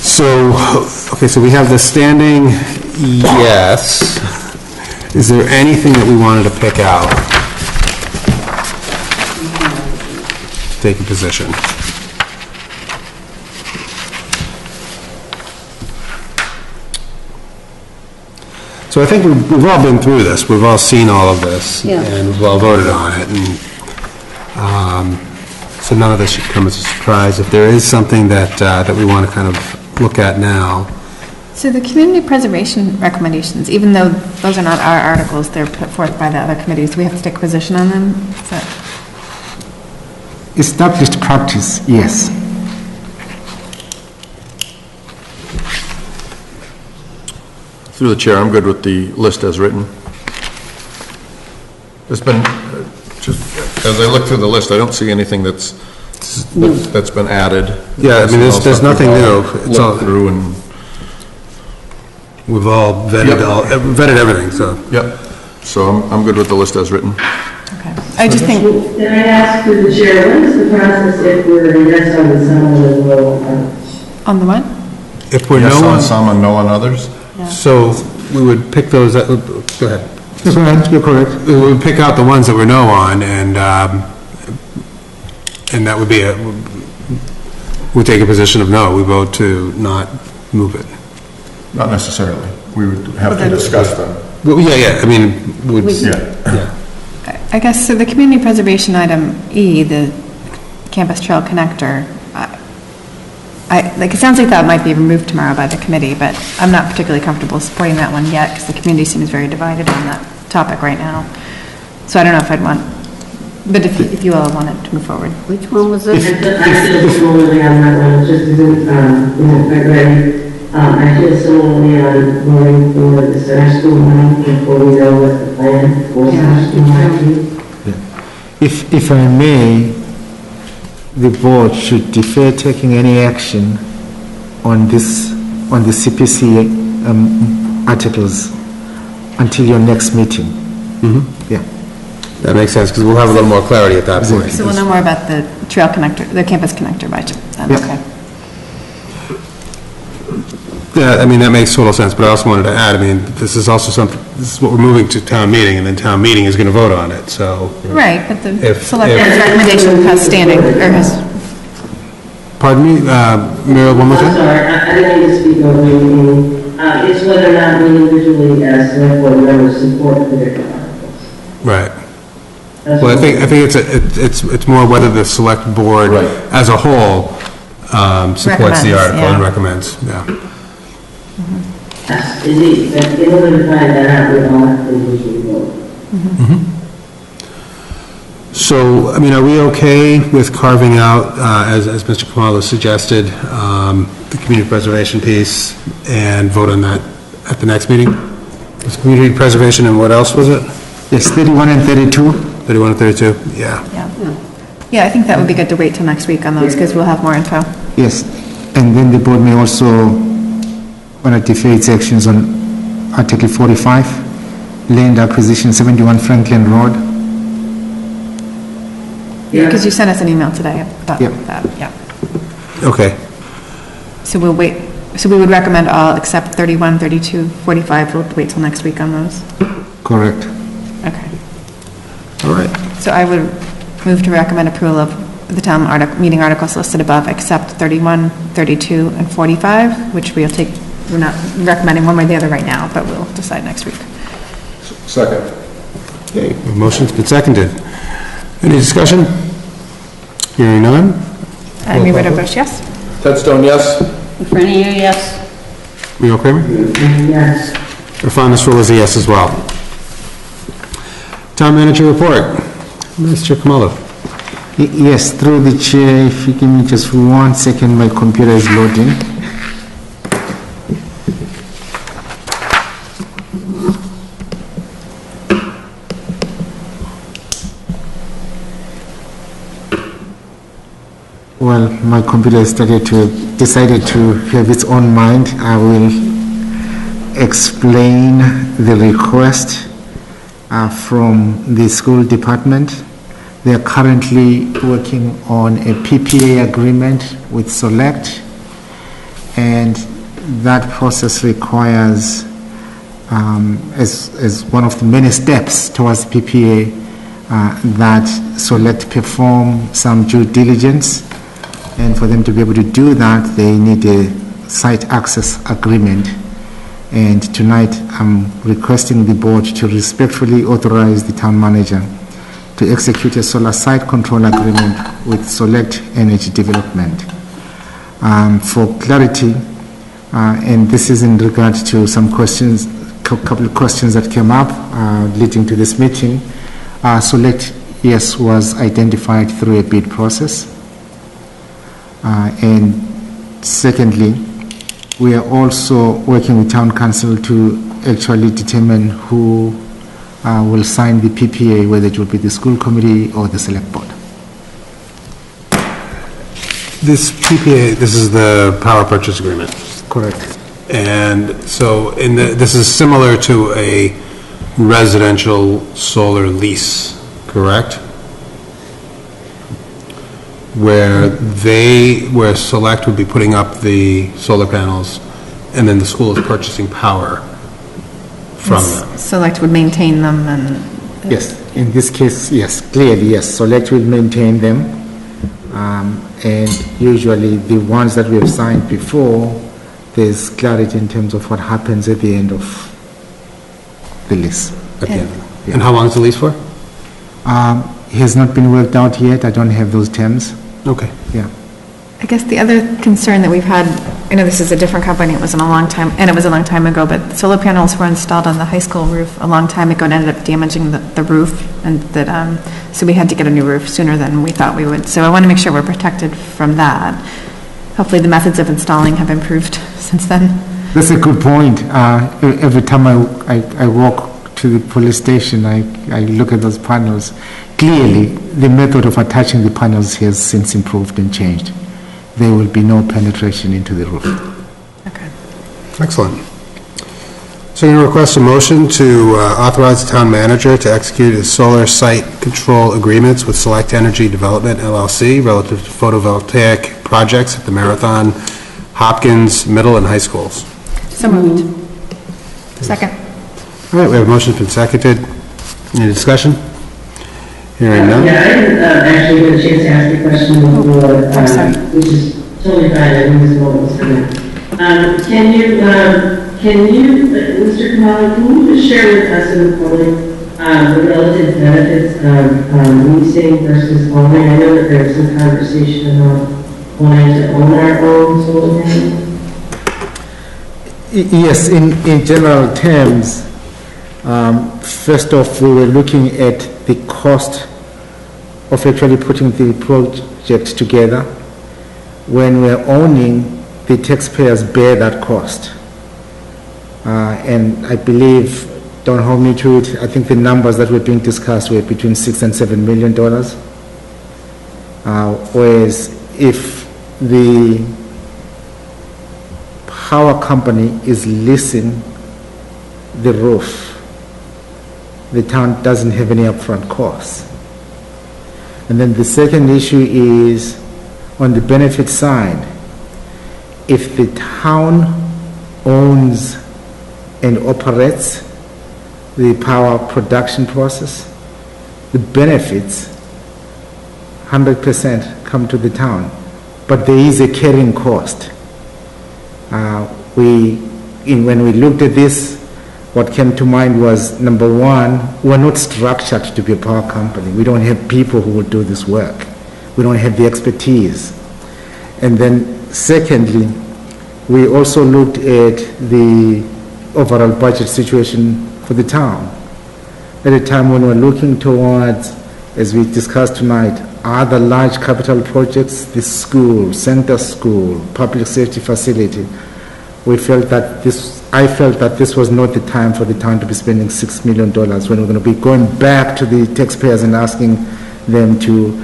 So, okay, so we have the standing yes. Is there anything that we wanted to pick out? Take a position. So I think we've all been through this. We've all seen all of this. Yeah. And we've all voted on it. And so none of this should come as a surprise. If there is something that we want to kind of look at now. So the community preservation recommendations, even though those are not our articles, they're put forth by the other committees, do we have to take a position on them? Is that... Established practice, yes. Through the chair, I'm good with the list as written. There's been, just as I look through the list, I don't see anything that's been added. Yeah, I mean, there's nothing new. It's all through, and we've all vetted vetted everything. So yep. So I'm good with the list as written. Okay. I just think. Can I ask through the chair, what is the process if we're yes on the some and no on others? On the what? If we're yes no on on some and no on others. Yeah. So we would pick those. Go ahead. That's right, you're correct. We would pick out the ones that we're no on, and that would be we take a position of no. We vote to not move it. Not necessarily. We would have to discuss them. Well, yeah. I mean, yeah. I guess, so the community preservation item E, the campus trail connector, it sounds like that might be removed tomorrow by the committee, but I'm not particularly comfortable supporting that one yet, because the community seems very divided on that topic right now. So I don't know if I'd want, but if you all wanted to move forward. Which one was it? I feel similarly on that one, it just isn't quite ready. I feel similarly on going for the center school money before we know what the plan for center school might be. If I may, the board should defer taking any action on this, on the CPC articles until your next meeting. Yeah. That makes sense, because we'll have a little more clarity at that point. So we'll know more about the trail connector, the campus connector by then, okay. Yeah, I mean, that makes total sense, but I also wanted to add, I mean, this is also something, this is what we're moving to town meeting, and then town meeting is going to vote on it, so. Right, but the If- select board's recommendation has standing, or has, Pardon me, Muriel, one more I'm time? sorry, I didn't mean to speak over you. It's whether or not we individually as select board members support the different articles. Right. Well, I think it's more whether the select board as a whole supports the Recommends, article and yeah. recommends, yeah. Yes, indeed, but in order to find that out, we all have to individually vote. So, I mean, are we okay with carving out, as Mr. Kamalo suggested, the community preservation piece and vote on that at the next meeting? It's community preservation and what else was it? Yes, 31 and 32. 31 and 32, yeah. yeah, I think that would be good to wait till next week on those, because we'll have more info. Yes, and then the board may also want to defer its actions on Article 45, land acquisition, 71 Franklin Road. Because you sent us an email today about Yep. that, yeah. Okay. So we'll wait, so we would recommend all except 31, 32, 45, we'll wait till next week on those? Correct. Okay. All right. So I would move to recommend approval of the town meeting articles listed above, except 31, 32, and 45, which we'll take, we're not recommending one way or the other right now, but we'll decide next week. Second. Okay, the motion's been seconded. Any discussion? Hearing none? Amy Wittevich, yes? Ted Stone, yes? Frenier, yes. Leo Kramer? Yes. Rafanis Rule is a yes as well. Town manager report. Mr. Kamalo. Yes, through the chair, if you give me just 1 second, my computer is loading. Well, my computer decided to have its own mind. I will explain the request from the school department. They are currently working on a PPA agreement with Select, and that process requires, as one of the many steps towards PPA, that Select perform some due diligence, and for them to be able to do that, they need a site access agreement. And tonight, I'm requesting the board to respectfully authorize the town manager to execute a solar site control agreement with Select Energy Development. For clarity, and this is in regard to some questions, couple of questions that came up leading to this meeting. Select, yes, was identified through a bid process. And secondly, we are also working with town council to actually determine who will sign the PPA, whether it will be the school committee or the select board. This PPA, this is the power purchase agreement. Correct. And so this is similar to a residential solar lease, correct? Where Select would be putting up the solar panels, and then the school is purchasing power from them. Select would maintain them and... Yes, in this case, yes, clearly, yes, Select will maintain them. And usually the ones that we have signed before, there's clarity in terms of what happens at the end of the lease. And how long is the lease for? It has not been worked out yet. I don't have those terms. Okay. Yeah. I guess the other concern that we've had, I know this is a different company, it wasn't a long time, and it was a long time ago, but solar panels were installed on the high school roof a long time ago and ended up damaging the roof, and that, so we had to get a new roof sooner than we thought we would. So I want to make sure we're protected from that. Hopefully the methods of installing have improved since then. That's a good point. Every time I walk to the police station, I look at those panels. Clearly, the method of attaching the panels has since improved and changed. There will be no penetration into the roof. Okay. Excellent. So you request a motion to authorize the town manager to execute his solar site control agreements with Select Energy Development LLC relative to photovoltaic projects at the Marathon, Hopkins, middle and high schools. So moved. Second. All right, we have a motion been seconded. Any discussion? Hearing none. Yeah, I didn't actually get a chance to ask the question before, which is totally fine. I think this is what was coming. Can you, Mr. Kamala, can you just share with us in the public the relative benefits of leasing versus owning? I know that there's some conversation about wanting to own our own solar panels. Yes, in general terms, first off, we were looking at the cost of actually putting the project together. When we're owning, the taxpayers bear that cost. And I believe, don't hold me to it, I think the numbers that were being discussed were between $6 and $7 million. Whereas if the power company is leasing the roof, the town doesn't have any upfront costs. And then the second issue is on the benefit side. If the town owns and operates the power production process, the benefits 100% come to the town, but there is a carrying cost. When we looked at this, what came to mind was, number one, we're not structured to be a power company. We don't have people who will do this work. We don't have the expertise. And then secondly, we also looked at the overall budget situation for the town. At a time when we're looking towards, as we discussed tonight, other large capital projects, the school, center school, public safety facility, I felt that this was not the time for the town to be spending $6 million when we're going to be going back to the taxpayers and asking them to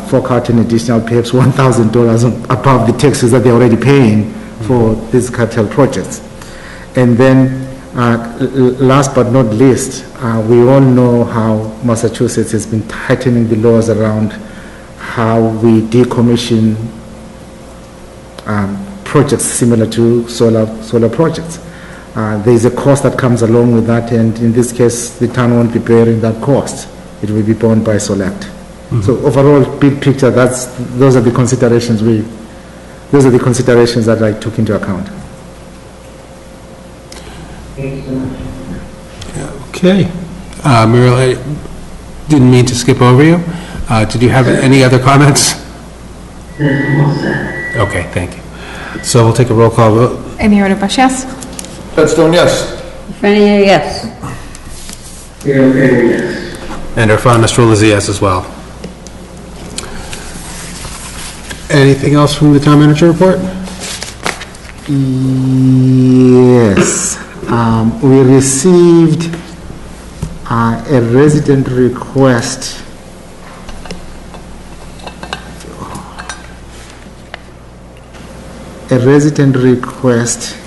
fork out an additional perhaps $1,000 above the taxes that they're already paying for these capital projects. And then last but not least, we all know how Massachusetts has been tightening the laws around how we decommission projects similar to solar projects. There is a cost that comes along with that, and in this case, the town won't be bearing that cost. It will be borne by Select. Mm-hmm. So overall, big picture, those are the considerations that I took into account. Thank you so much. Okay. Muriel, I didn't mean to skip over you. Did you have any other comments? Okay, thank you. So we'll take a roll call vote. Amy Rodenbush, yes? Redstone, yes. Frenier, yes. And our fond Mr. is a yes as well. Anything else from the town manager report? Yes. We received a resident request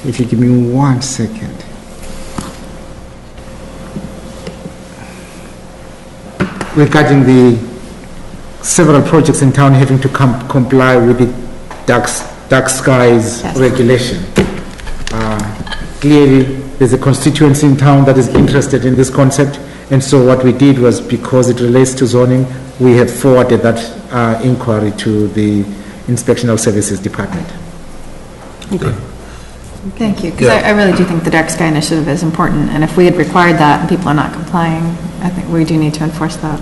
if you give me 1 second. Regarding the several projects in town having to comply with the dark skies regulation. Clearly, there's a constituency in town that is interested in this concept, and so what we did was, because it relates to zoning, we have forwarded that inquiry to the Inspectional Services Department. Okay. Thank you, because I really do think the dark sky initiative is important, and if we had required that and people are not complying, I think we do need to enforce that.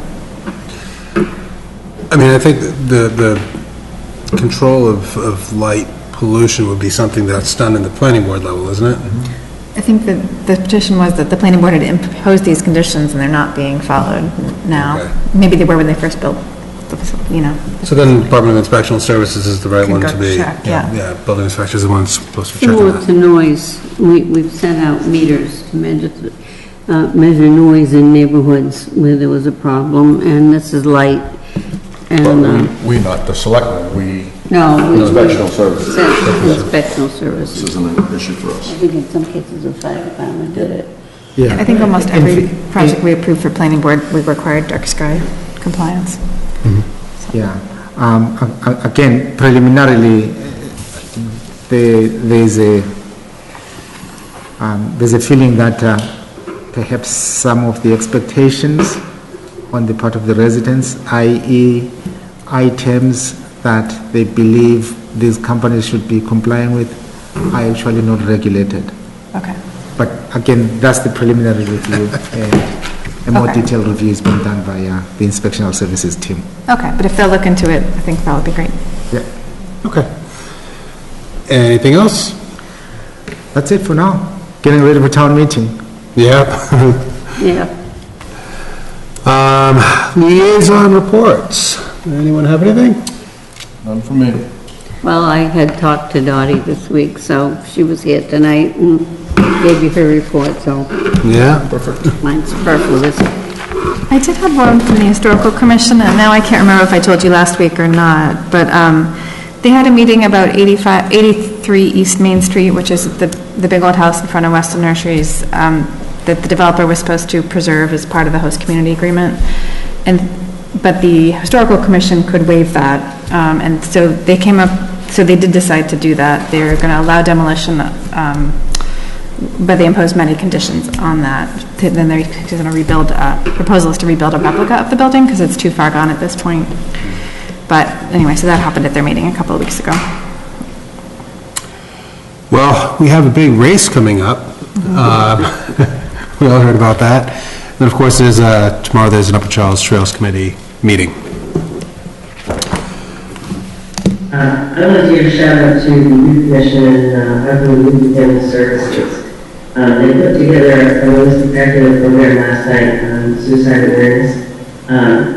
I mean, I think the control of light pollution would be something that's done in the planning board level, isn't it? I think that the petition was that the planning board had imposed these conditions and they're not being followed now. Okay. Maybe they were when they first built, the facility, you know. So then Department of Inspectional Services is the right Can one go to be. check, yeah. Yeah, building inspector is the one supposed to be checking Similar that. to noise, we've sent out meters to measure noise in neighborhoods where there was a problem, and this is light. And, We not the selectmen, we. no. Inspectional services. Inspectional services. This isn't an issue for us. I think in some cases the fire department did it. Yeah. I think almost every project we approved for planning board, we required dark sky compliance. Yeah. Again, preliminarily, there's a feeling that perhaps some of the expectations on the part of the residents, i.e. items that they believe these companies should be complying with, are actually not regulated. Okay. But again, that's the preliminary review, and a more Okay. detailed review is being done by the Inspectional Services team. Okay, but if they'll look into it, I think that would be great. Yeah. Okay. Anything else? That's it for now. Getting ready for town meeting. Yeah. Yeah. Liaison reports. Anyone have anything? None from me. Well, I had talked to Dottie this week, so she was here tonight and gave you her report, so Yeah? Perfect. mine's superfluous. I did have one from the Historical Commission, and now I can't remember if I told you last week or not, but they had a meeting about 83 East Main Street, which is the big old house in front of Weston Nurseries, that the developer was supposed to preserve as part of the host community agreement. But the Historical Commission could waive that, and so they came up, so they did decide to do that. They're going to allow demolition, but they imposed many conditions on that. Then they're going to rebuild, proposal is to rebuild a replica of the building because it's too far gone at this point. But anyway, so that happened at their meeting a couple of weeks ago. Well, we have a big race coming up. We all heard about that. And of course, tomorrow there's an Upper Charles Trails Committee meeting. I want to give a shout out to the Youth Commission and Upland Youth Family Services. They put together a really spectacular program last night on suicide awareness,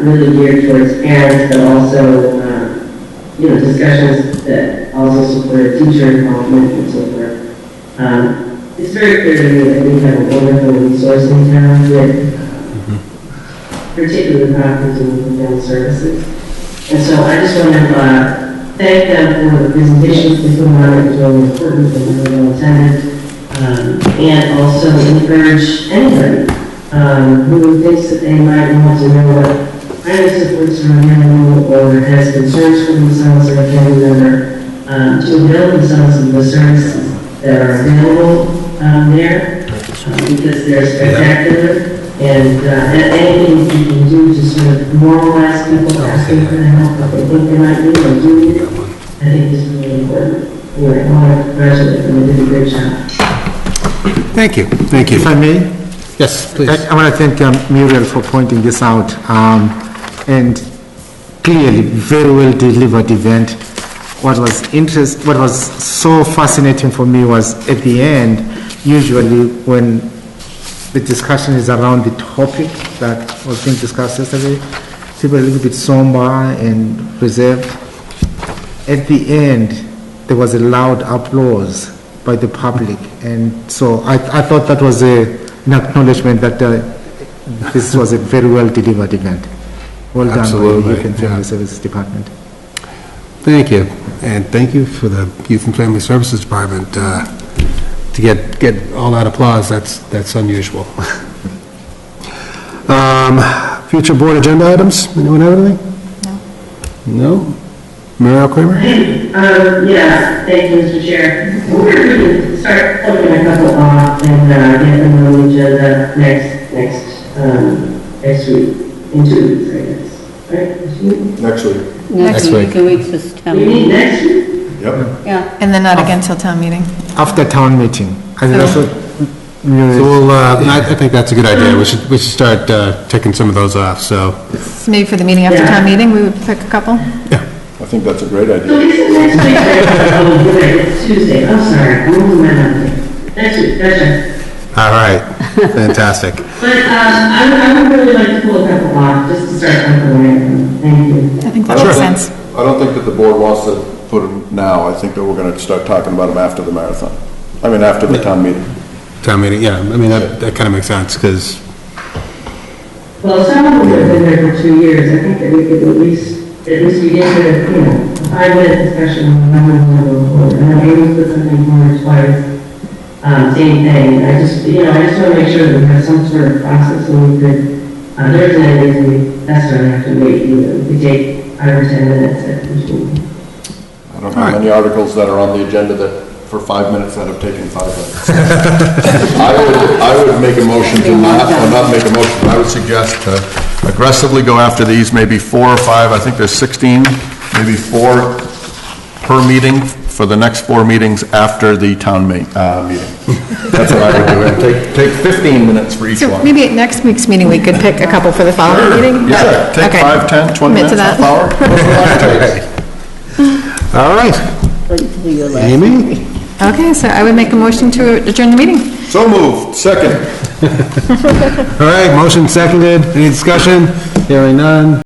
really geared towards parents, but also, discussions that also support teacher involvement and so forth. It's very clear to me that we have a wonderful resource in town with particularly properties and youth family services. And so I just want to thank them for the presentations they put on. It was really important and really well attended. And also encourage anybody who thinks that they might want to know what primary supports are available or has concerns for themselves or a family member to avail themselves of the services that are available there because they're spectacular. And anything you can do to sort of normalize people asking for the help that they think they might need or do need, I think is really important. Anyway, I want to congratulate them. They did a great job. Thank you. Thank you. If I may? Yes, please. I want to thank Muriel for pointing this out. And clearly, very well delivered event. What was so fascinating for me was at the end, usually when the discussion is around the topic that was being discussed yesterday, people are a little bit somber and reserved. At the end, there was a loud applause by the public, and so I thought that was an acknowledgement that this was a very well delivered event. Well done by the Youth and Family Services Department. Thank you, and thank you for the Youth and Family Services Department to get all that applause. That's unusual. Future board agenda items. Anyone have anything? No. Muriel Kramer? Yeah, thank you, Mr. Chair. We're going to start putting a couple off and get them on the agenda next week, in 2 weeks, I guess. Right? Next week. Next week. 2 weeks is town You mean meeting. next week? Yep. Yeah. And then not again till town meeting. After town meeting. I think that's what So we'll, I think that's a good idea. We should ssstart taking some of those off, so. So maybe for the meeting after town meeting, we would pick a couple? Yeah. I think that's a great So idea. isn't next week, oh, good, it's Tuesday, I'm sorry, I'm moving my month. Next week, gotcha. All right, fantastic. But, I would really like to pull a couple off, just to start out the way. Thank you. I think that makes sense. I don't think that the board wants to put them now. I think that we're going to start talking about them after the marathon. I mean, after the town meeting. Town meeting, yeah, I mean, that kind of makes sense, because, Well, some of them have been there for 2 years, I think that we could at least begin to, you know, a 5-minute discussion on the number one go forward. I know Amy's put something forward twice, same thing. I just want to make sure that we have some sort of process so we could, there isn't any reason we necessarily have to wait either. We could take 5 or 10 minutes at each meeting. I don't know many articles that are on the agenda that for 5 minutes that have taken 5 minutes. I would make a motion to not make a motion, but I would suggest to aggressively go after these, maybe 4 or 5, I think there's 16, maybe 4 per meeting for the next 4 meetings after the town meeting. That's what I would do, and take 15 minutes for each So one. maybe at next week's meeting, we could pick a couple for the following meeting? Yeah, take Okay. 5, 10, 20 Commit to minutes, that. half hour. all right. Amy? Okay, so I would make a motion to adjourn the meeting. So moved, second. All right, motion seconded, any discussion? Hearing none.